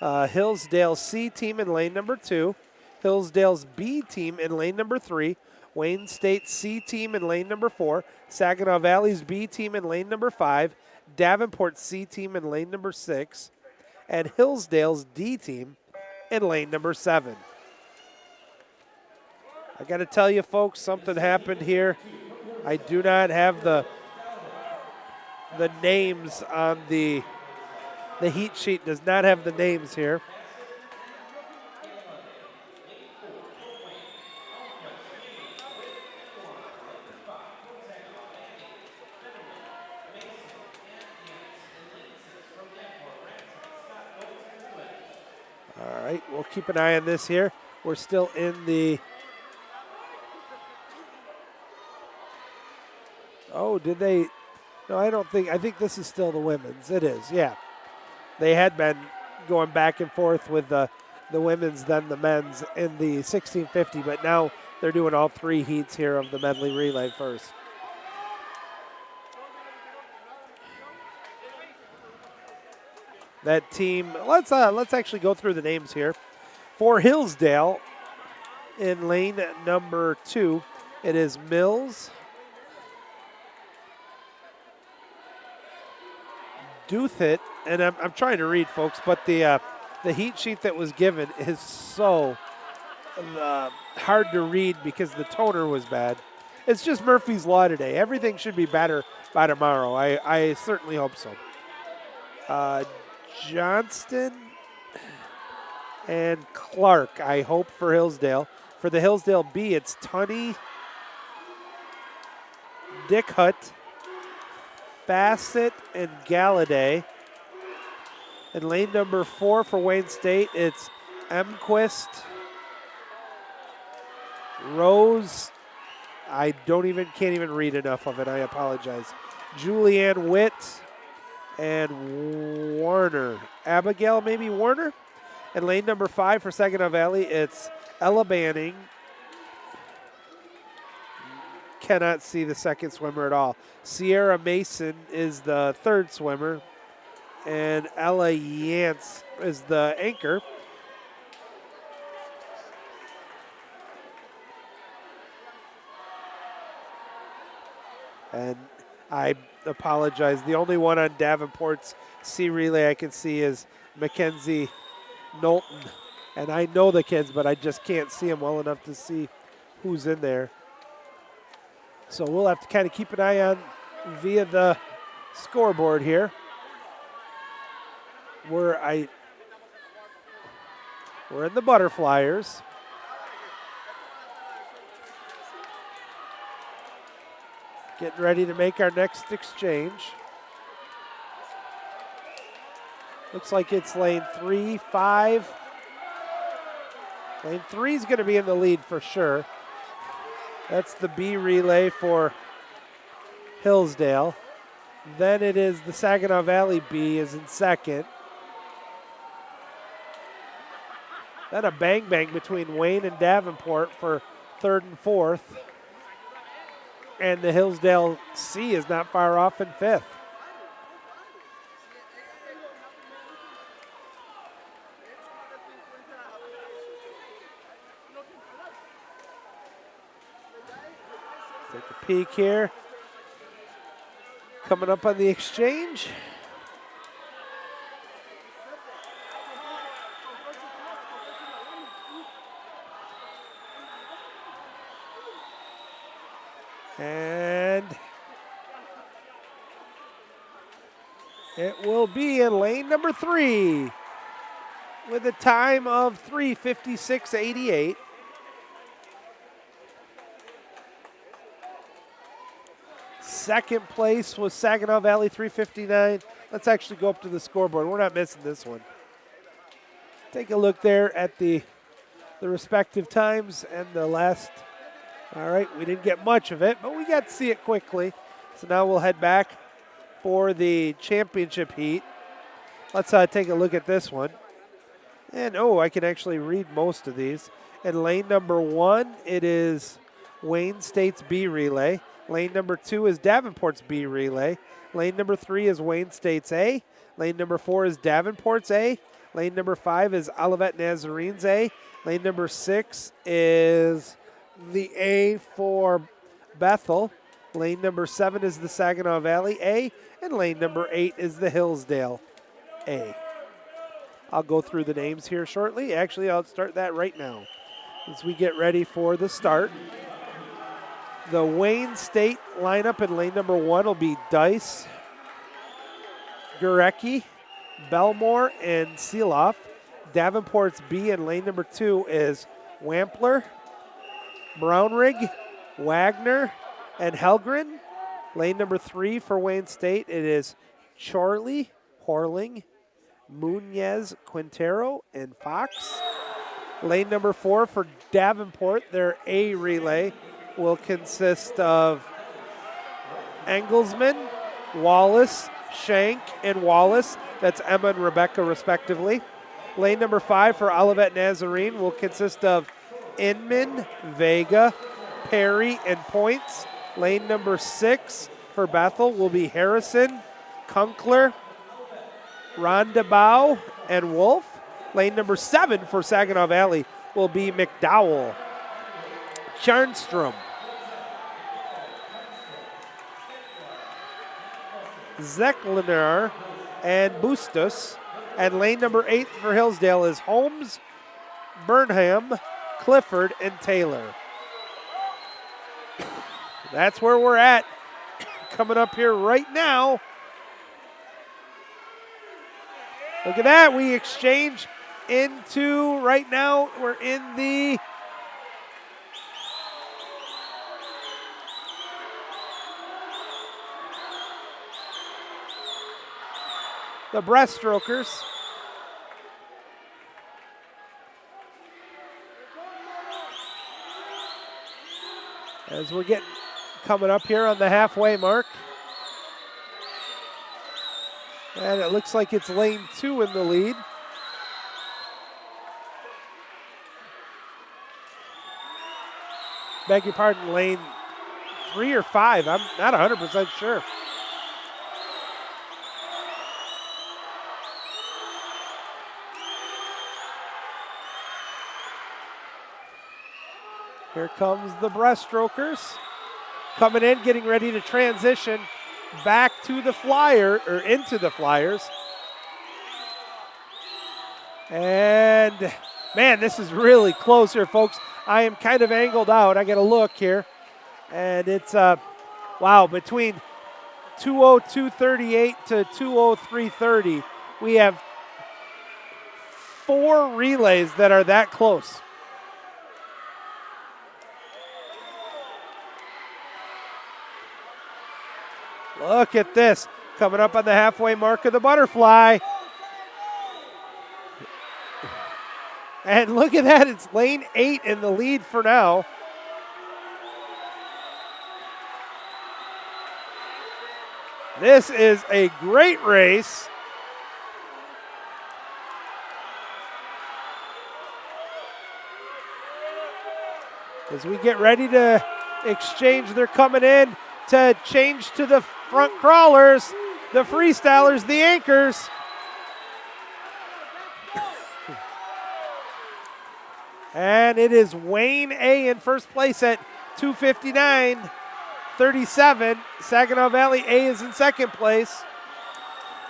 Hillsdale C team in lane number 2, Hillsdale's B team in lane number 3, Wayne State C team in lane number 4, Saginaw Valley's B team in lane number 5, Davenport C team in lane number 6, and Hillsdale's D team in lane number 7. I got to tell you, folks, something happened here. I do not have the names on the heat sheet. Does not have the names here. All right, we'll keep an eye on this here. We're still in the... Oh, did they? No, I don't think. I think this is still the women's. It is, yeah. They had been going back and forth with the women's, then the men's in the 1650, but now they're doing all 3 heats here of the medley relay first. That team, let's actually go through the names here. For Hillsdale, in lane number 2, it is Mills, Duthit, and I'm trying to read, folks, but the heat sheet that was given is so hard to read because the toner was bad. It's just Murphy's Law today. Everything should be better by tomorrow. I certainly hope so. Johnston and Clark, I hope, for Hillsdale. For the Hillsdale B, it's Tunney, Dick Hutt, Bassett, and Galladay. In lane number 4 for Wayne State, it's Emquist, Rose. I can't even read enough of it. I apologize. Julianne Witt and Warner. Abigail, maybe Warner. In lane number 5 for Saginaw Valley, it's Ella Banning. Cannot see the second swimmer at all. Sierra Mason is the third swimmer, and Ella Yance is the anchor. And I apologize. The only one on Davenport's C relay I can see is Mackenzie Knowlton. And I know the kids, but I just can't see them well enough to see who's in there. So we'll have to kind of keep an eye on via the scoreboard here. We're in the Butterflyers. Getting ready to make our next exchange. Looks like it's lane 3, 5. Lane 3 is going to be in the lead for sure. That's the B relay for Hillsdale. Then it is the Saginaw Valley B is in second. Then a bang-bang between Wayne and Davenport for third and fourth. And the Hillsdale C is not far off in fifth. Take a peek here. Coming up on the exchange. And it will be in lane number 3 with a time of 3:56.88. Second place was Saginaw Valley, 3:59. Let's actually go up to the scoreboard. We're not missing this one. Take a look there at the respective times and the last. All right, we didn't get much of it, but we got to see it quickly. So now we'll head back for the championship heat. Let's take a look at this one. And, I can actually read most of these. In lane number 1, it is Wayne State's B relay. Lane number 2 is Davenport's B relay. Lane number 3 is Wayne State's A. Lane number 4 is Davenport's A. Lane number 5 is Olivet Nazarene's A. Lane number 6 is the A for Bethel. Lane number 7 is the Saginaw Valley A. And lane number 8 is the Hillsdale A. I'll go through the names here shortly. Actually, I'll start that right now as we get ready for the start. The Wayne State lineup in lane number 1 will be Dice, Gurecki, Belmore, and Seeloff. Davenport's B in lane number 2 is Wampler, Brownrigg, Wagner, and Helgren. Lane number 3 for Wayne State, it is Chorley, Horling, Munez, Quintero, and Fox. Lane number 4 for Davenport, their A relay will consist of Engelsman, Wallace, Shank, and Wallace. That's Emma and Rebecca, respectively. Lane number 5 for Olivet Nazarene will consist of Inman, Vega, Perry, and Points. Lane number 6 for Bethel will be Harrison, Kunkler, Rondabow, and Wolf. Lane number 7 for Saginaw Valley will be McDowell, Charnstrom, Zekliner, and Bustos. And lane number 8 for Hillsdale is Holmes, Burnham, Clifford, and Taylor. That's where we're at. Coming up here right now. Look at that. We exchange into, right now, we're in the breaststrokers. As we're getting coming up here on the halfway mark. And it looks like it's lane 2 in the lead. Beg your pardon, lane 3 or 5. I'm not 100% sure. Here comes the breaststrokers. Coming in, getting ready to transition back to the Flyer, or into the Flyers. And man, this is really close here, folks. I am kind of angled out. I got to look here. And it's, wow, between 2:02:38 to 2:03:30, we have 4 relays that are that close. Look at this, coming up on the halfway mark of the butterfly. And look at that, it's lane 8 in the lead for now. This is a great race. As we get ready to exchange, they're coming in to change to the front crawlers, the freestylers, the anchors. And it is Wayne A in first place at 2:59:37. Saginaw Valley A is in second place.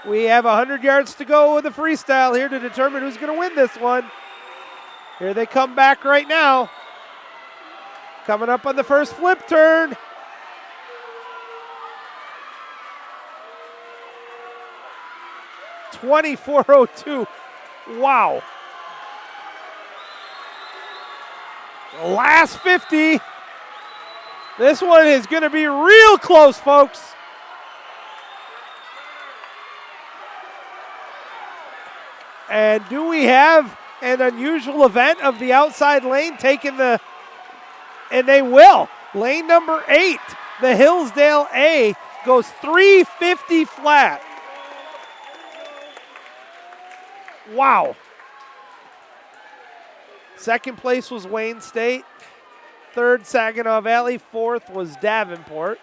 We have 100 yards to go with the freestyle here to determine who's going to win this one. Here they come back right now. Coming up on the first flip turn. .24:02. Wow. Last 50. This one is going to be real close, folks. And do we have an unusual event of the outside lane taking the, and they will. Lane number 8, the Hillsdale A, goes 350 flat. Wow. Second place was Wayne State. Third, Saginaw Valley. Fourth was Davenport.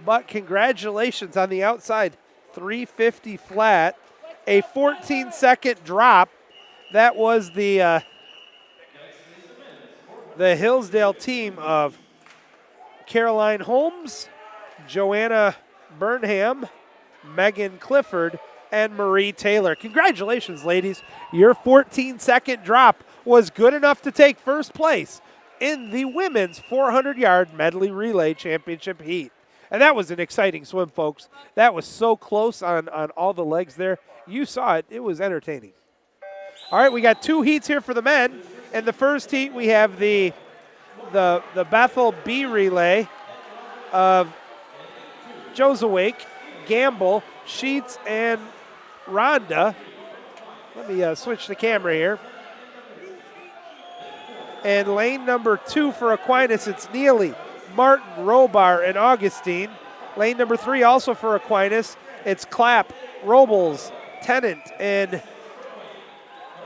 but congratulations on the outside. 350 flat, a 14-second drop. That was the Hillsdale team of Caroline Holmes, Joanna Burnham, Megan Clifford, and Marie Taylor. Congratulations, ladies. Your 14-second drop was good enough to take first place in the women's 400-yard medley relay championship heat. And that was an exciting swim, folks. That was so close on all the legs there. You saw it. It was entertaining. All right, we got 2 heats here for the men. In the first heat, we have the Bethel B relay of Josawake, Gamble, Sheets, and Rhonda. Let me switch the camera here. And lane number 2 for Aquinas, it's Neely, Martin, Robar, and Augustine. Lane number 3 also for Aquinas, it's Clapp, Robles, Tennant, and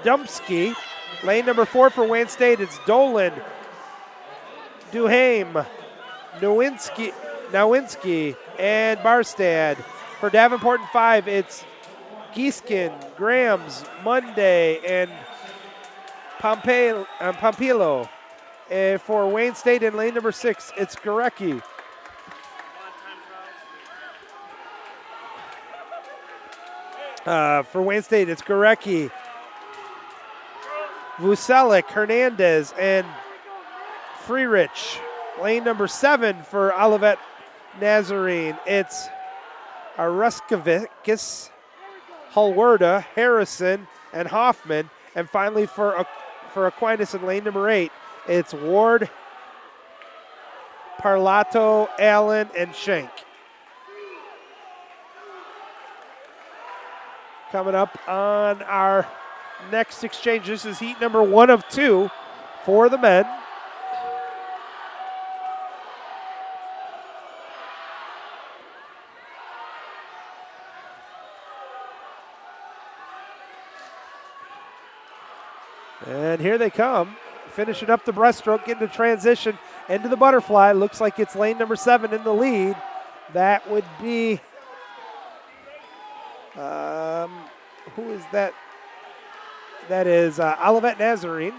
Dumpsky. Lane number 4 for Wayne State, it's Dolan, Duhame, Nowinski, and Barstad. For Davenport and 5, it's Gieskin, Grams, Monday, and Pompilo. For Wayne State in lane number 6, it's Gorecki. For Wayne State, it's Gorecki, Vucelik, Hernandez, and Freerich. Lane number 7 for Olivet Nazarene, it's Aruskovics, Hulwerda, Harrison, and Hoffman. And finally for Aquinas in lane number 8, it's Ward, Parlato, Allen, and Schenk. Coming up on our next exchange, this is heat number 1 of 2 for the men. And here they come, finishing up the breaststroke into transition, into the butterfly. Looks like it's lane number 7 in the lead. That would be, who is that? That is Olivet Nazarene.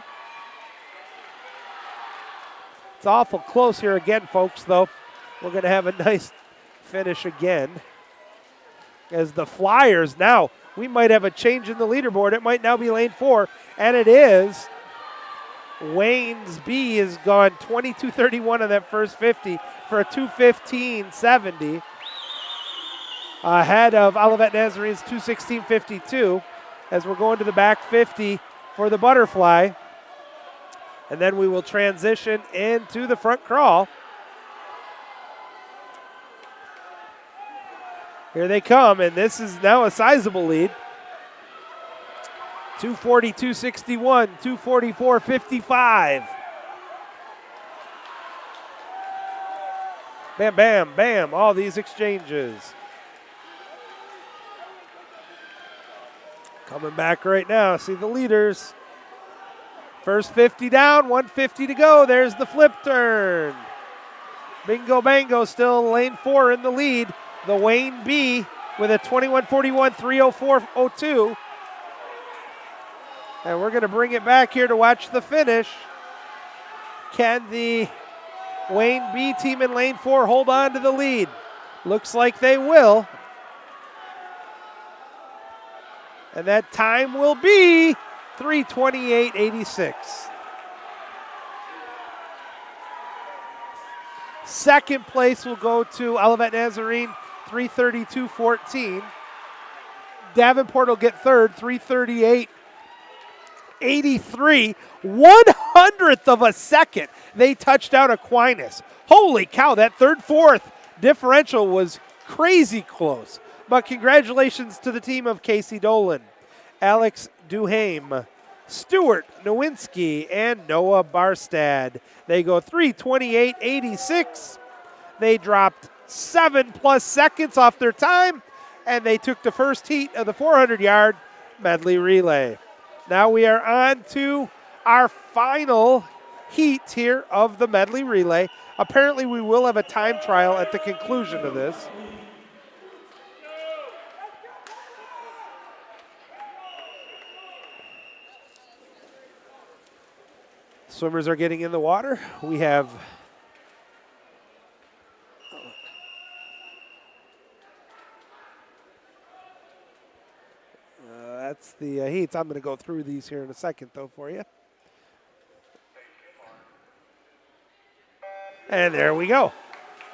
It's awful close here again, folks, though. We're going to have a nice finish again. As the Flyers now, we might have a change in the leaderboard. It might now be lane 4, and it is. Wayne's B has gone 22:31 on that first 50 for a 2:15.70. Ahead of Olivet Nazarene's 2:16.52 as we're going to the back 50 for the butterfly. And then we will transition into the front crawl. Here they come, and this is now a sizable lead. 2:42.61, 2:44.55. Bam, bam, bam, all these exchanges. Coming back right now, see the leaders. First 50 down, 150 to go. There's the flip turn. Bingo Bango still lane 4 in the lead. The Wayne B with a 21:41, 3:04.02. And we're going to bring it back here to watch the finish. Can the Wayne B team in lane 4 hold on to the lead? Looks like they will. And that time will be 3:28.86. Second place will go to Olivet Nazarene, 3:32.14. Davenport will get third, 3:38.83. 1/100th of a second they touched out Aquinas. Holy cow, that third-fourth differential was crazy close. But congratulations to the team of Casey Dolan, Alex Duhame, Stuart Nowinski, and Noah Barstad. They go 3:28.86. They dropped 7+ seconds off their time, and they took the first heat of the 400-yard medley relay. Now we are on to our final heat here of the medley relay. Apparently we will have a time trial at the conclusion of this. Swimmers are getting in the water. We have that's the heats. I'm going to go through these here in a second, though, for you. And there we go.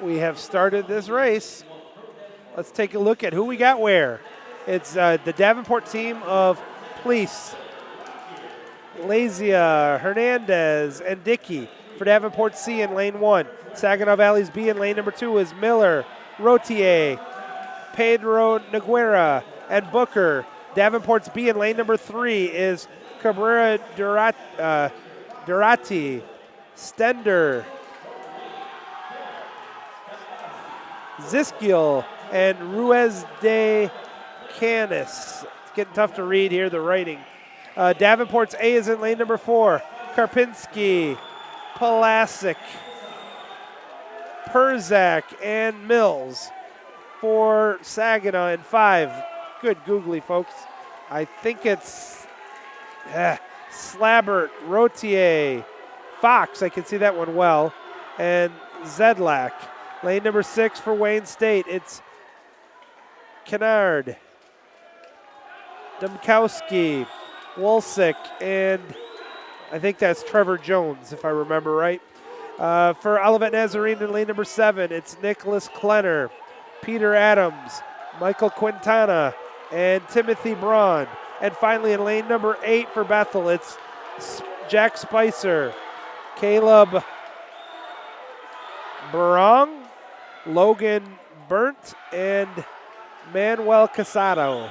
We have started this race. Let's take a look at who we got where. It's the Davenport team of Police, Lazia, Hernandez, and Dickey for Davenport C in lane 1. Saginaw Valley's B in lane number 2 is Miller, Rotier, Pedro Noguera, and Booker. Davenport's B in lane number 3 is Cabrera Durati, Stender, Ziskiel, and Ruiz de Canis. It's getting tough to read here, the writing. Davenport's A is in lane number 4. Karpinski, Palasic, Perzak, and Mills for Saginaw in 5. Good googly, folks. I think it's Slabbert, Rotier, Fox. I can see that one well. And Zedlak. Lane number 6 for Wayne State. It's Kennard, Domkowski, Wolsick, and I think that's Trevor Jones, if I remember right. For Olivet Nazarene in lane number 7, it's Nicholas Klenner, Peter Adams, Michael Quintana, and Timothy Braun. And finally in lane number 8 for Bethel, it's Jack Spicer, Caleb Barong, Logan Burnt, and Manuel Casado.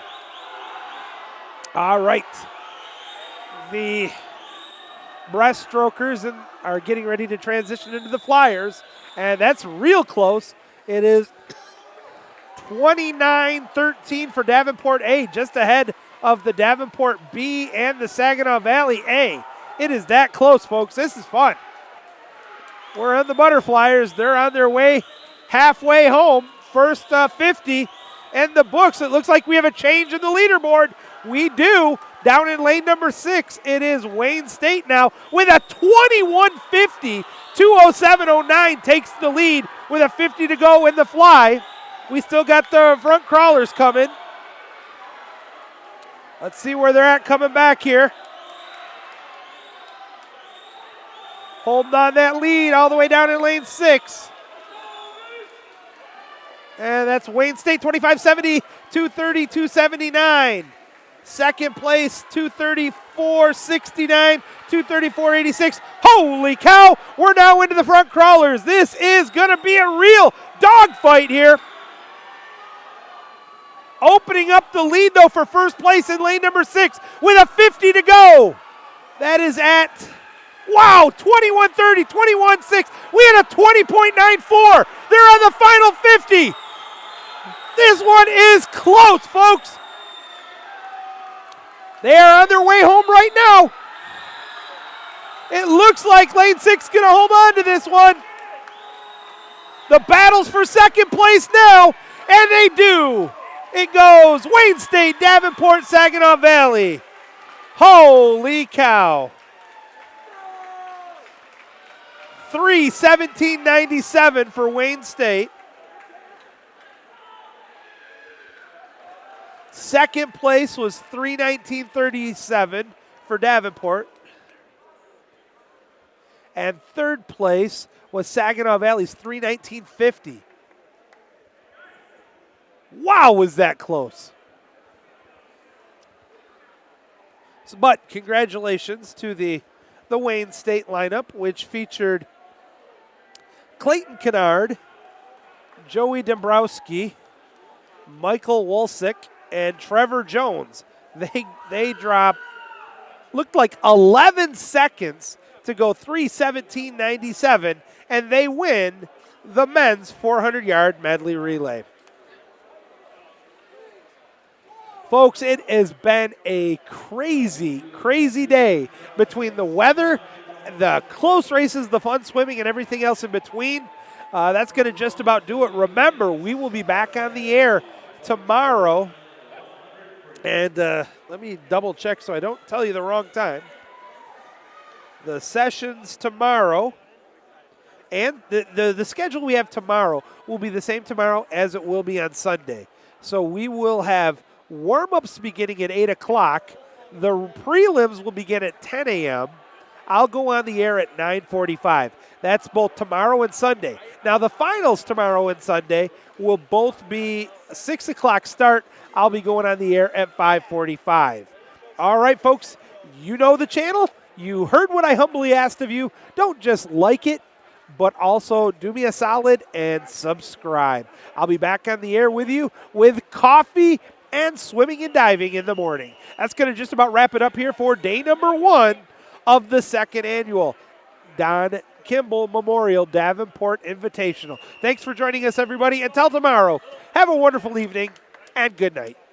All right. The breaststrokers are getting ready to transition into the flyers, and that's real close. It is 29-13 for Davenport A, just ahead of the Davenport B and the Saginaw Valley A. It is that close, folks. This is fun. We're on the Butterflyers. They're on their way halfway home. First 50 in the books. It looks like we have a change in the leaderboard. We do. Down in lane number 6, it is Wayne State now with a 21:50. 2:07:09 takes the lead with a 50 to go in the fly. We still got the front crawlers coming. Let's see where they're at coming back here. Holding on that lead all the way down in lane 6. And that's Wayne State, 25:70, 2:30, 2:79. Second place, 2:34:69, 2:34:86. Holy cow, we're now into the front crawlers. This is going to be a real dogfight here. Opening up the lead, though, for first place in lane number 6 with a 50 to go. That is at, wow, 21:30, 21:6. We had a 20.94. They're on the final 50. This one is close, folks. They are on their way home right now. It looks like lane 6 is going to hold on to this one. The battle's for second place now, and they do. It goes Wayne State, Davenport, Saginaw Valley. Holy cow. 3:17:97 for Wayne State. Second place was 3:19:37 for Davenport. And third place was Saginaw Valley's 3:19:50. Wow, was that close. But congratulations to the Wayne State lineup, which featured Clayton Kennard, Joey Dombrowski, Michael Wolsick, and Trevor Jones. They dropped, looked like 11 seconds to go 3:17:97, and they win the men's 400-yard medley relay. Folks, it has been a crazy, crazy day between the weather the close races, the fun swimming, and everything else in between. That's going to just about do it. Remember, we will be back on the air tomorrow. And let me double check so I don't tell you the wrong time. The sessions tomorrow and the schedule we have tomorrow will be the same tomorrow as it will be on Sunday. So we will have warm-ups beginning at 8 o'clock. The prelims will begin at 10 a.m. I'll go on the air at 9:45. That's both tomorrow and Sunday. Now, the finals tomorrow and Sunday will both be 6 o'clock start. I'll be going on the air at 5:45. All right, folks, you know the channel. You heard what I humbly asked of you. Don't just like it, but also do me a solid and subscribe. I'll be back on the air with you with coffee and swimming and diving in the morning. That's going to just about wrap it up here for day number 1 of the second annual Don Kimble Memorial Davenport Invitational. Thanks for joining us, everybody. Until tomorrow, have a wonderful evening and good night.